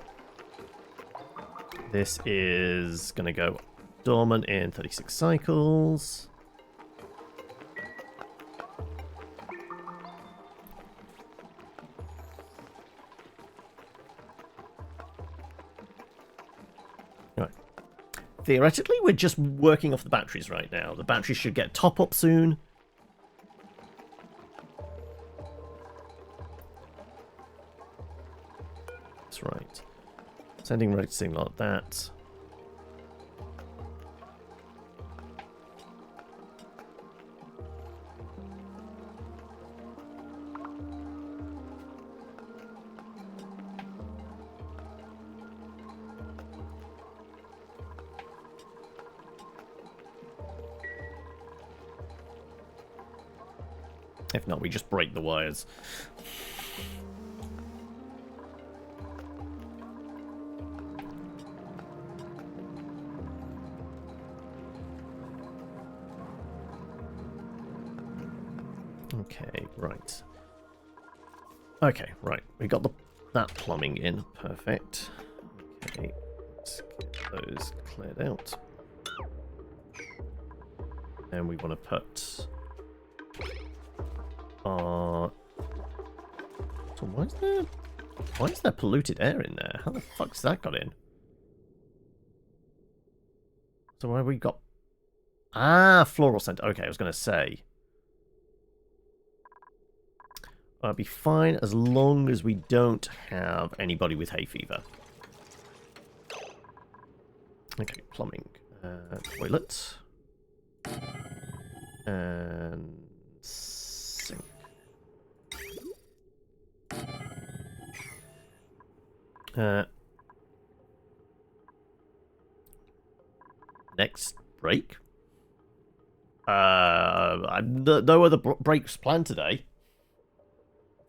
This is going to go dormant in 36 cycles. Right. Theoretically, we're just working off the batteries right now. The batteries should get top up soon. That's right. Sending red signal like that. If not, we just break the wires. Okay, right. Okay, right. We got that plumbing in. Perfect. Okay, let's get those cleared out. And we want to put our... So why is there polluted air in there? How the fuck's that got in? So why have we got... Ah, floral scent. Okay, I was going to say. I'll be fine as long as we don't have anybody with hay fever. Okay, plumbing. Toilet. And sink. Next break. No other breaks planned today.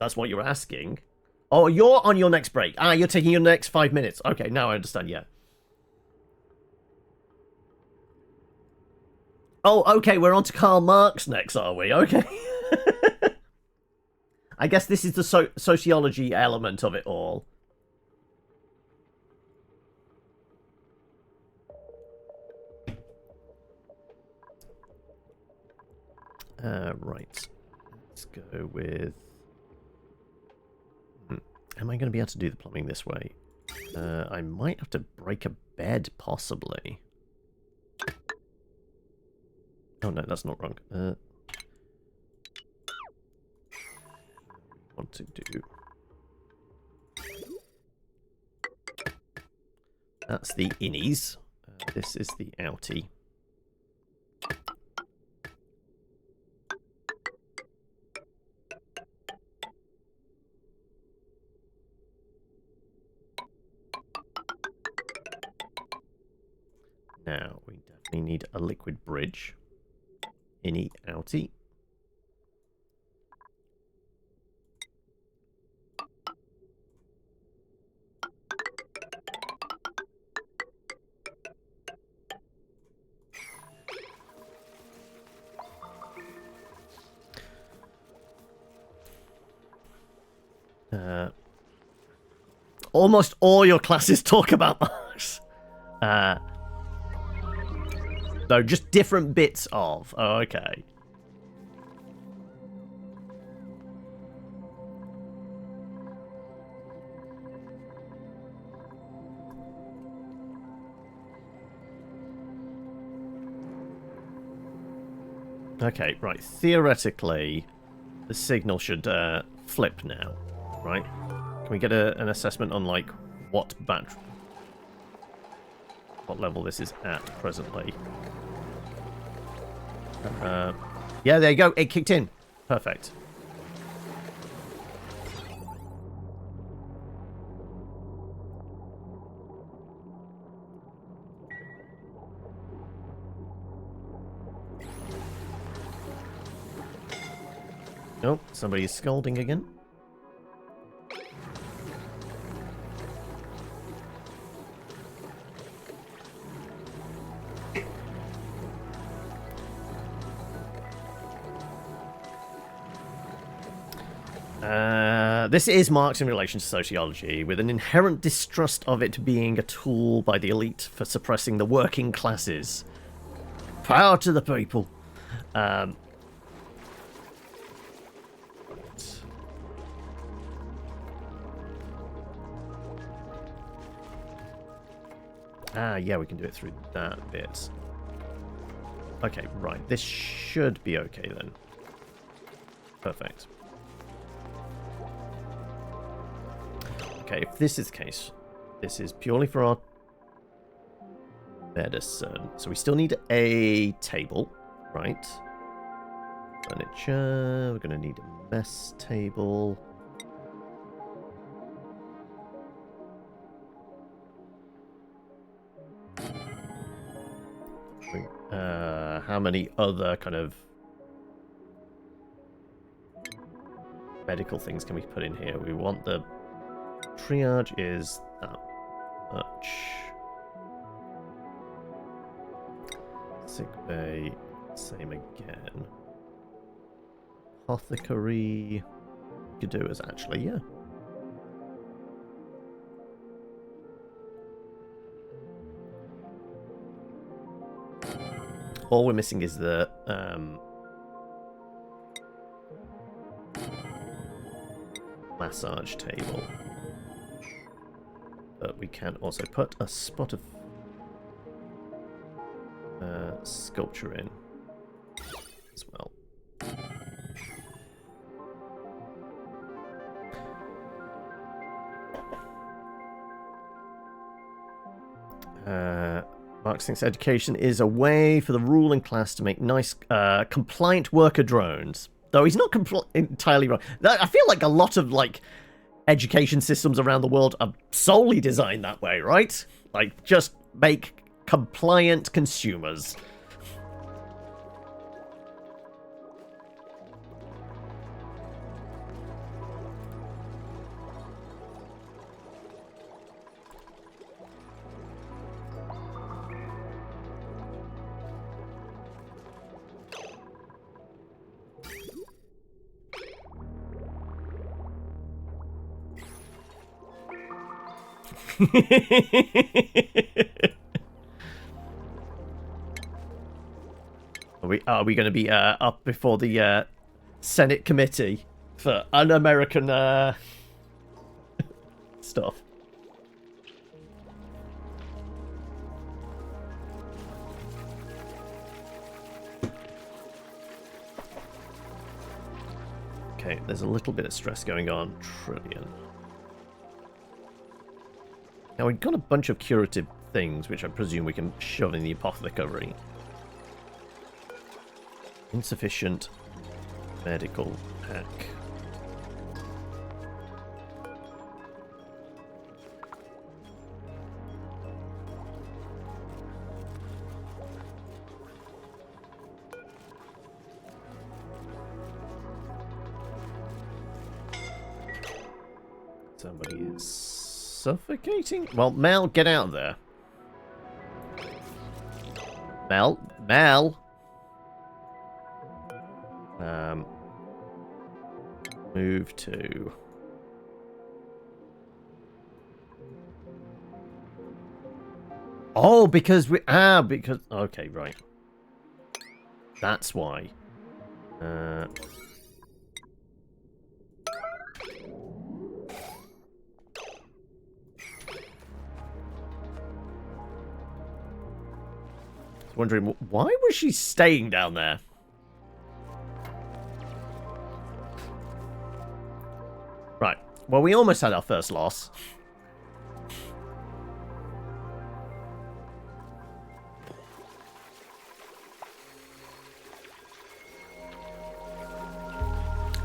That's what you're asking. Oh, you're on your next break. Ah, you're taking your next 5 minutes. Okay, now I understand, yeah. Oh, okay, we're on to Karl Marx next, are we? Okay. I guess this is the sociology element of it all. Right. Let's go with... Am I going to be able to do the plumbing this way? I might have to break a bed, possibly. Oh, no, that's not wrong. Want to do... That's the innies. This is the outie. Now, we definitely need a liquid bridge. Innie, outie. Almost all your classes talk about Marx. No, just different bits of. Oh, okay. Okay, right. Theoretically, the signal should flip now, right? Can we get an assessment on, like, what level this is at presently? Yeah, there you go. It kicked in. Perfect. Oh, somebody's scolding again. This is Marx in relation to sociology, with an inherent distrust of it being a tool by the elite for suppressing the working classes. Power to the people. Yeah, we can do it through that bit. Okay, right. This should be okay then. Perfect. Okay, if this is the case, this is purely for our medicine. So we still need a table, right? Furniture. We're going to need a mess table. How many other kind of medical things can we put in here? We want the triage is that much. Sick bay, same again. Apothecary could do is actually, yeah. All we're missing is the massage table. But we can also put a spot of sculpture in as well. Marx thinks education is a way for the ruling class to make nice, compliant worker drones. Though he's not entirely wrong. I feel like a lot of, like, education systems around the world are solely designed that way, right? Like, just make compliant consumers. Are we going to be up before the Senate committee for un-American stuff? Okay, there's a little bit of stress going on. Trillion. Now, we've got a bunch of curative things, which I presume we can shove in the apothecary. Insufficient medical pack. Somebody is suffocating? Well, Mel, get out of there. Mel? Move to... Oh, because we... because... Okay, right. That's why. Wondering, why was she staying down there? Right. Well, we almost had our first loss.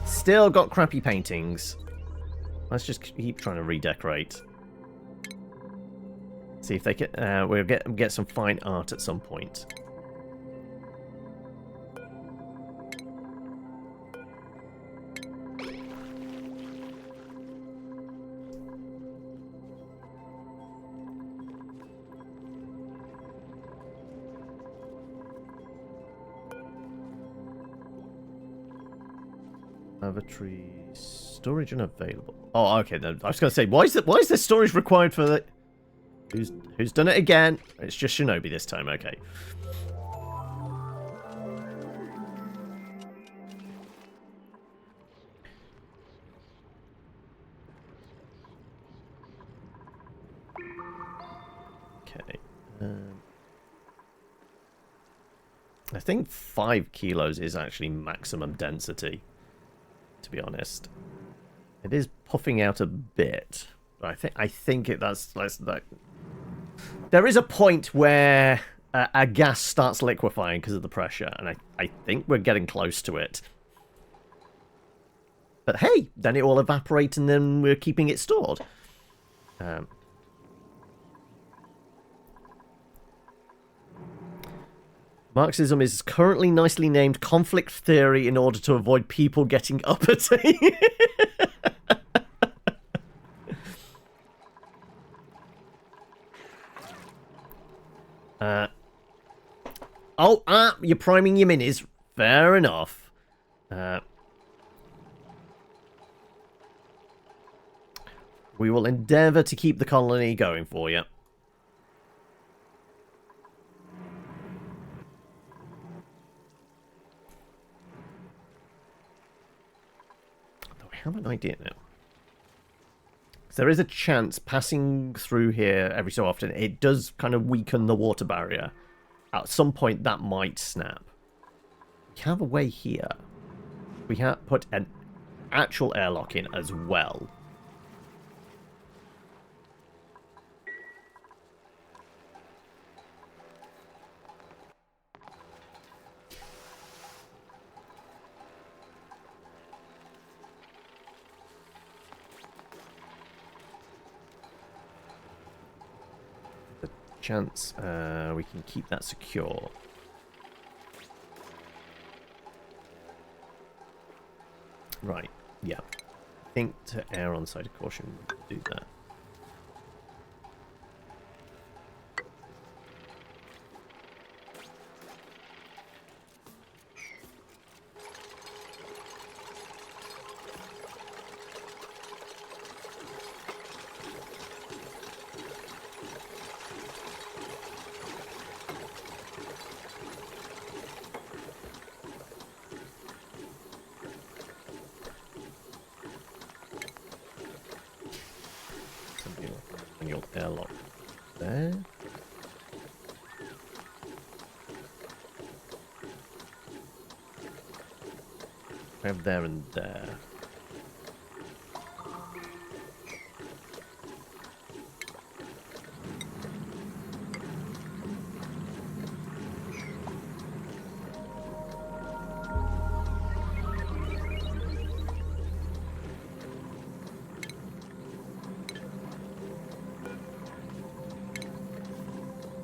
Still got crappy paintings. Let's just keep trying to redecorate. See if they can. We'll get some fine art at some point. Lavatory storage unavailable. Oh, okay. Then I was going to say, why is there storage required for the? Who's done it again? It's just Shinobi this time. Okay. Okay. I think 5 kilos is actually maximum density, to be honest. It is puffing out a bit. But I think that's that. There is a point where a gas starts liquefying because of the pressure, and I think we're getting close to it. But hey, then it will evaporate, and then we're keeping it stored. Marxism is currently nicely named conflict theory in order to avoid people getting uppity. You're priming your minis. Fair enough. We will endeavour to keep the colony going for you. I have an idea now. So there is a chance passing through here every so often, it does kind of weaken the water barrier. At some point, that might snap. We have a way here. We have put an actual airlock in as well. chance we can keep that secure. Right, yeah. I think to err on the side of caution, we'll do that. Your airlock there. I have there and there.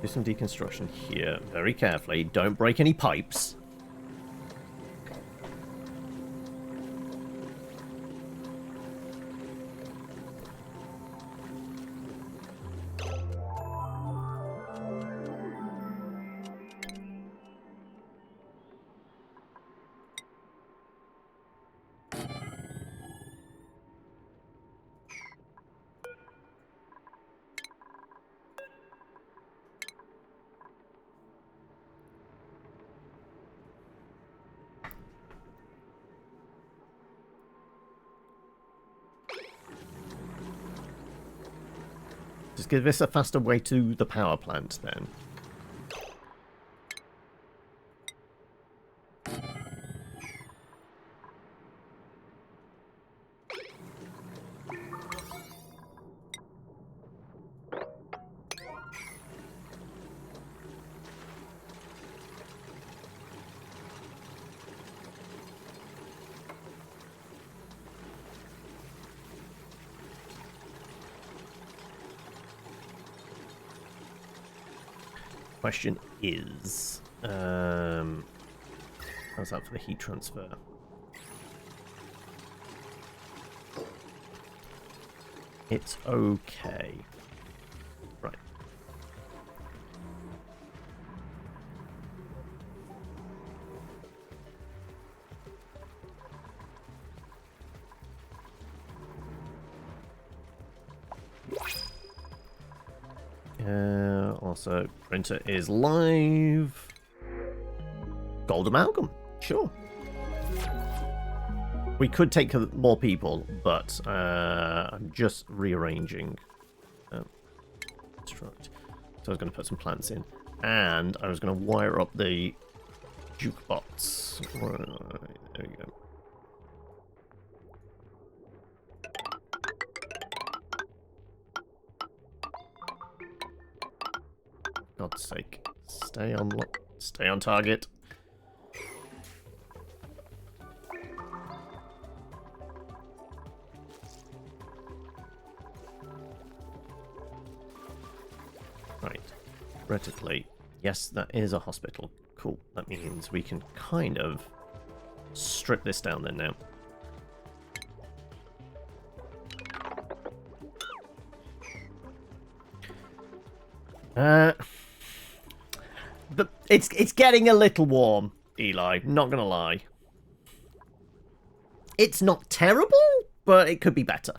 Do some deconstruction here, very carefully. Don't break any pipes. Just give this a faster way to the power plant, then. Question is, how's that for the heat transfer? It's okay. Right. Also, printer is live. Gold amalgam, sure. We could take more people, but I'm just rearranging. Construct. So I was going to put some plants in, and I was going to wire up the jukebox. Right, there we go. God's sake. Stay on target. Right. Theoretically, yes, that is a hospital. Cool. That means we can kind of strip this down then now. But it's getting a little warm, Eli. Not gonna lie. It's not terrible, but it could be better.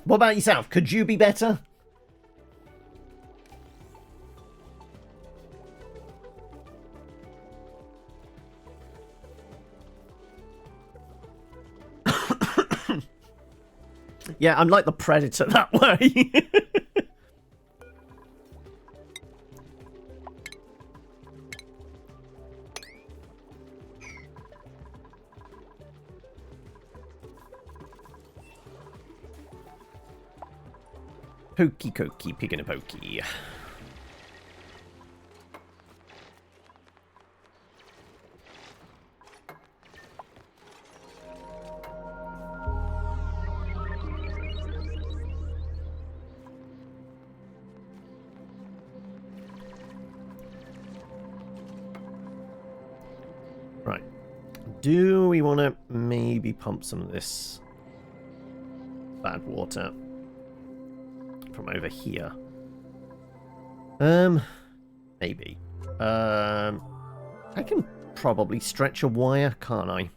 What about yourself? Could you be better? Yeah, I'm like the Predator that way. Hokey cokey, pig in a pokey. Right. Do we want to maybe pump some of this bad water from over here? Maybe. I can probably stretch a wire, can't I?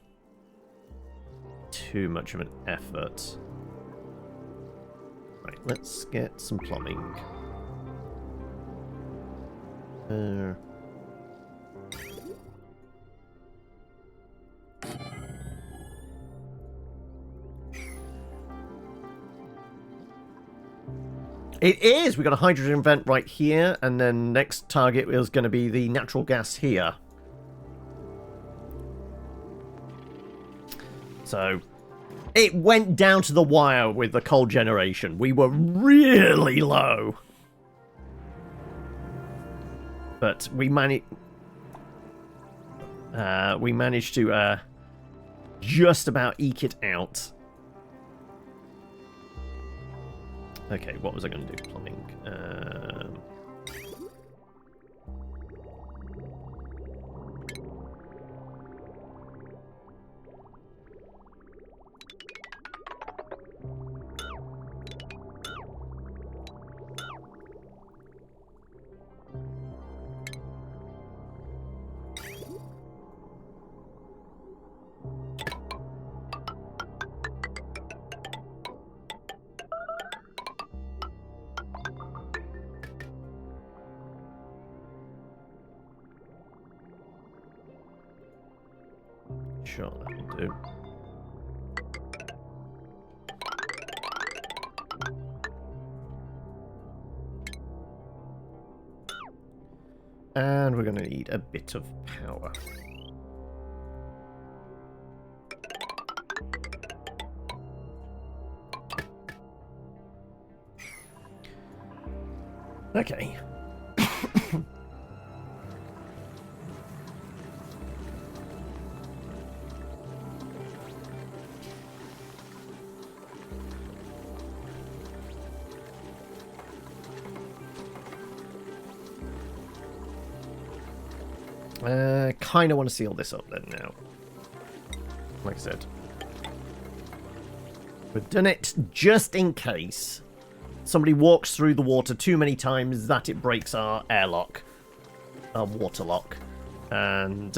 Too much of an effort. Right, let's get some plumbing. It is! We got a hydrogen vent right here, and then next target is going to be the natural gas here. So, it went down to the wire with the coal generation. We were really low. But we managed to just about eke it out. Okay, what was I going to do? Plumbing. Sure, that will do. And we're going to need a bit of power. Okay. Kind of want to seal this up then now. Like I said. We've done it just in case somebody walks through the water too many times that it breaks our airlock. Our water lock. And,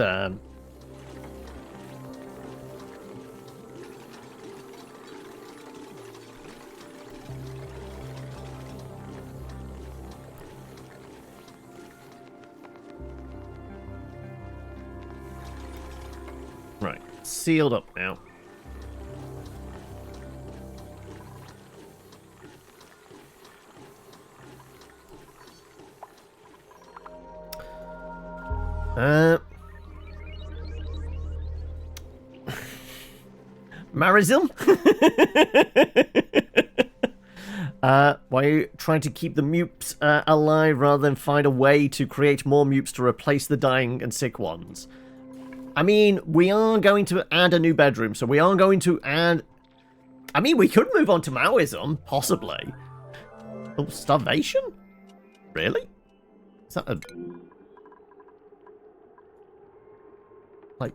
right, sealed up now. Marism? Why are you trying to keep the mupes alive rather than find a way to create more mupes to replace the dying and sick ones? I mean, we are going to add a new bedroom, so we are going to add... I mean, we could move on to Maoism, possibly. Oh, starvation? Really? Is that a... Like,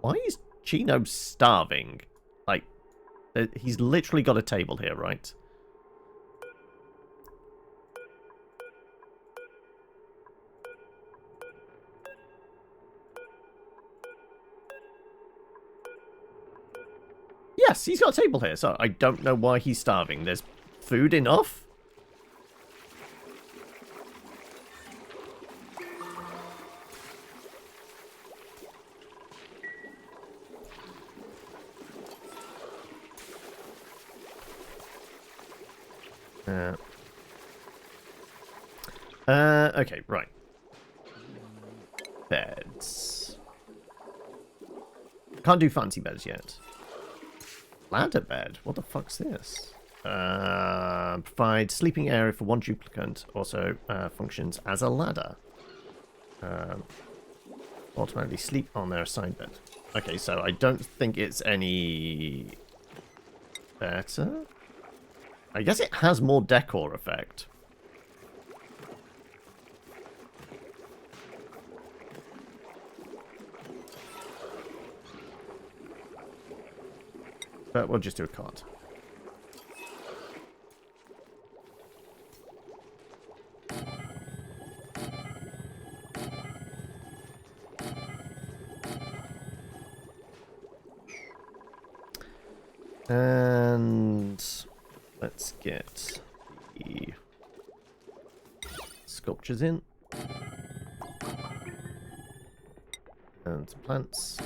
why is Chino starving? Like, he's literally got a table here, right? Yes, he's got a table here, so I don't know why he's starving. There's food enough? Okay, right. Beds. Can't do fancy beds yet. Ladder bed? What the fuck's this? Provide sleeping area for one duplicant. Also functions as a ladder. Automatically sleep on their assigned bed. Okay, so I don't think it's any better. I guess it has more decor effect. But we'll just do a card. And let's get the sculptures in. And some plants.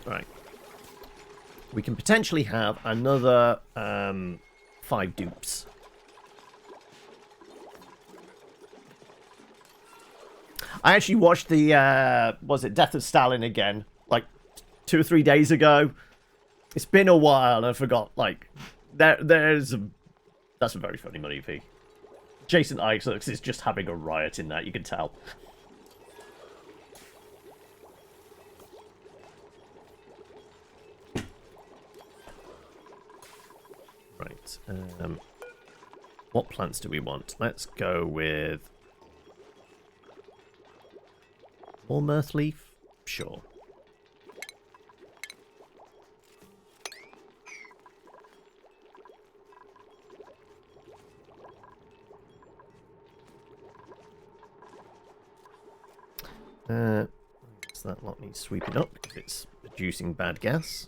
Right. We can potentially have another 5 dupes. I actually watched the, was it Death of Stalin again, like 2 or 3 days ago. It's been a while and I forgot, like, that's a very funny movie. Jason Isaacs is just having a riot in that, you can tell. Right, what plants do we want? Let's go with more mirth leaf? Sure. So that lot needs sweeping up because it's producing bad gas.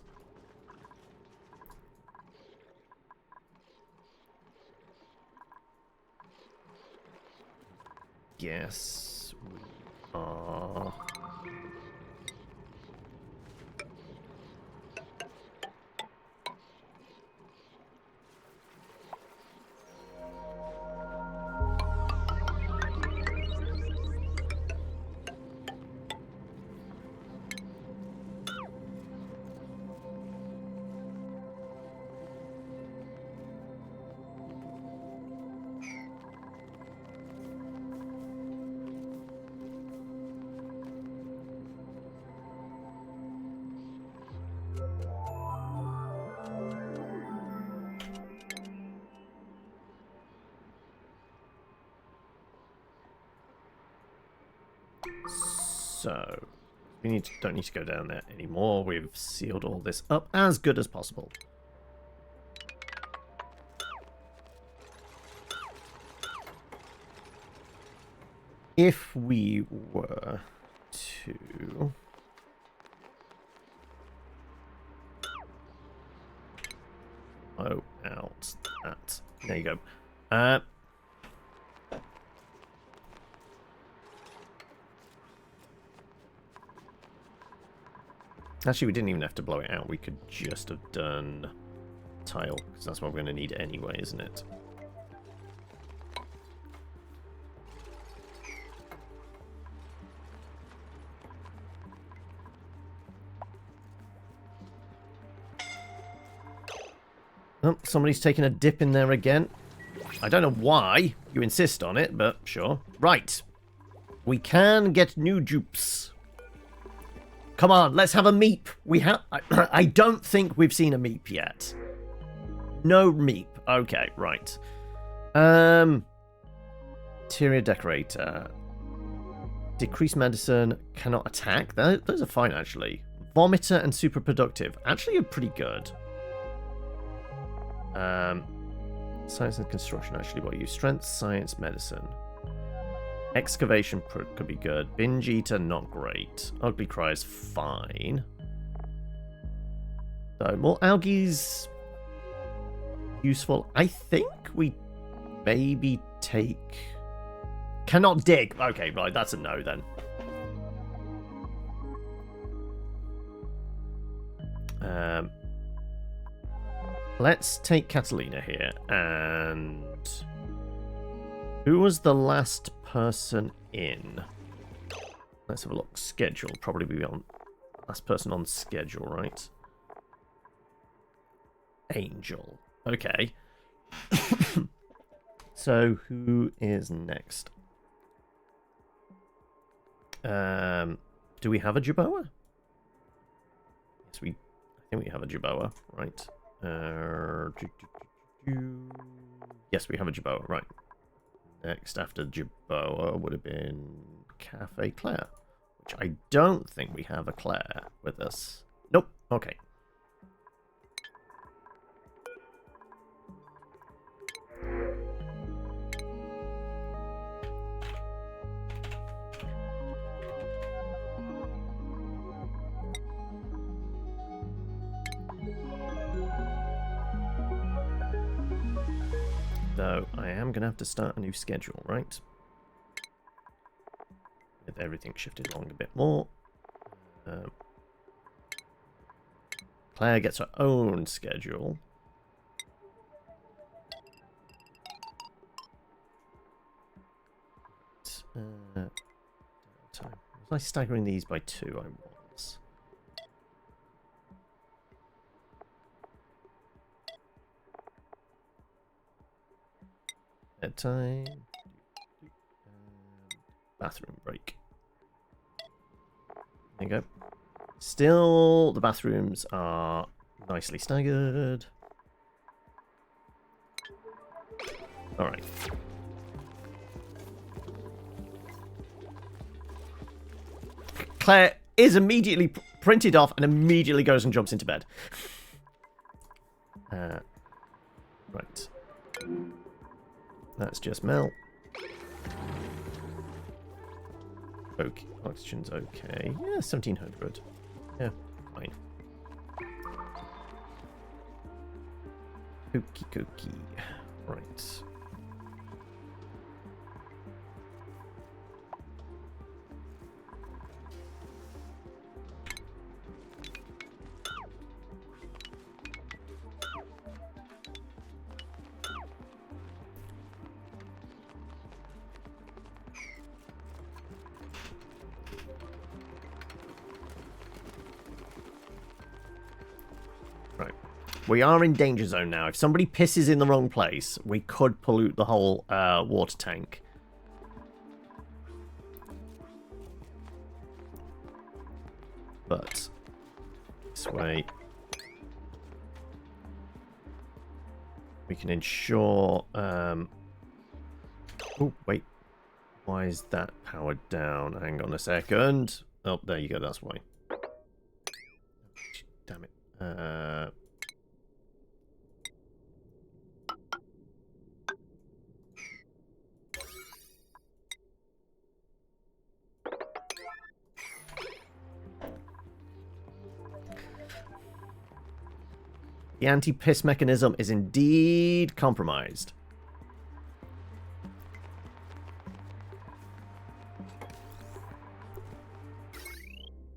Yes, we are. So, we don't need to go down there anymore. We've sealed all this up as good as possible. If we were to... Oh, out that. There you go. Actually, we didn't even have to blow it out. We could just have done tile, because that's what we're going to need anyway, isn't it? Oh, somebody's taking a dip in there again. I don't know why you insist on it, but sure. Right. We can get new dupes. Come on, let's have a meep. We have. I don't think we've seen a meep yet. No meep. Okay, right. Interior decorator. Decreased medicine. Cannot attack. Those are fine, actually. Vomiter and super productive. Actually, are pretty good. Science and construction. Actually, what are you? Strength, science, medicine. Excavation could be good. Binge eater, not great. Ugly cry is fine. So, more algae's useful. I think we maybe take... Cannot dig. Okay, right, that's a no then. Let's take Catalina here. And... who was the last person in? Let's have a look. Schedule. Probably be on last person on schedule, right? Angel. Okay. So who is next? Do we have a Jerboa? Yes, I think we have a Jerboa, right? Yes, we have a Jerboa, right. Next after Jerboa would have been Cafe Claire, which I don't think we have a Claire with us. Nope. Okay. Though I am going to have to start a new schedule, right? With everything shifted along a bit more. Claire gets her own schedule. Time. Was I staggering these by 2? I was. Bedtime. Bathroom break. There you go. Still, the bathrooms are nicely staggered. Alright. Claire is immediately printed off and immediately goes and jumps into bed. Right. That's just Mel. Okay, oxygen's okay. Yeah, 1700. Yeah, fine. Okie dokie. Right. We are in danger zone now. If somebody pisses in the wrong place, we could pollute the whole water tank. But this way we can ensure... Oh, wait. Why is that powered down? Hang on a second. Oh, there you go. That's why. Damn it. The anti-piss mechanism is indeed compromised.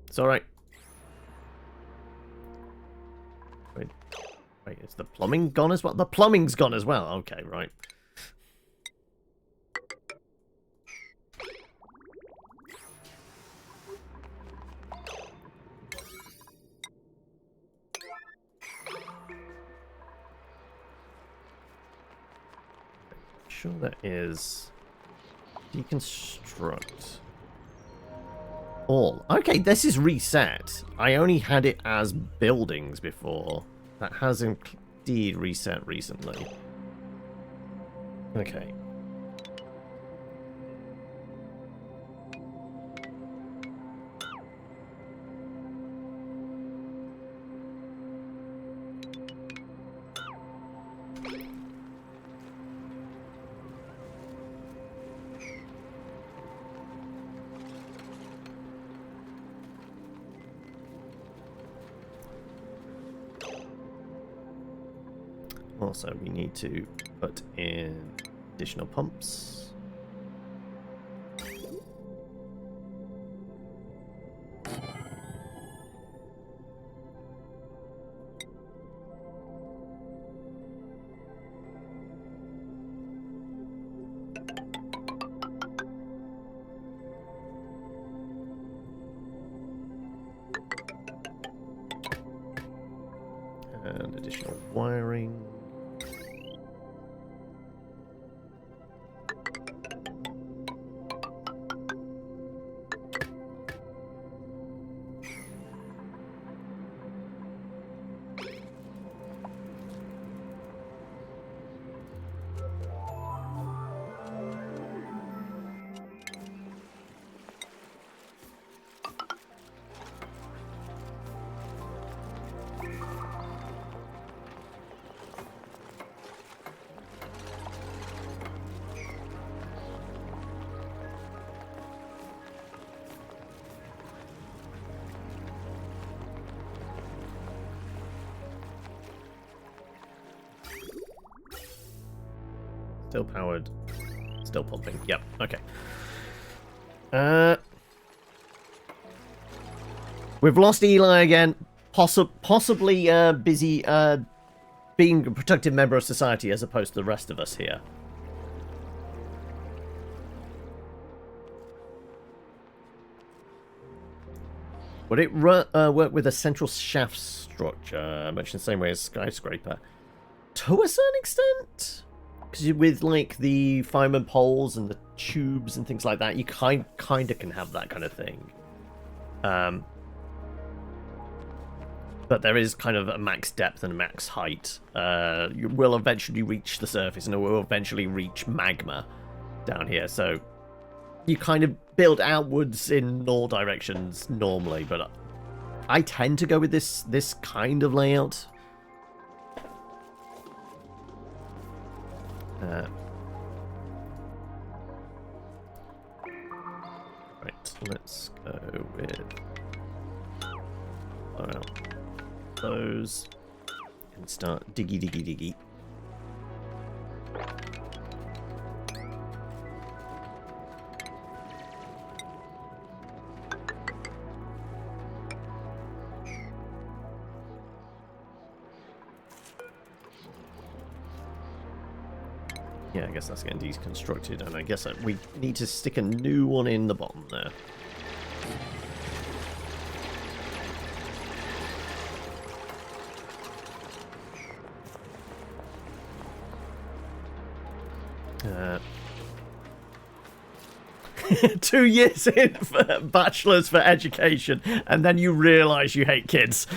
It's alright. Wait, is the plumbing gone as well? The plumbing's gone as well. Okay, right. Sure that is deconstruct all. Okay, this is reset. I only had it as buildings before. That has indeed reset recently. Okay. Also, we need to put in additional pumps. And additional wiring. Still powered. Still pumping. Yep. Okay. We've lost Eli again. Possibly busy being a productive member of society as opposed to the rest of us here. Would it work with a central shaft structure, much in the same way as skyscraper? To a certain extent? Because with, like, the fireman poles and the tubes and things like that, you kind of can have that kind of thing. But there is kind of a max depth and a max height. You will eventually reach the surface, and it will eventually reach magma down here. So you kind of build outwards in all directions normally, but I tend to go with this kind of layout. Right, let's go with those and start diggy. Yeah, I guess that's getting deconstructed, and I guess we need to stick a new one in the bottom there. Uh, 2 years in for bachelor's for education, and then you realise you hate kids.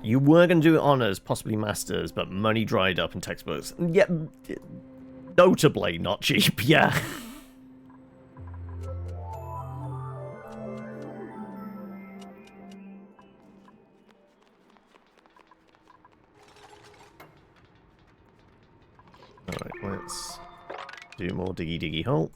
You were going to do honours, possibly masters, but money dried up in textbooks. Yeah, notably not cheap, yeah. Alright, let's do more diggy hole.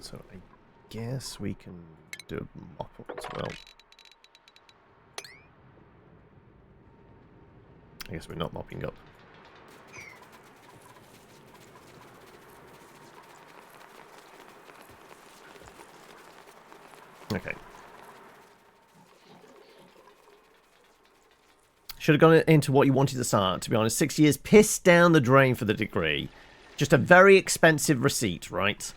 So I guess we can do a mop up as well. I guess we're not mopping up. Okay. Should have gone into what you wanted to start, to be honest. 6 years pissed down the drain for the degree. Just a very expensive receipt, right?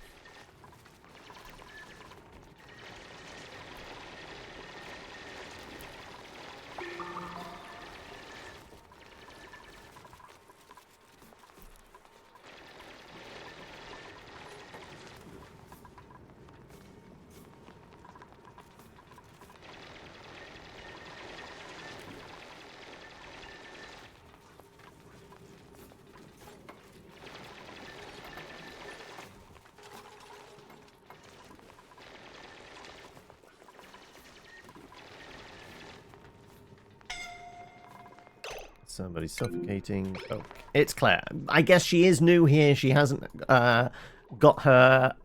Somebody's suffocating. Oh, it's Claire. I guess she is new here. She hasn't got her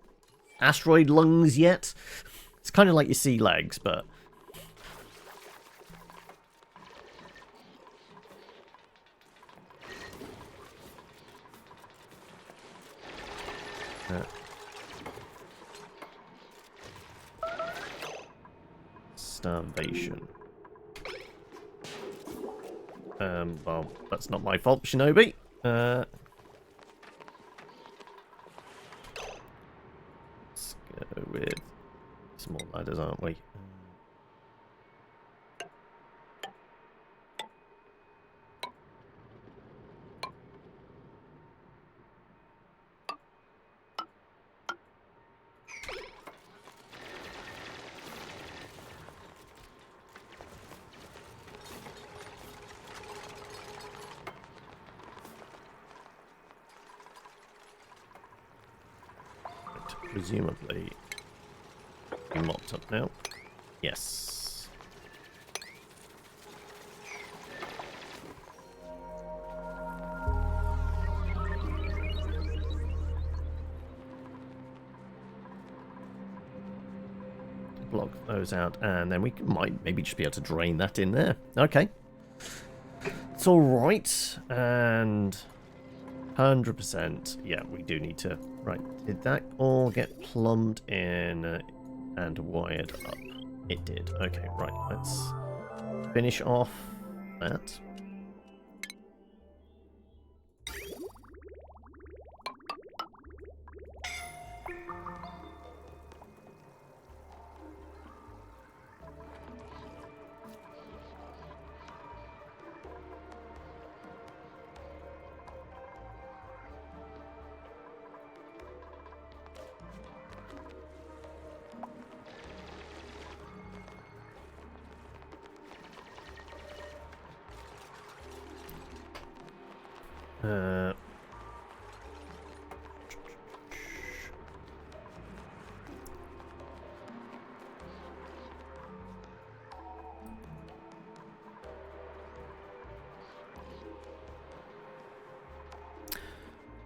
asteroid lungs yet. It's kind of like your sea legs, but... starvation. Well, that's not my fault, Shinobi. Let's go with small ladders, aren't we? Presumably be mopped up now. Yes. Block those out, and then we might maybe just be able to drain that in there. Okay. It's all right. And 100%. Yeah, we do need to... Right, did that all get plumbed in and wired up? It did. Okay, right, let's finish off that.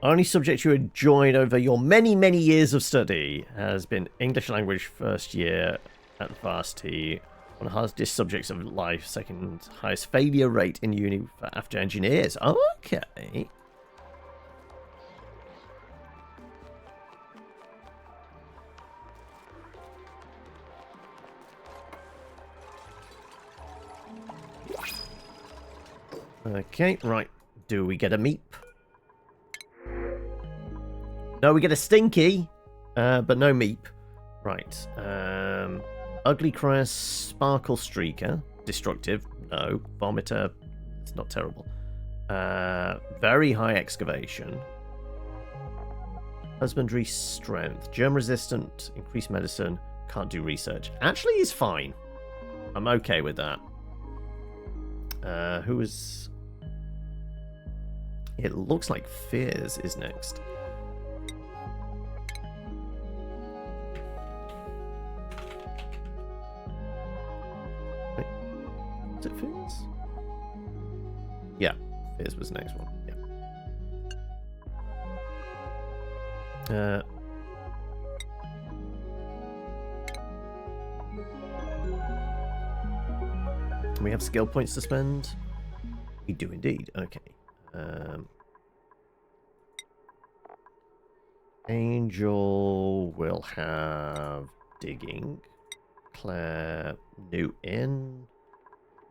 Only subject you enjoyed over your many, many years of study has been English language first year at the varsity. One of the hardest subjects of life, second highest failure rate in uni for after engineers. Okay. Okay, right. Do we get a meep? No, we get a stinky, but no meep. Right. Ugly crest, sparkle streaker, destructive. No, vomiter. It's not terrible. Very high excavation. Husbandry strength, germ resistant, increased medicine. Can't do research. Actually, is fine. I'm okay with that. Who is? It looks like Fears is next. Is it Fears? Yeah, Fears was the next one. Yeah. We have skill points to spend. We do indeed. Okay. Angel will have digging. Claire, new in.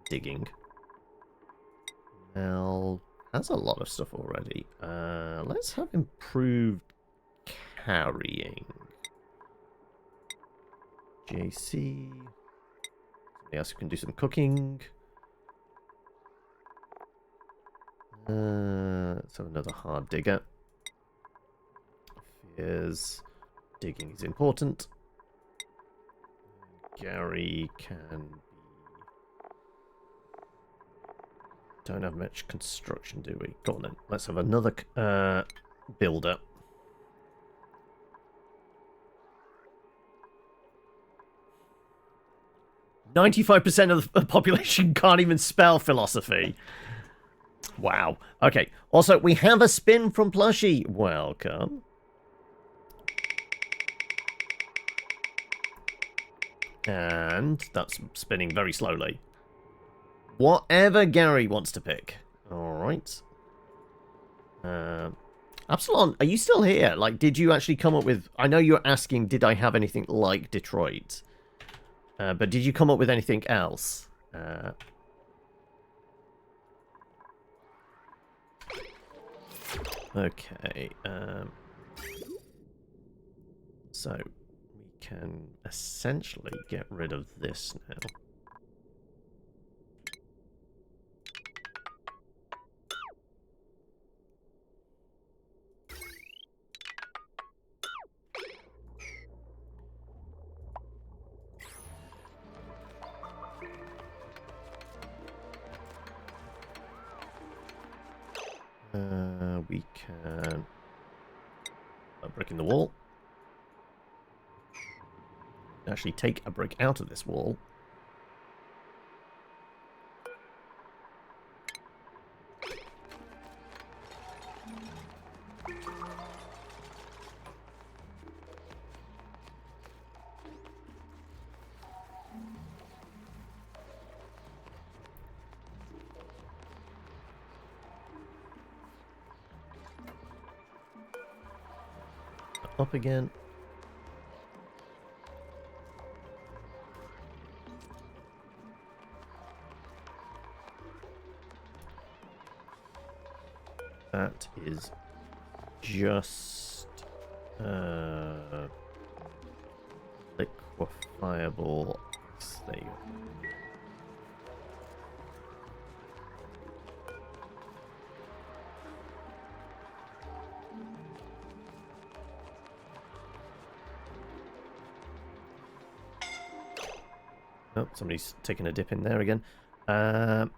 Digging. Mel has a lot of stuff already. Let's have improved carrying. JC. Somebody else who can do some cooking. Let's have another hard digger. Fears digging is important. Gary can be... Don't have much construction, do we? Go on then. Let's have another builder. "95% of the population can't even spell philosophy." Wow. Okay. Also, we have a spin from Plushie. Welcome. And that's spinning very slowly. Whatever Gary wants to pick. Alright. Absalon, are you still here? Like, did you actually come up with... I know you're asking, did I have anything like Detroit? But did you come up with anything else? Okay. So, we can essentially get rid of this now. We can... a brick in the wall. Actually take a brick out of this wall. Up again. That is just liquefiable. There you go. Oh, somebody's taking a dip in there again. To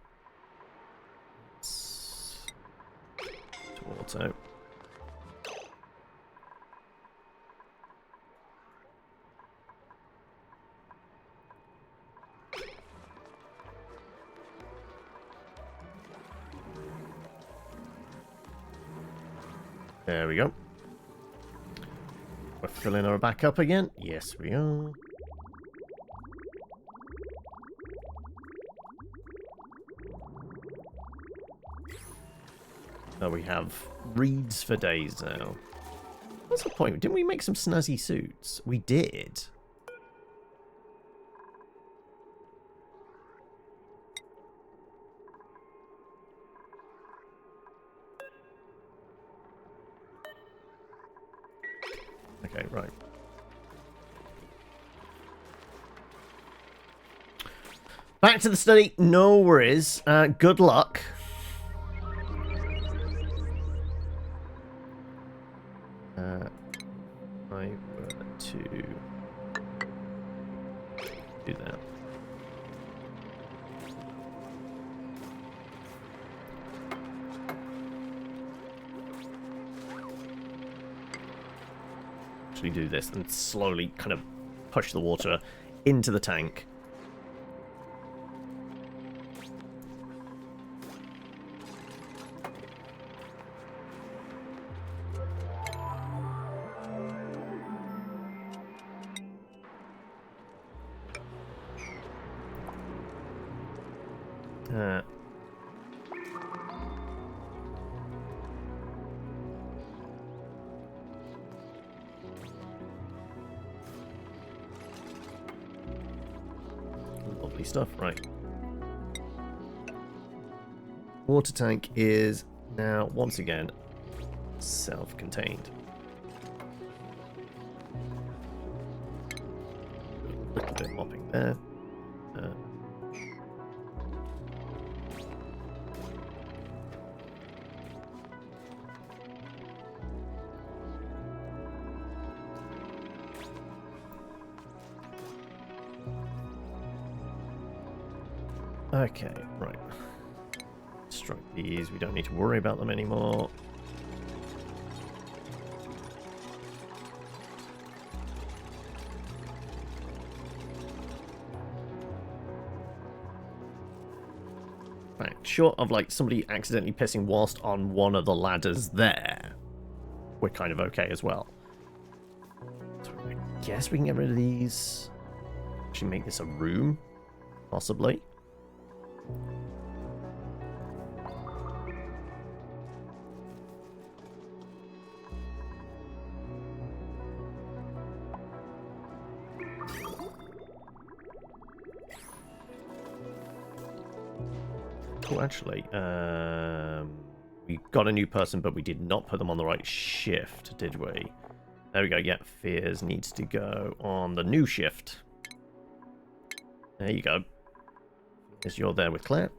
auto. There we go. We're filling her back up again. Yes, we are. So we have reeds for days now. What's the point? Didn't we make some snazzy suits? We did. Okay, right. Back to the study. No worries. Good luck. I were to do that. Actually do this and slowly kind of push the water into the tank. Lovely stuff, right. Water tank is now, once again, self-contained. A little bit mopping there. Okay, right. Strike these. We don't need to worry about them anymore. Right, short of like somebody accidentally pissing whilst on one of the ladders there, we're kind of okay as well. So I guess we can get rid of these. Actually make this a room, possibly. Oh, actually, we got a new person, but we did not put them on the right shift, did we? There we go. Yeah, Fears needs to go on the new shift. There you go. As you're there with Claire.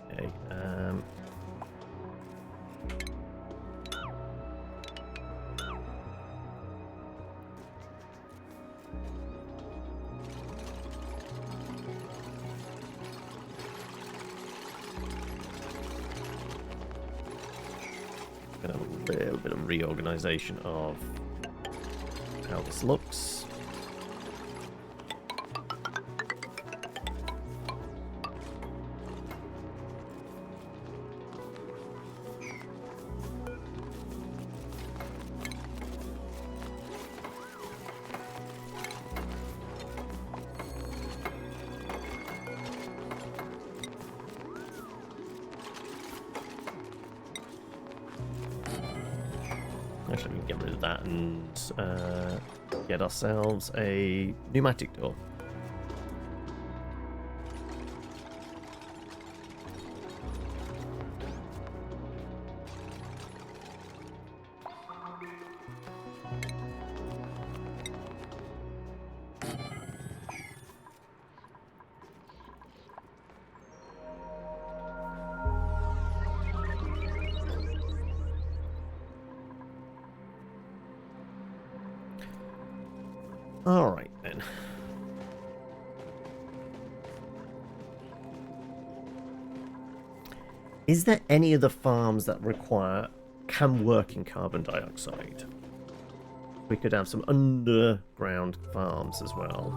Okay. Gonna have a little bit of reorganization of how this looks. Actually, we can get rid of that and get ourselves a pneumatic door. Alright then. Is there any of the farms that can work in carbon dioxide? We could have some underground farms as well.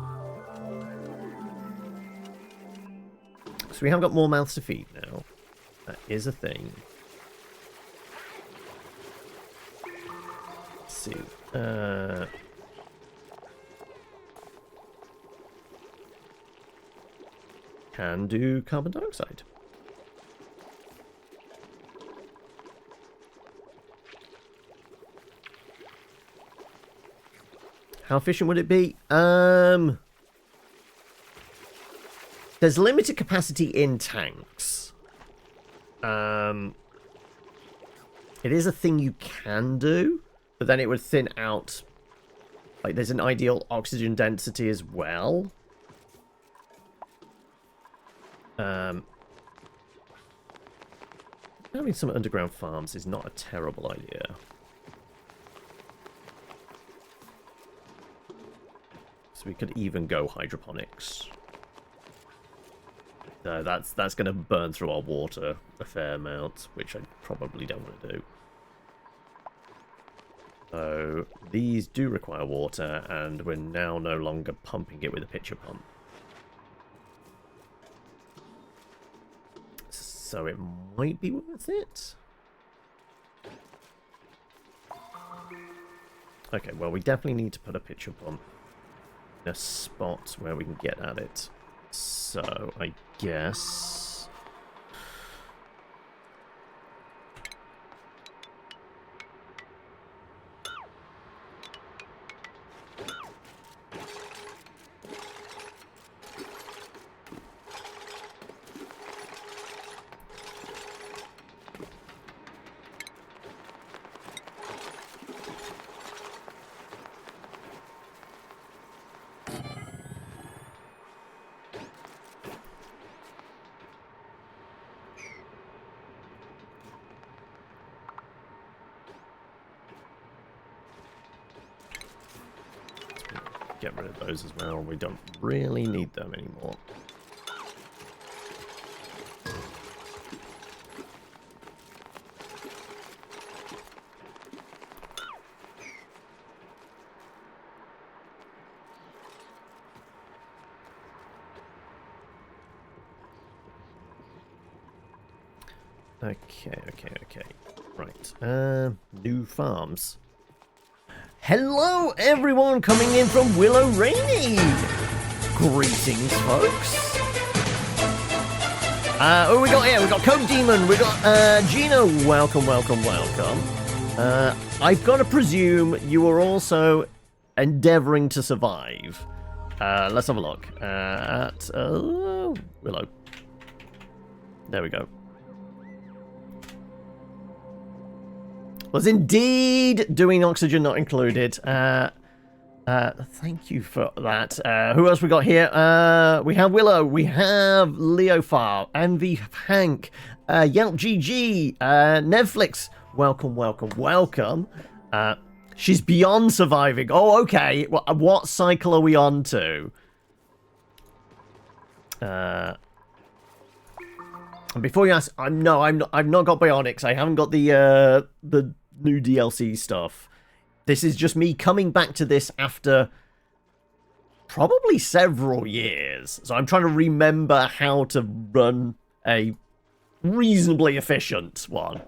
So we have got more mouths to feed now. That is a thing. Let's see. Can do carbon dioxide. How efficient would it be? There's limited capacity in tanks. It is a thing you can do, but then it would thin out. Like, there's an ideal oxygen density as well. Having some underground farms is not a terrible idea. So we could even go hydroponics. No, that's going to burn through our water a fair amount, which I probably don't want to do. So these do require water, and we're now no longer pumping it with a pitcher pump. So it might be worth it. Okay, well, we definitely need to put a pitcher pump in a spot where we can get at it. So I guess... get rid of those as well. We don't really need them anymore. Okay. Right. New farms. Hello, everyone coming in from Willow Rainy. Greetings, folks. Who we got here? We got Code Demon. We got Gino. Welcome. I've got to presume you are also endeavoring to survive. Let's have a look at Willow. There we go. Was indeed doing oxygen not included. Thank you for that. Who else we got here? We have Willow. We have Leofar, Envy Hank, Yelp GG, Netflix. Welcome. She's beyond surviving. Oh, okay. What cycle are we on to? And before you ask, I've not got Bionics. I haven't got the new DLC stuff. This is just me coming back to this after probably several years. So I'm trying to remember how to run a reasonably efficient one.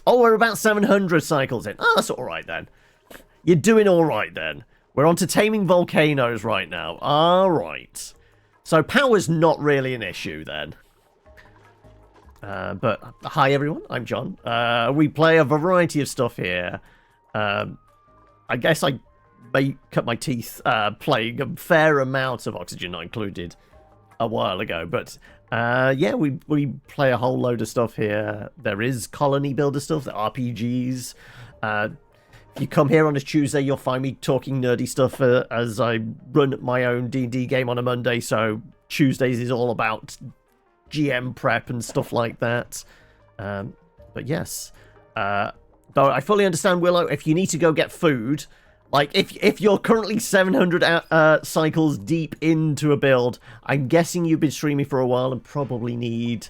Oh, we're about 700 cycles in. Oh, that's all right then. You're doing all right then. We're on to taming volcanoes right now. All right. So power's not really an issue then. But hi everyone, I'm John. We play a variety of stuff here. I guess I may cut my teeth playing a fair amount of Oxygen Not Included a while ago. But yeah, we play a whole load of stuff here. There is colony builder stuff, the RPGs. If you come here on a Tuesday, you'll find me talking nerdy stuff as I run my own D&D game on a Monday. So Tuesdays is all about GM prep and stuff like that. But yes, though I fully understand, Willow, if you need to go get food, like if you're currently 700 cycles deep into a build, I'm guessing you've been streaming for a while and probably need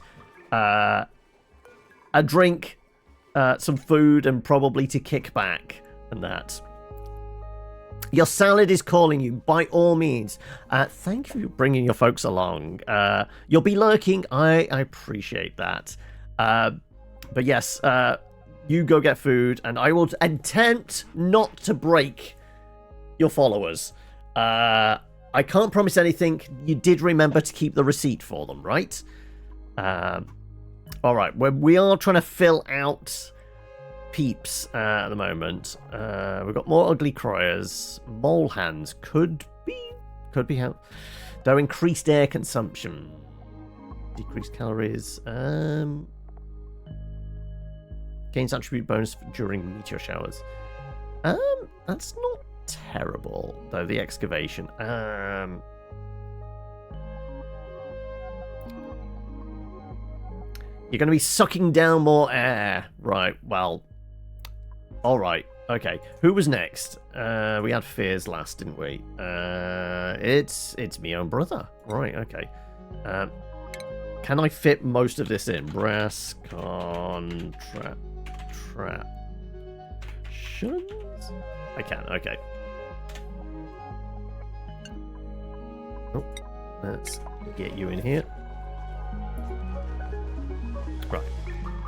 a drink, some food, and probably to kick back and that. Your salad is calling you, by all means. Thank you for bringing your folks along. You'll be lurking. I appreciate that. But yes, you go get food, and I will attempt not to break your followers. I can't promise anything. You did remember to keep the receipt for them, right? All right, we are trying to fill out peeps at the moment. We've got more ugly criers. Mole hands could be help. Though increased air consumption, decreased calories. Gains attribute bonus during meteor showers. That's not terrible though. The excavation. You're going to be sucking down more air, right? Well. All right. Okay. Who was next? We had Fears last, didn't we? It's me own brother. Right. Okay. Can I fit most of this in? Brass contraptions. I can. Okay. Oh, let's get you in here. Right.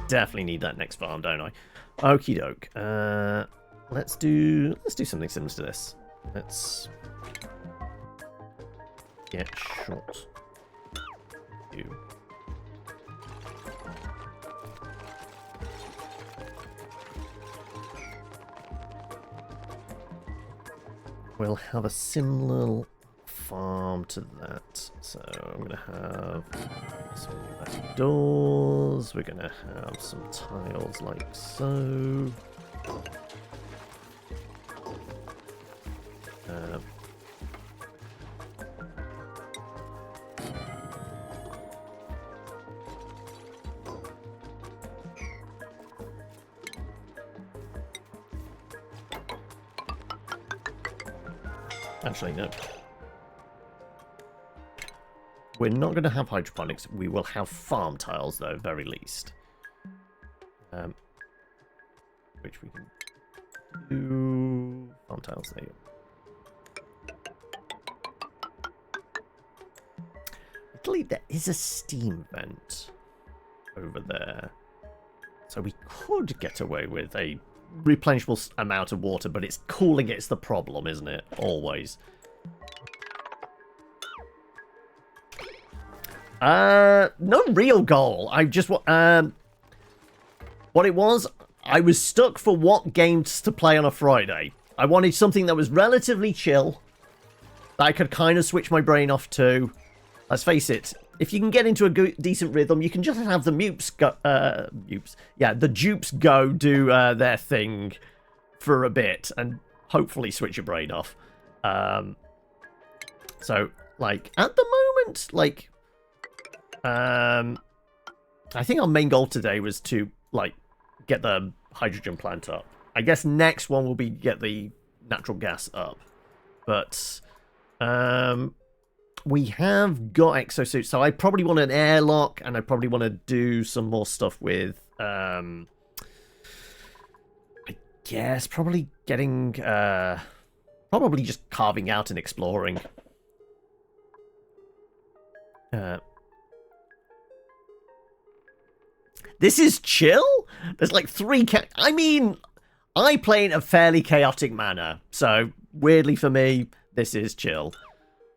Definitely need that next farm, don't I? Okie doke. Let's do something similar to this. Let's get short. You. We'll have a similar farm to that. So I'm gonna have some back doors. We're gonna have some tiles like so. Actually, no. We're not going to have hydroponics. We will have farm tiles, though, very least. Which we can do. Farm tiles, there you go. There is a steam vent over there. So we could get away with a replenishable amount of water, but it's cooling it's the problem, isn't it? Always. No real goal. I just what it was, I was stuck for what games to play on a Friday. I wanted something that was relatively chill, that I could kind of switch my brain off to. Let's face it, if you can get into a decent rhythm, you can just have the mupes go, the dupes go do their thing for a bit and hopefully switch your brain off. So, like, at the moment, like, I think our main goal today was to, like, get the hydrogen plant up. I guess next one will be get the natural gas up. But, we have got exosuits, so I probably want an airlock, and I probably want to do some more stuff with, I guess, probably getting, probably just carving out and exploring. This is chill? There's like 3 I mean, I play in a fairly chaotic manner, so weirdly for me, this is chill.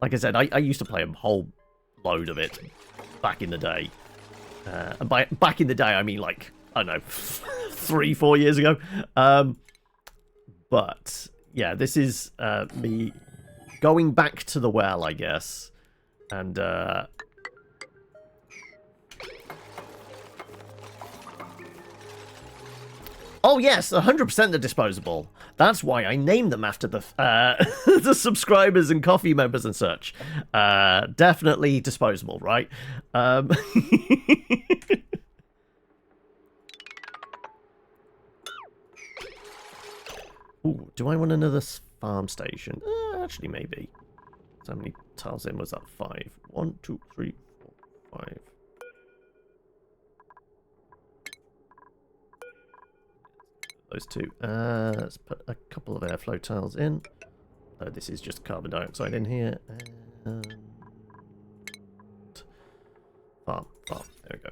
Like I said, I used to play a whole load of it back in the day. And by back in the day, I mean like, I don't know, 3-4 years ago. But yeah, this is me going back to the well, I guess. And oh yes, 100% they're disposable. That's why I named them after the the subscribers and coffee members and such. Definitely disposable, right? Ooh, do I want another farm station? Actually, maybe. So how many tiles in was that? 5. 1, 2, 3, 4, 5. Those 2. Let's put a couple of airflow tiles in. This is just carbon dioxide in here. And farm. There we go.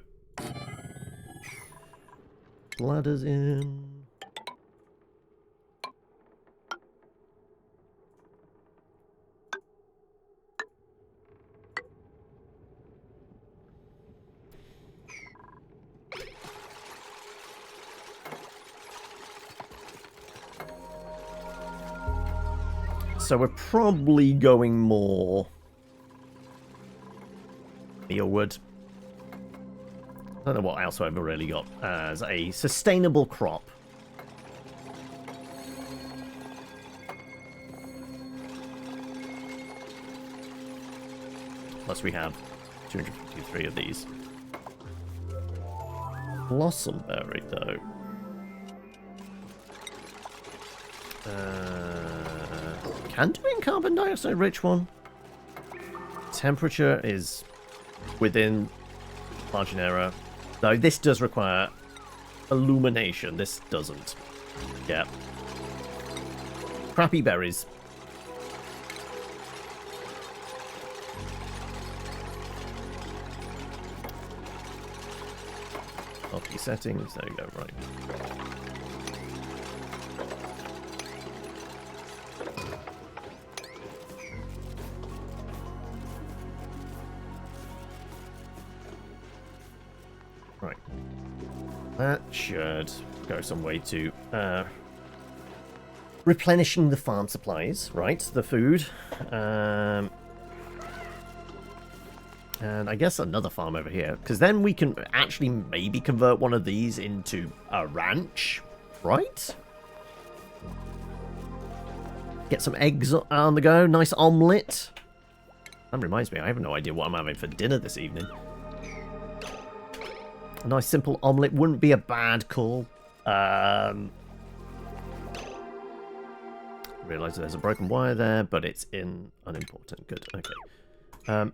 Bladders in. So we're probably going more mealwood. I don't know what else I've ever really got as a sustainable crop. Plus we have 253 of these. Blossomberry, though. Can do in carbon dioxide rich one. Temperature is within margin error. Though this does require illumination. This doesn't. Yeah. Crappy berries. Copy settings. There you go. Right. Right. That should go some way to replenishing the farm supplies, right? The food. And I guess another farm over here, because then we can actually maybe convert one of these into a ranch, right? Get some eggs on the go, nice omelette. That reminds me, I have no idea what I'm having for dinner this evening. A nice simple omelette wouldn't be a bad call. Realise there's a broken wire there, but it's unimportant. Good, okay.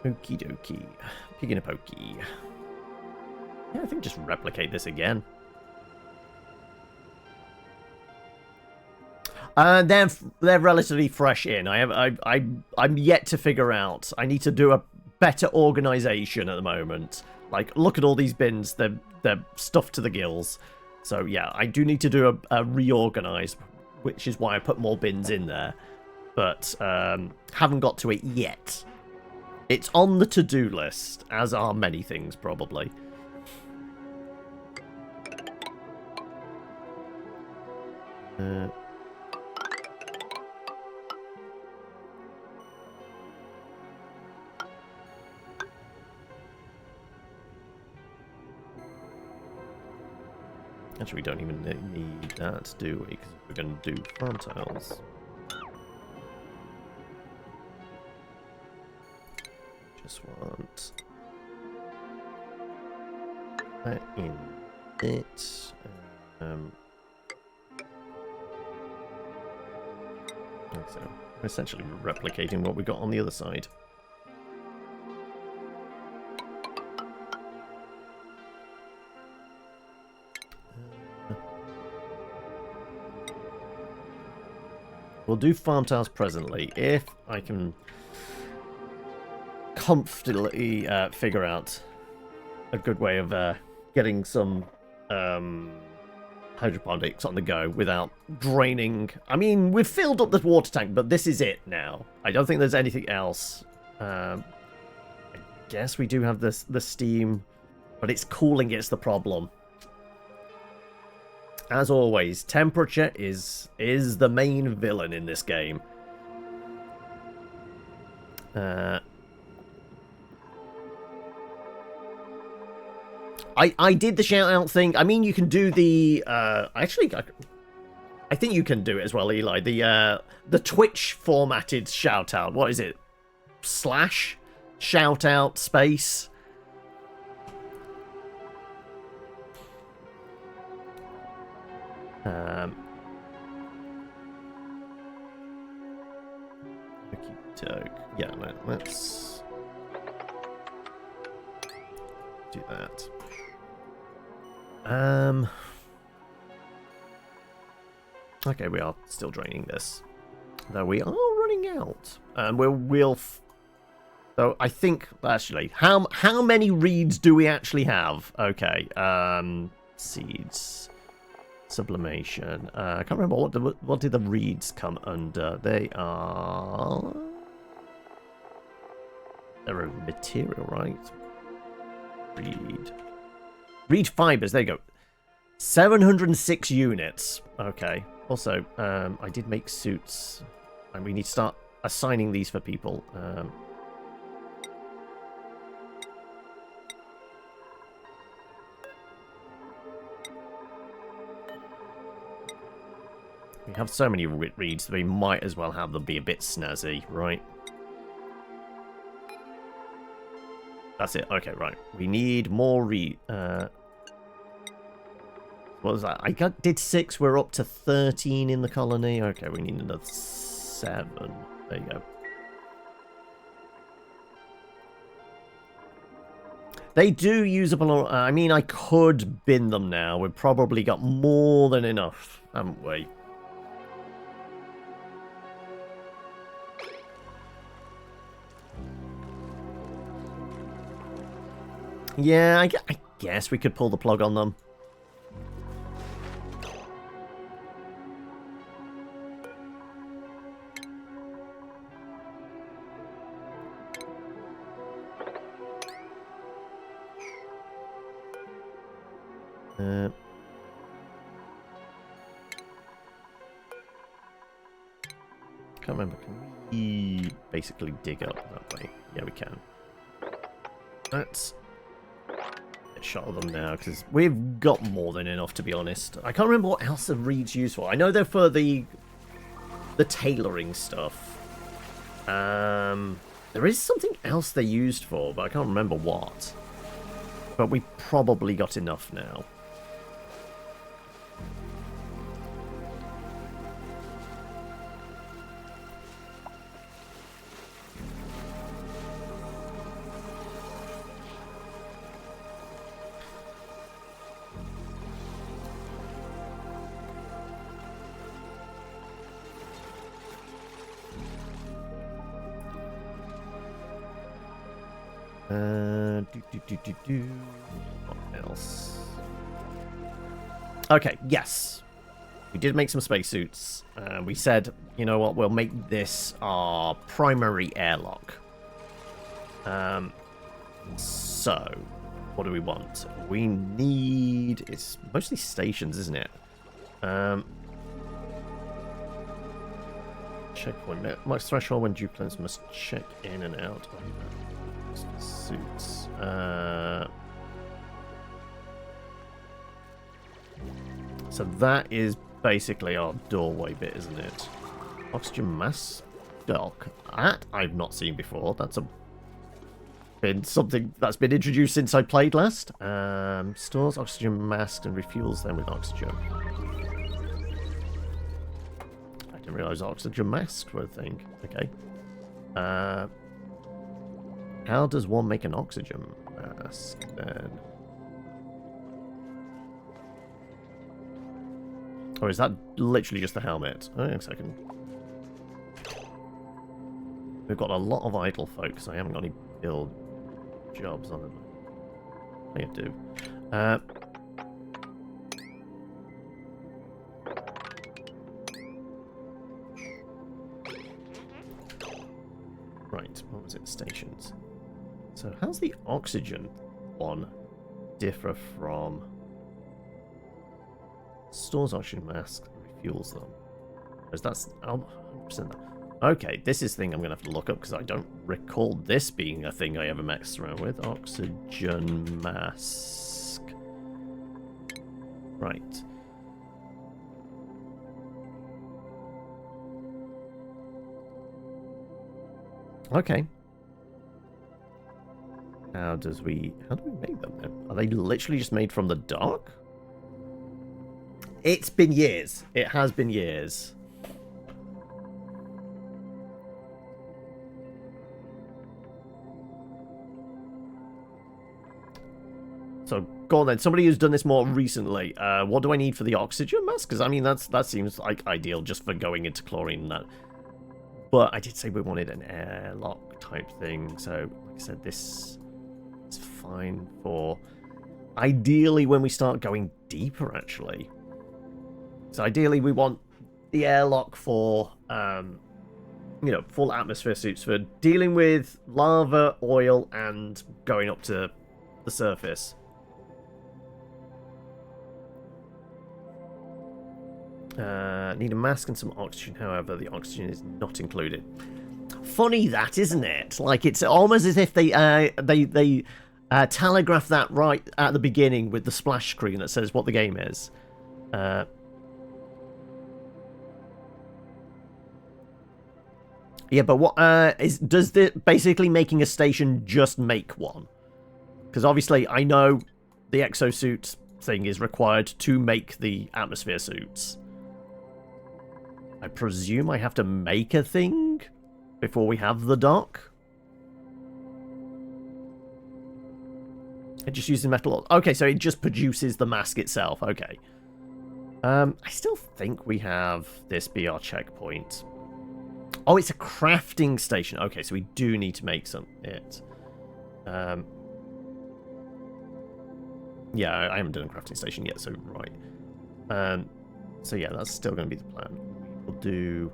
Okie dokie. Pig in a pokey. Yeah, I think just replicate this again. They're relatively fresh in. I'm yet to figure out. I need to do a better organization at the moment. Like, look at all these bins. They're stuffed to the gills. So, yeah, I do need to do a reorganize, which is why I put more bins in there. But haven't got to it yet. It's on the to-do list, as are many things, probably. Actually, we don't even need that, do we? Because we're going to do farm tiles. Just want that in it. Like so. We're essentially replicating what we got on the other side. We'll do farm tiles presently if I can comfortably figure out a good way of getting some hydroponics on the go without draining. I mean, we've filled up the water tank, but this is it now. I don't think there's anything else. I guess we do have the steam, but it's cooling it's the problem. As always, temperature is the main villain in this game. I did the shout out thing. I mean, you can do the actually I think you can do it as well, Eli. The Twitch formatted shout out. What is it? Slash shout out space. Yeah, let's do that. Okay, we are still draining this, though we are running out. So I think actually, how many reeds do we actually have? Okay, seeds. Sublimation. I can't remember what did the reeds come under. They're a material, right? Reed fibers. There you go. 706 units. Okay. Also, I did make suits, and we need to start assigning these for people. We have so many reeds that we might as well have them be a bit snazzy, right? That's it. Okay, right. We need more reed. What was that? Did 6. We're up to 13 in the colony. Okay, we need another 7. There you go. They do use up a lot. I mean, I could bin them now. We've probably got more than enough, haven't we? Yeah, I guess we could pull the plug on them. Can't remember. Can we basically dig up that way? Yeah, we can. Let's get shot of them now, because we've got more than enough, to be honest. I can't remember what else the reeds used for. I know they're for the tailoring stuff. There is something else they used for, but I can't remember what. But we probably got enough now. What else? Okay, yes. We did make some spacesuits. We said, you know what, we'll make this our primary airlock. So, what do we want? We need... It's mostly stations, isn't it? Checkpoint. Max threshold when due planes must check in and out. Suits. So that is basically our doorway bit, isn't it? Oxygen mask dock. That I've not seen before. That's been something that's been introduced since I played last. Stores oxygen masks and refuels them with oxygen. I didn't realise oxygen masks were a thing. Okay. How does one make an oxygen mask then? Or is that literally just the helmet? Hang on a second. We've got a lot of idle folks. I haven't got any build jobs on them. I do. Right, what was it? Stations. So how's the oxygen one differ from... Stores oxygen masks and refuels them. Because that's 100% that. Okay, this is the thing I'm going to have to look up because I don't recall this being a thing I ever messed around with. Oxygen mask. Right. Okay. How do we make them then? Are they literally just made from the dock? It's been years. It has been years. So, go on then. Somebody who's done this more recently. What do I need for the oxygen mask? Because, I mean, that seems like ideal just for going into chlorine and that. But I did say we wanted an airlock type thing. So, like I said, this is fine for... Ideally, when we start going deeper, actually. So ideally, we want the airlock for, you know, full atmosphere suits for dealing with lava, oil, and going up to the surface. Need a mask and some oxygen, however, the oxygen is not included. Funny that, isn't it? Like, it's almost as if they telegraph that right at the beginning with the splash screen that says what the game is. Yeah, but what does basically making a station just make one? Because obviously I know the exosuit thing is required to make the atmosphere suits. I presume I have to make a thing before we have the dock. It just uses metal. Okay, so it just produces the mask itself. Okay. I still think we have this be our checkpoint. Oh, it's a crafting station. Okay, so we do need to make yeah, I haven't done a crafting station yet, so right. So yeah, that's still going to be the plan. We'll do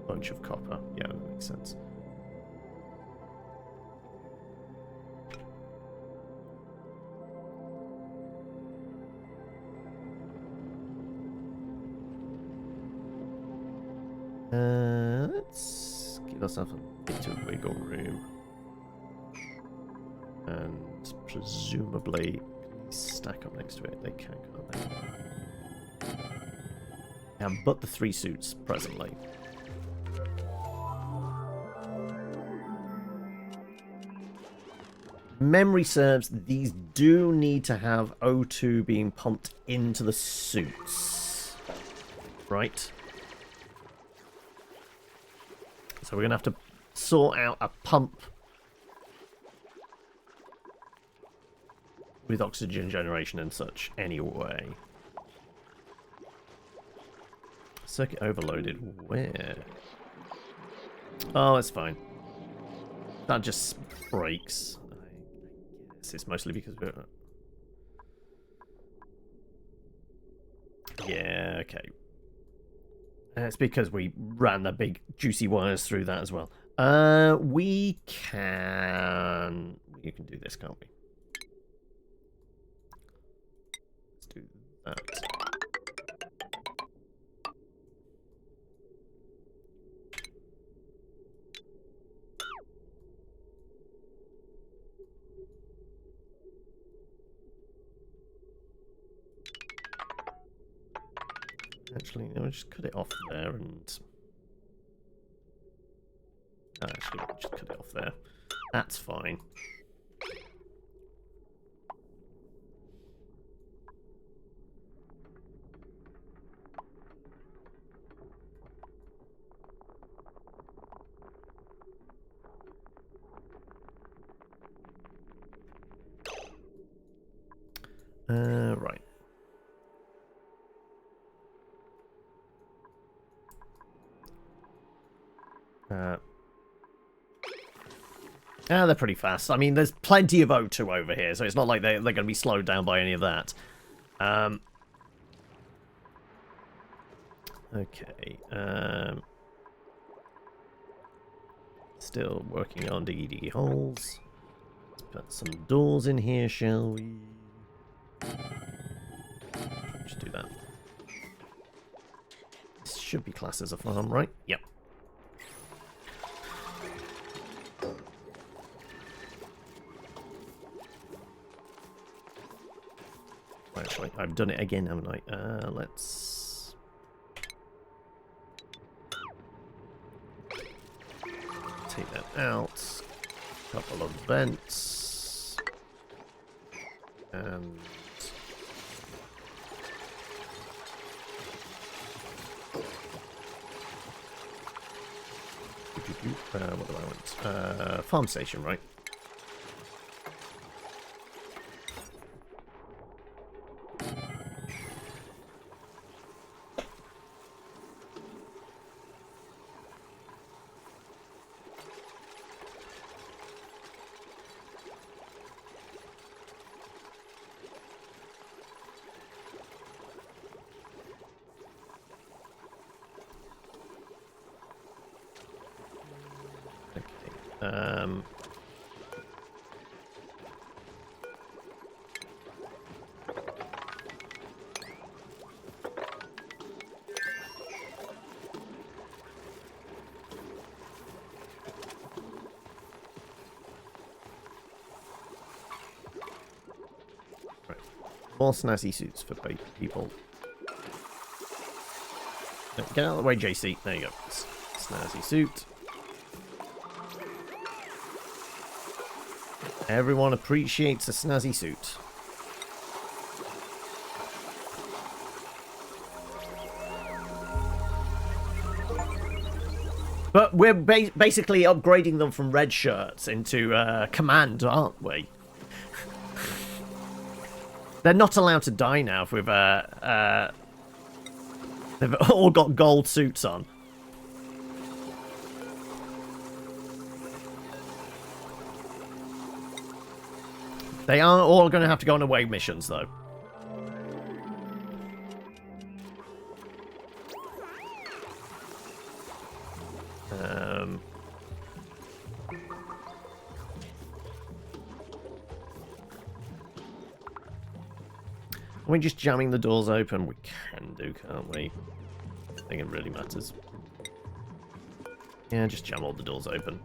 a bunch of copper. Yeah, that makes sense. Let's give ourselves a bit of wiggle room. And presumably stack up next to it. They can, can't they? Yeah, but the 3 suits presently. Memory serves, these do need to have O2 being pumped into the suits. Right? So we're going to have to sort out a pump with oxygen generation and such anyway. Circuit overloaded. Where? Oh, it's fine. That just breaks. guess it's mostly because we're... Yeah, okay. It's because we ran the big juicy wires through that as well. We can... You can do this, can't we? Let's do that. Actually, no, just cut it off there and... Oh, actually, we'll just cut it off there. That's fine. Right. They're pretty fast. I mean, there's plenty of O2 over here, so it's not like they're going to be slowed down by any of that. Okay. Still working on DD holes. Let's put some doors in here, shall we? Just do that. This should be classed as a farm, right? Yep. Actually, I've done it again, haven't I? Let's... take that out. Couple of vents. And... what do I want? Farm station, right? More snazzy suits for people. Get out of the way, JC. There you go. Snazzy suit. Everyone appreciates a snazzy suit. But we're basically upgrading them from red shirts into command, aren't we? They're not allowed to die now if we've they've all got gold suits on. They are all going to have to go on away missions, though. Are we just jamming the doors open? We can do, can't we? I think it really matters. Yeah, just jam all the doors open.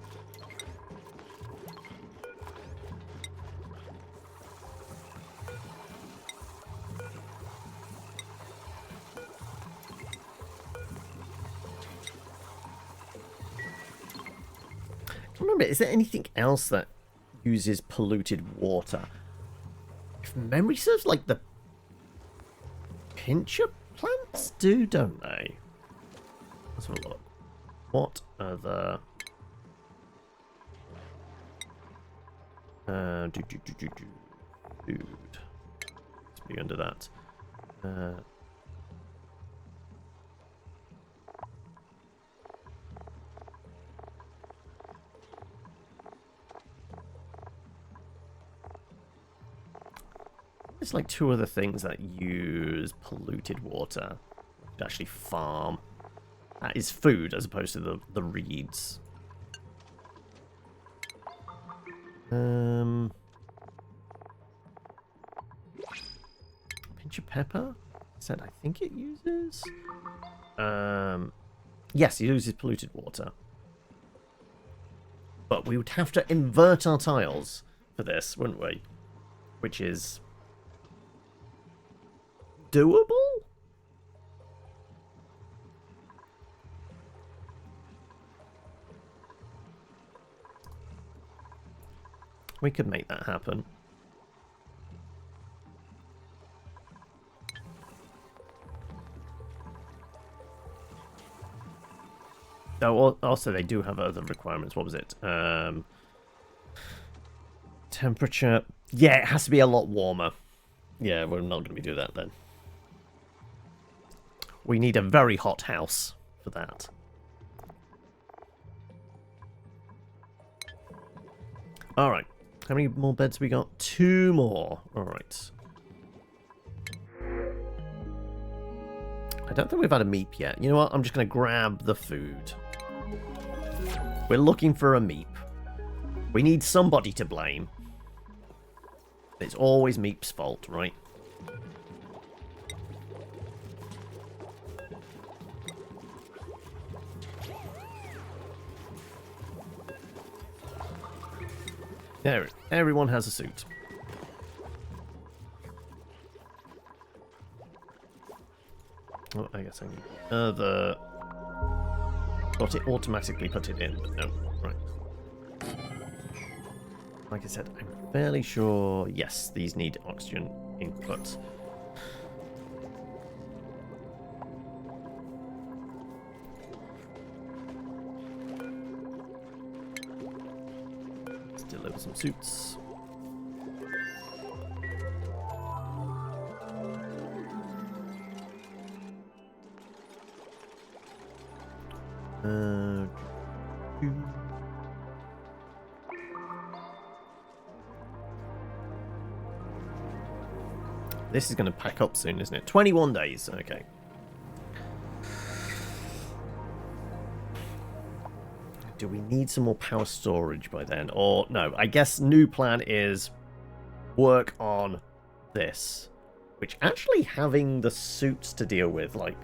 Remember, is there anything else that uses polluted water? If memory serves, like the pincher plants do, don't they? Let's have a look. What other... Food. Let's be under that. there's like 2 other things that use polluted water to actually farm. That is food as opposed to the reeds. Pinch of pepper? Said I think it uses. Yes, it uses polluted water. But we would have to invert our tiles for this, wouldn't we? Which is doable? We could make that happen. Oh, also they do have other requirements. What was it? Temperature. Yeah, it has to be a lot warmer. Yeah, we're not going to do that then. We need a very hot house for that. Alright. How many more beds we got? 2 more. Alright. I don't think we've had a meep yet. You know what? I'm just going to grab the food. We're looking for a meep. We need somebody to blame. It's always Meep's fault, right? There, everyone has a suit. Oh, I guess I need another. Thought it automatically put it in, but no. Right. Like I said, I'm fairly sure. Yes, these need oxygen input. Let's deliver some suits. This is going to pack up soon, isn't it? 21 days. Okay. Do we need some more power storage by then? Or, no, I guess new plan is work on this. Which actually having the suits to deal with, like,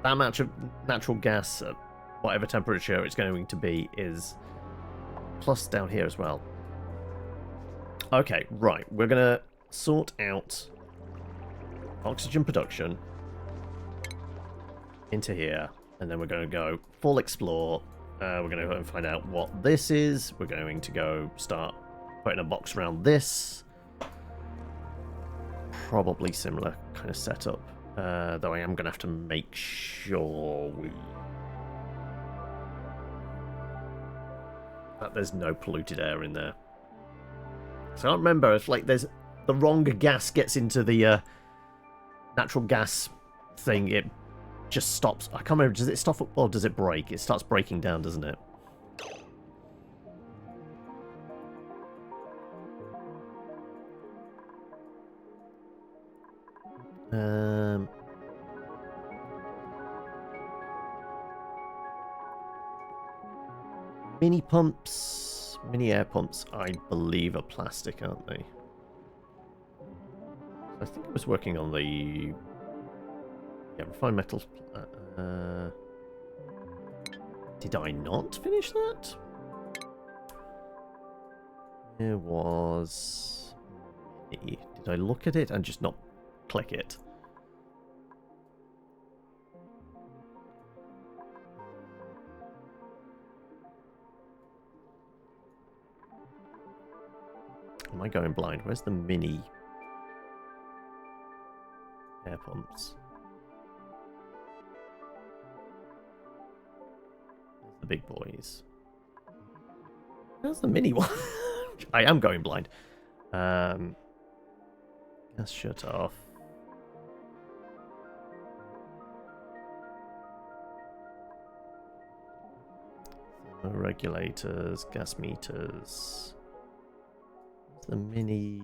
that much of natural gas at whatever temperature it's going to be is plus down here as well. Okay, right. We're going to sort out oxygen production into here, and then we're going to go full explore. We're going to go and find out what this is. We're going to go start putting a box around this. Probably similar kind of setup, though I am going to have to make sure that there's no polluted air in there. So I don't remember if like there's the wrong gas gets into the natural gas thing, it just stops. I can't remember, does it stop or does it break? It starts breaking down, doesn't it? Mini pumps, mini air pumps, I believe are plastic, aren't they? I think I was working on the refined metals. Did I not finish that? It was. Did I look at it and just not click it? Am I going blind? Where's the mini air pumps? There's the big boys. Where's the mini one? I am going blind. Let's shut off. Regulators, gas meters. The mini.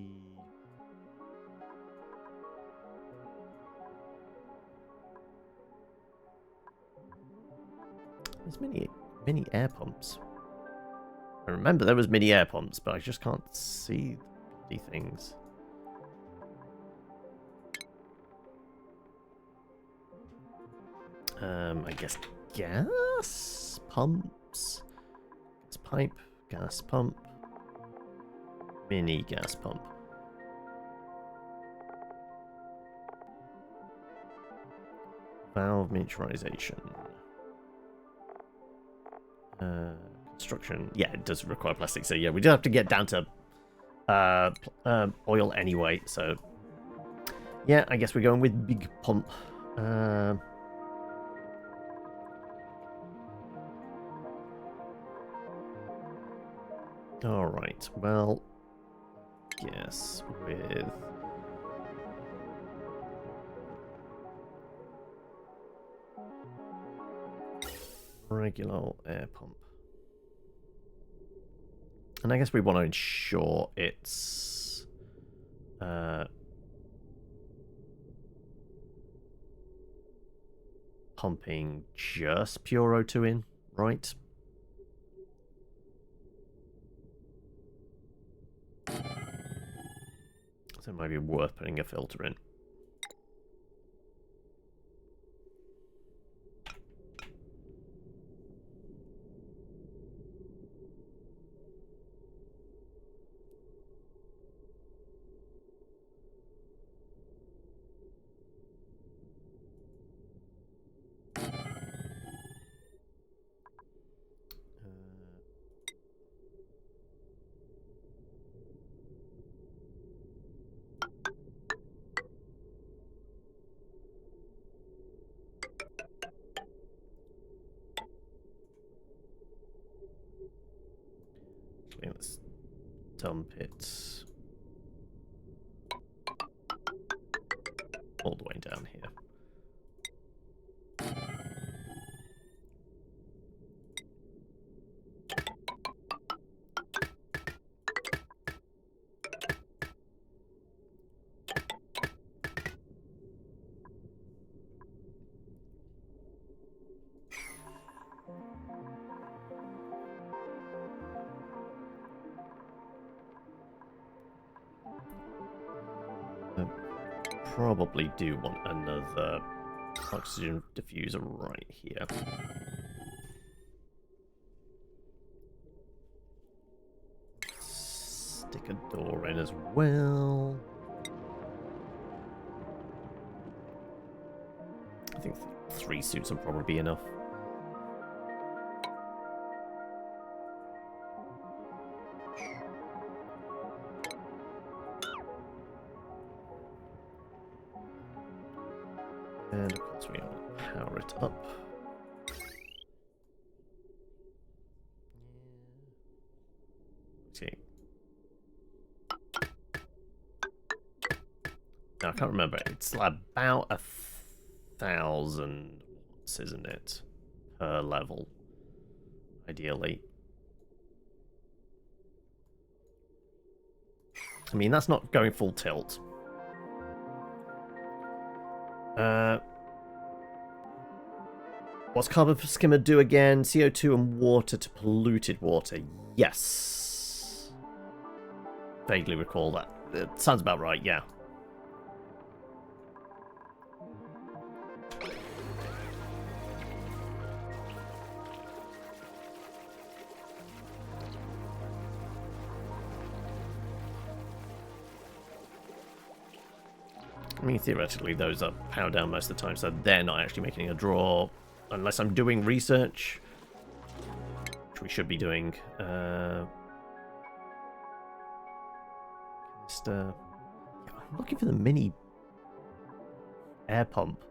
There's mini air pumps. I remember there was mini air pumps, but I just can't see the things. I guess gas pumps, gas pipe, gas pump, mini gas pump. Valve miniaturization. Construction. Yeah, it does require plastic. So yeah, we do have to get down to oil anyway. So yeah, I guess we're going with big pump. All right. Well, yes, with regular air pump. And I guess we want to ensure it's pumping just pure O2 in, right? So it might be worth putting a filter in. Let's dump it all the way down here. Probably do want another oxygen diffuser right here. Stick a door in as well. I think 3 suits will probably be enough. And of course we will power it up. Okay. Now I can't remember. It's about 1,000 watts, isn't it? Per level. Ideally. I mean, that's not going full tilt. What's carbon skimmer do again? CO2 and water to polluted water. Yes. Vaguely recall that. It sounds about right, yeah. I mean, theoretically, those are powered down most of the time, so they're not actually making a draw. Unless I'm doing research, which we should be doing. Just, I'm looking for the mini air pump.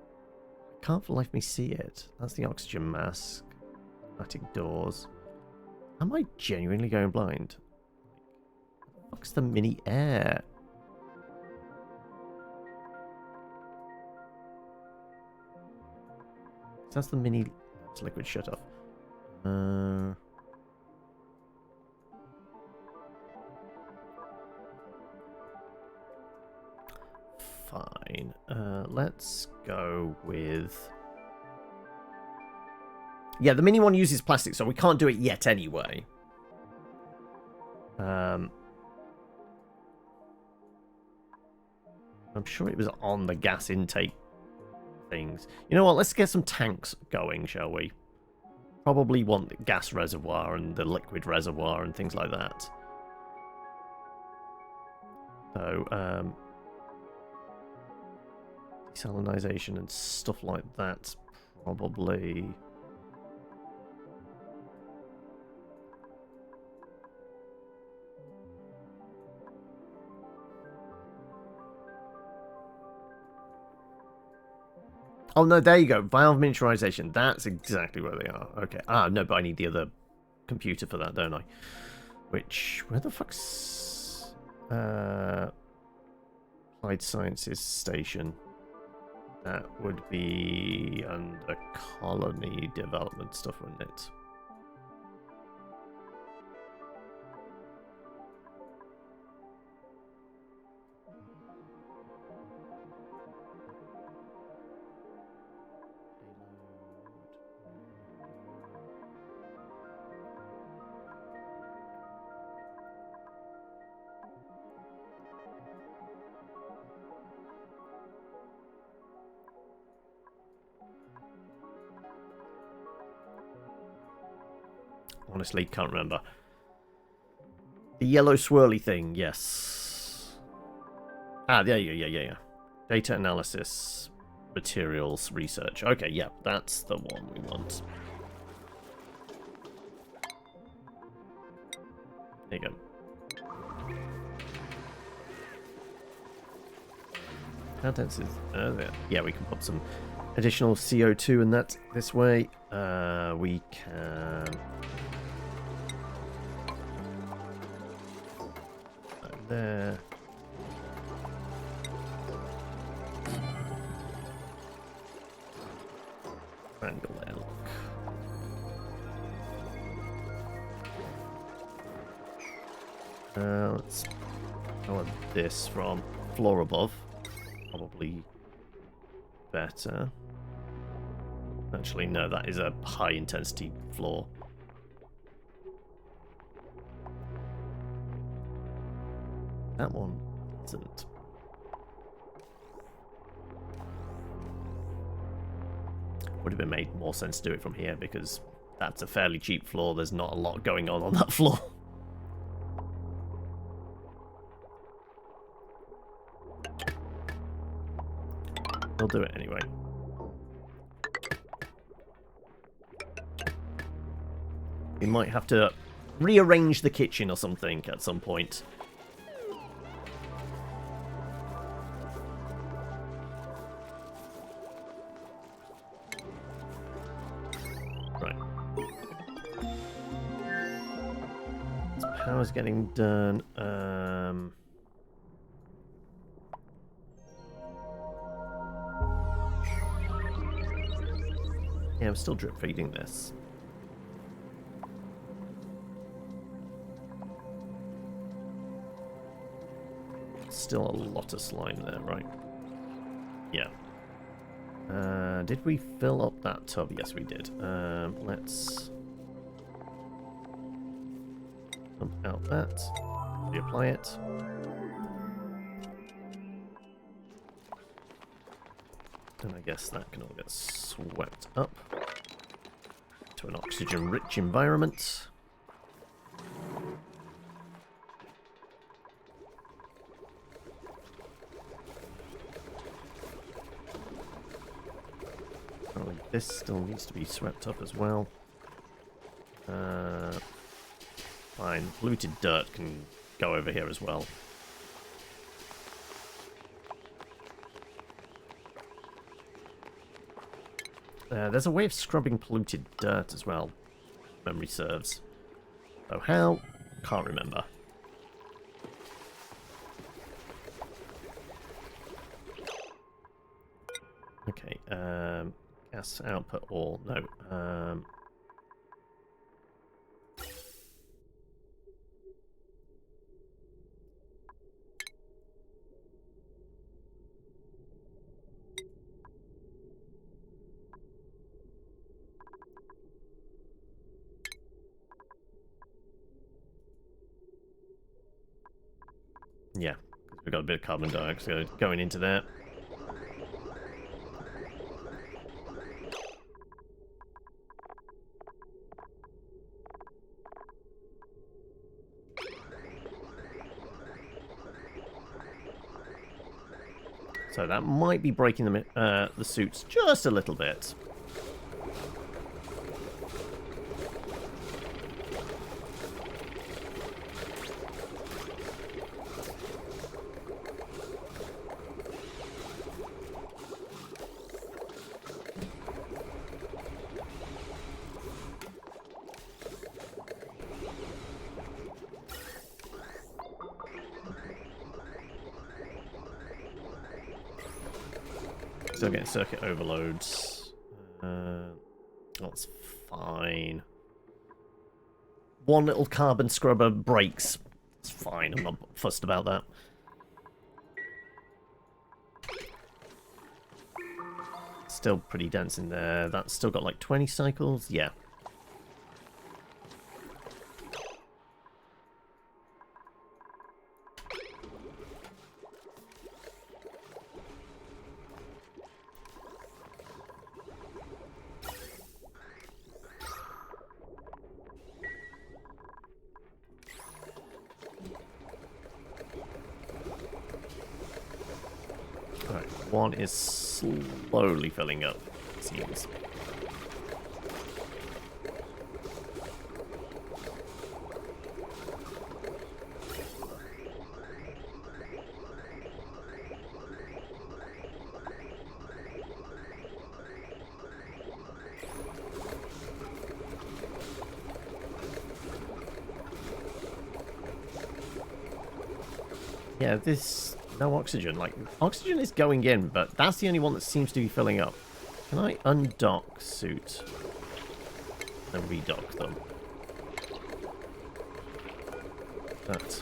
Can't for life me see it. That's the oxygen mask. Automatic doors. Am I genuinely going blind? What the fuck's the mini air? That's the mini liquid shut off. Fine. Let's go with Yeah, the mini one uses plastic, so we can't do it yet anyway. I'm sure it was on the gas intake things. You know what? Let's get some tanks going, shall we? Probably want the gas reservoir and the liquid reservoir and things like that. So, desalinization and stuff like that, probably. Oh, no, there you go. Valve miniaturization. That's exactly where they are. Okay. Ah, no, but I need the other computer for that, don't I? Which, where the fuck's... Applied Sciences Station. That would be under colony development stuff, wouldn't it? Honestly, can't remember. The yellow swirly thing, yes. Ah, yeah. Data analysis, materials research. Okay, yeah, that's the one we want. There you go. Contents is there. Yeah, we can put some additional CO2 in that this way. We can. There. Angle there, look. Let's power this from floor above. Probably better. Actually, no, that is a high intensity floor. That one isn't. Would have been made more sense to do it from here because that's a fairly cheap floor. There's not a lot going on that floor. We'll do it anyway. We might have to rearrange the kitchen or something at some point. Right. So power's getting done. Yeah, I'm still drip feeding this. Still a lot of slime there, right? Yeah. Did we fill up that tub? Yes, we did. Let's pump out that. Reapply it. And I guess that can all get swept up to an oxygen-rich environment. Probably this still needs to be swept up as well. Fine. Polluted dirt can go over here as well. There's a way of scrubbing polluted dirt as well, memory serves. So how? Can't remember. Okay, gas output all, no. Yeah, we've got a bit of carbon dioxide going into there. So that might be breaking the suits just a little bit. Still getting circuit overloads. That's fine. One little carbon scrubber breaks. It's fine, I'm not fussed about that. Still pretty dense in there. That's still got like 20 cycles? Yeah. One is slowly filling up, it seems. Yeah, this... No oxygen. Like, oxygen is going in, but that's the only one that seems to be filling up. Can I undock suit and redock them? But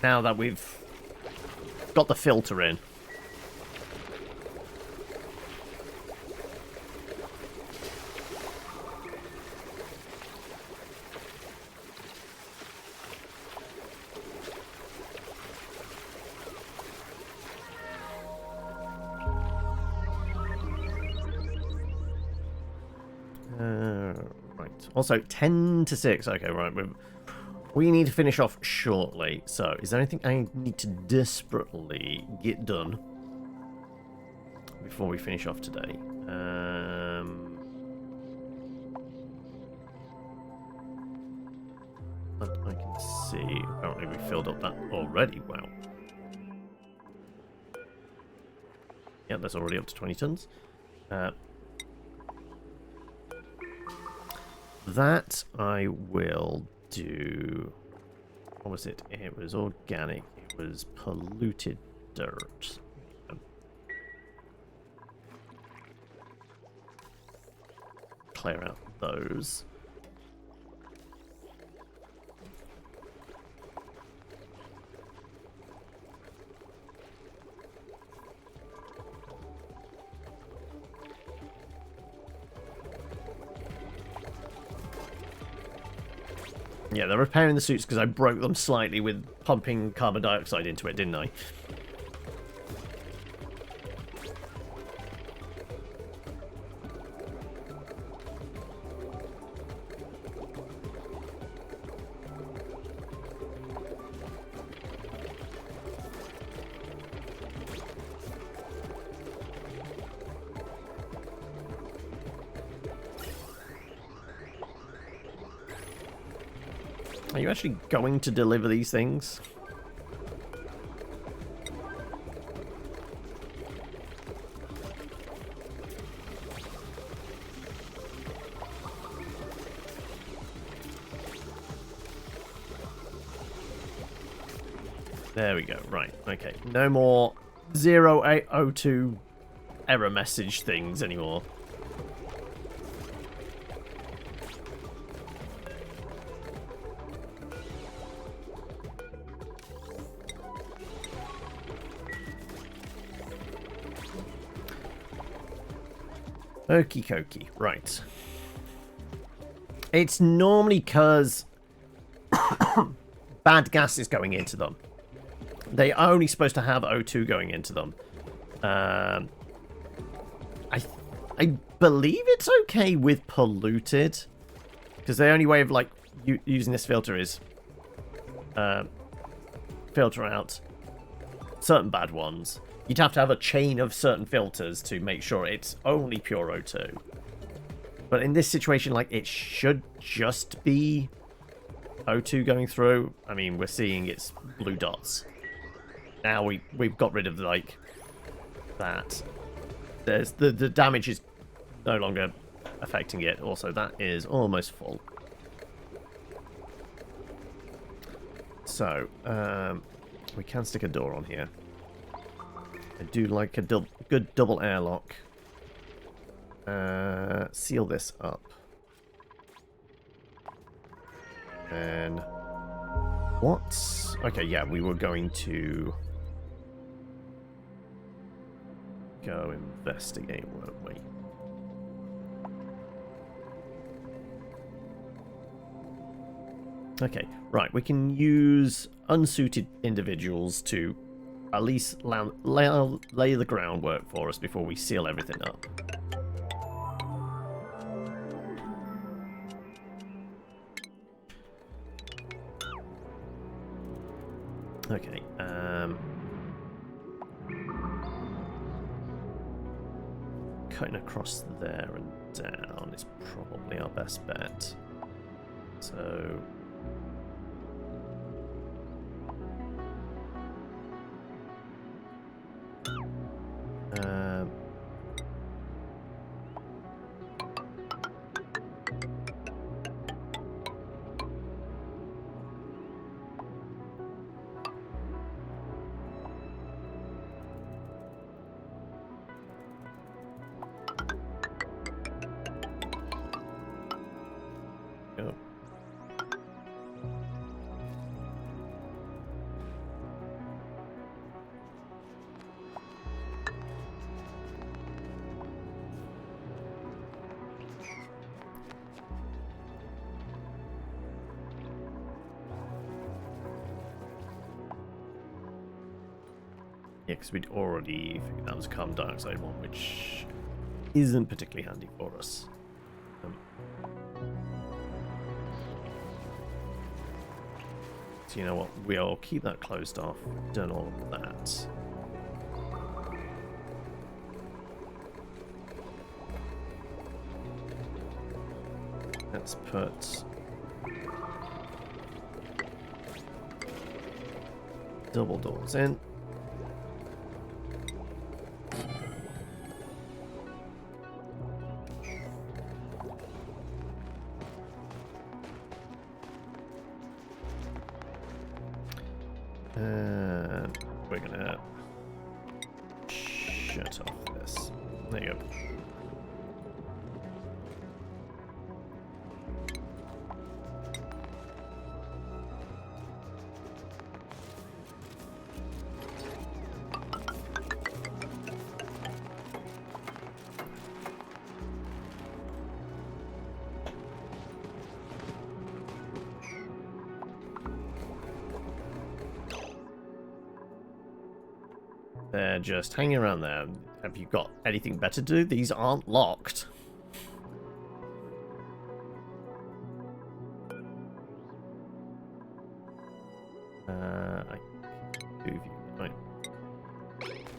now that we've got the filter in. Right. Also, 10 to 6. Okay, right. We need to finish off shortly. So, is there anything I need to desperately get done before we finish off today? That I can see. Apparently, we filled up that already. Wow. Yeah, that's already up to 20 tons. That I will do. What was it? It was organic. It was polluted dirt. Clear out those. Yeah, they're repairing the suits because I broke them slightly with pumping carbon dioxide into it, didn't I? Are you actually going to deliver these things? There we go. Right. Okay. No more 0802 error message things anymore. Okie dokie, right. It's normally because bad gas is going into them. They are only supposed to have O2 going into them. I believe it's okay with polluted, because the only way of like using this filter is filter out certain bad ones. You'd have to have a chain of certain filters to make sure it's only pure O2. But in this situation, like, it should just be O2 going through. I mean, we're seeing it's blue dots. Now we've got rid of, like, that. There's the damage is no longer affecting it. Also, that is almost full. So, we can stick a door on here. I do like a good double airlock. Seal this up. And what's... Okay, yeah, we were going to go investigate, weren't we? Okay, right, we can use unsuited individuals to at least lay the groundwork for us before we seal everything up. Okay, cutting across there and down is probably our best bet. So... go. Yeah, because we'd already figured that was a carbon dioxide one, which isn't particularly handy for us. So you know what? We'll keep that closed off. Done all of that. Let's put double doors in. And we're gonna shut off this. There you go. They're just hanging around there. Have you got anything better to do? These aren't locked. I do view. Right.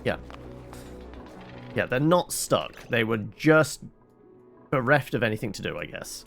Yeah. Yeah, they're not stuck. They were just bereft of anything to do, I guess.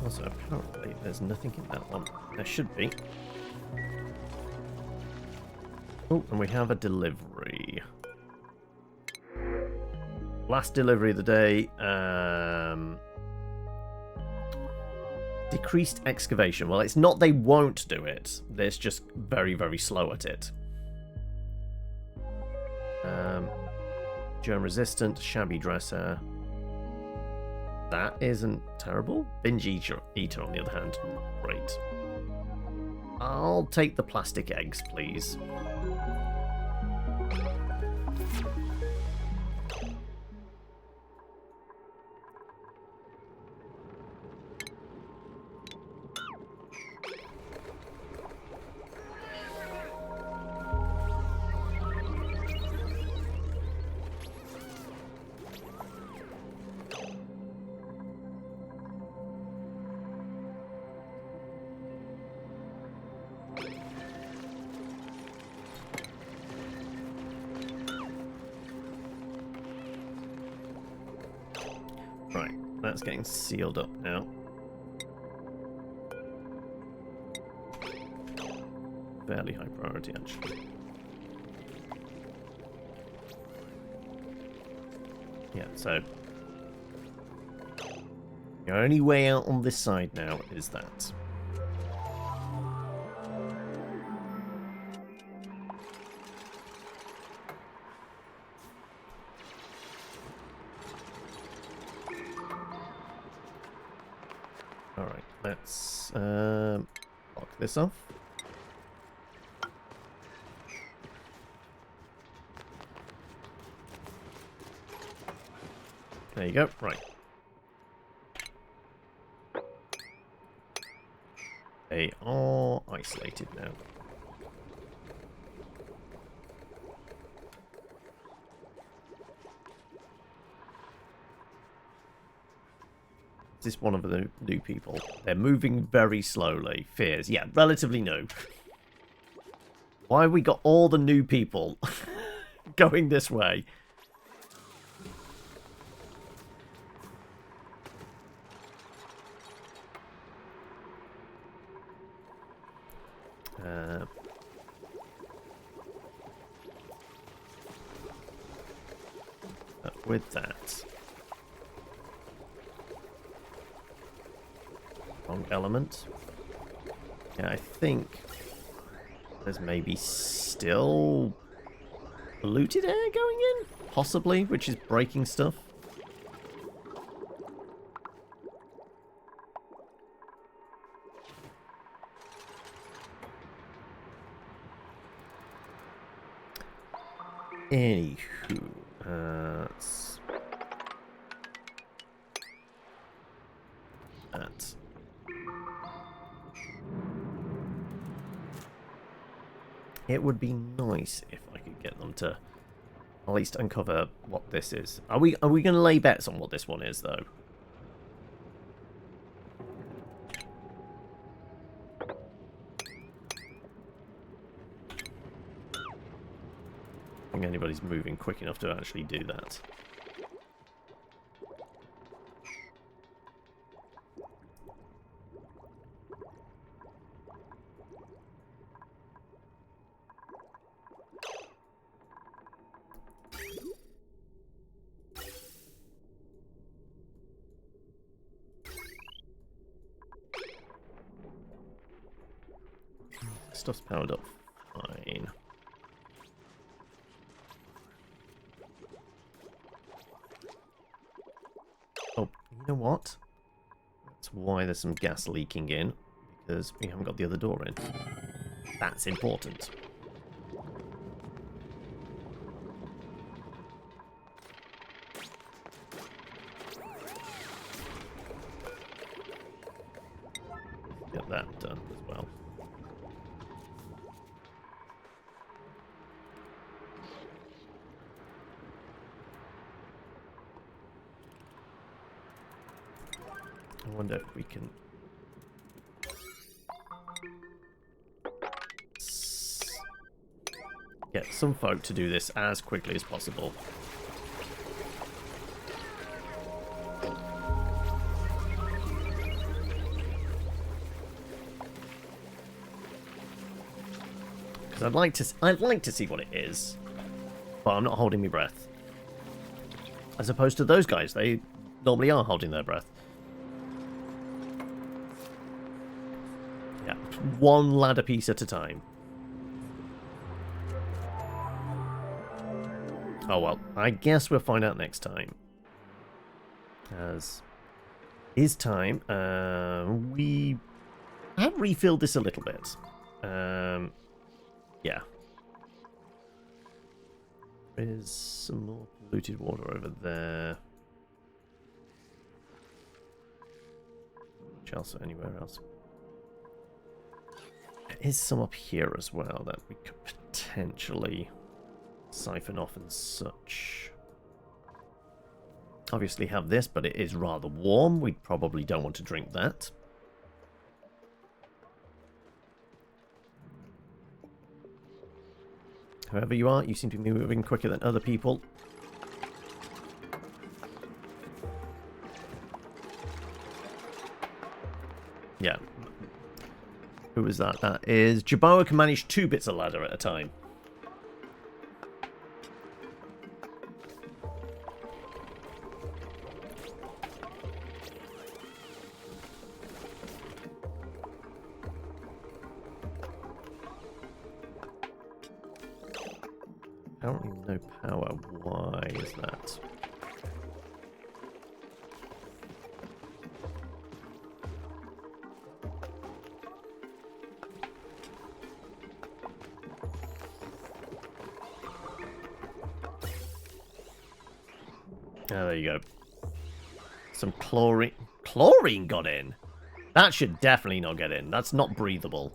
Also, apparently there's nothing in that one. There should be. Oh, and we have a delivery. Last delivery of the day. Decreased excavation. Well, it's not they won't do it. They're just very, very slow at it. Germ resistant, shabby dresser. That isn't terrible. Binge eater, on the other hand, great. I'll take the plastic eggs, please. Right, that's getting sealed up now. Fairly high priority, actually. Yeah, so the only way out on this side now is that. Alright, let's block this off. There you go, right. They are isolated now. Is this one of the new people? They're moving very slowly. Fears. Yeah, relatively new. Why have we got all the new people going this way? With that. Wrong element. Yeah, I think there's maybe still polluted air going in? Possibly, which is breaking stuff. Anywho, that. It would be nice if I could get them to at least uncover what this is. Are we going to lay bets on what this one is, though? I don't think anybody's moving quick enough to actually do that. Stuff's powered up fine. Oh, you know what? That's why there's some gas leaking in, because we haven't got the other door in. That's important. Get that done as well. I wonder if we can get some folk to do this as quickly as possible. Because I'd like to see what it is, but I'm not holding my breath. As opposed to those guys, they normally are holding their breath. Yeah, one ladder piece at a time. Oh well, I guess we'll find out next time. As is time, we have refilled this a little bit. Yeah. There's some more polluted water over there. Which else? Anywhere else? There is some up here as well that we could potentially siphon off and such. Obviously have this, but it is rather warm. We probably don't want to drink that. Whoever you are, you seem to be moving quicker than other people. Yeah. Who is that? That is... Jaboa can manage 2 bits of ladder at a time. Apparently no power. Why is that? Oh, there you go. Some chlorine. Chlorine got in? That should definitely not get in. That's not breathable.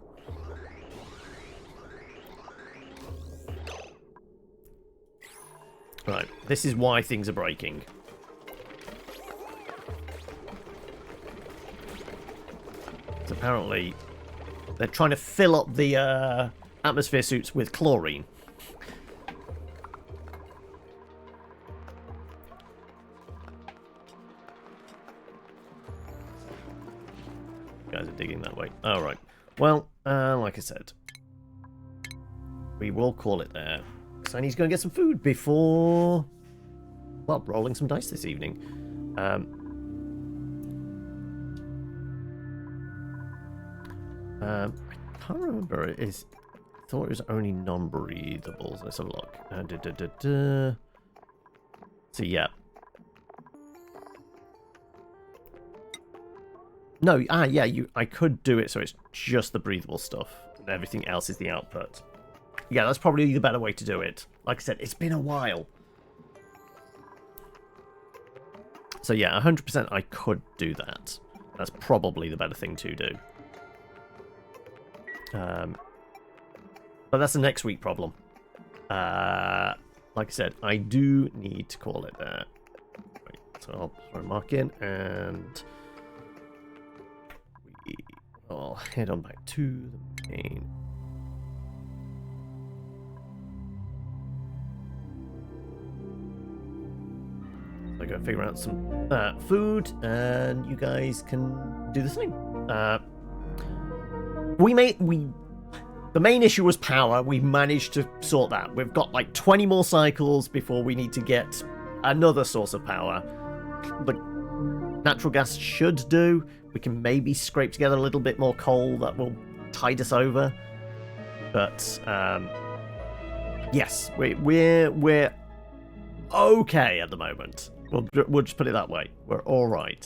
Right, this is why things are breaking. So apparently, they're trying to fill up the atmosphere suits with chlorine. You guys are digging that way. Alright. Well, like I said, we will call it there. I need to go and get some food before, well, rolling some dice this evening. I can't remember. I thought it was only non-breathables. Let's have a look. So yeah. No, yeah. I could do it so it's just the breathable stuff, and everything else is the output. Yeah, that's probably the better way to do it. Like I said, it's been a while. So yeah, 100% I could do that. That's probably the better thing to do. But that's a next week problem. Like I said, I do need to call it there. Right, so I'll throw a mark in, and we'll head on back to the main. I go figure out some food, and you guys can do the same. The main issue was power. We managed to sort that. We've got like 20 more cycles before we need to get another source of power. The natural gas should do. We can maybe scrape together a little bit more coal that will tide us over. But yes, we're okay at the moment. We'll just put it that way. We're all right.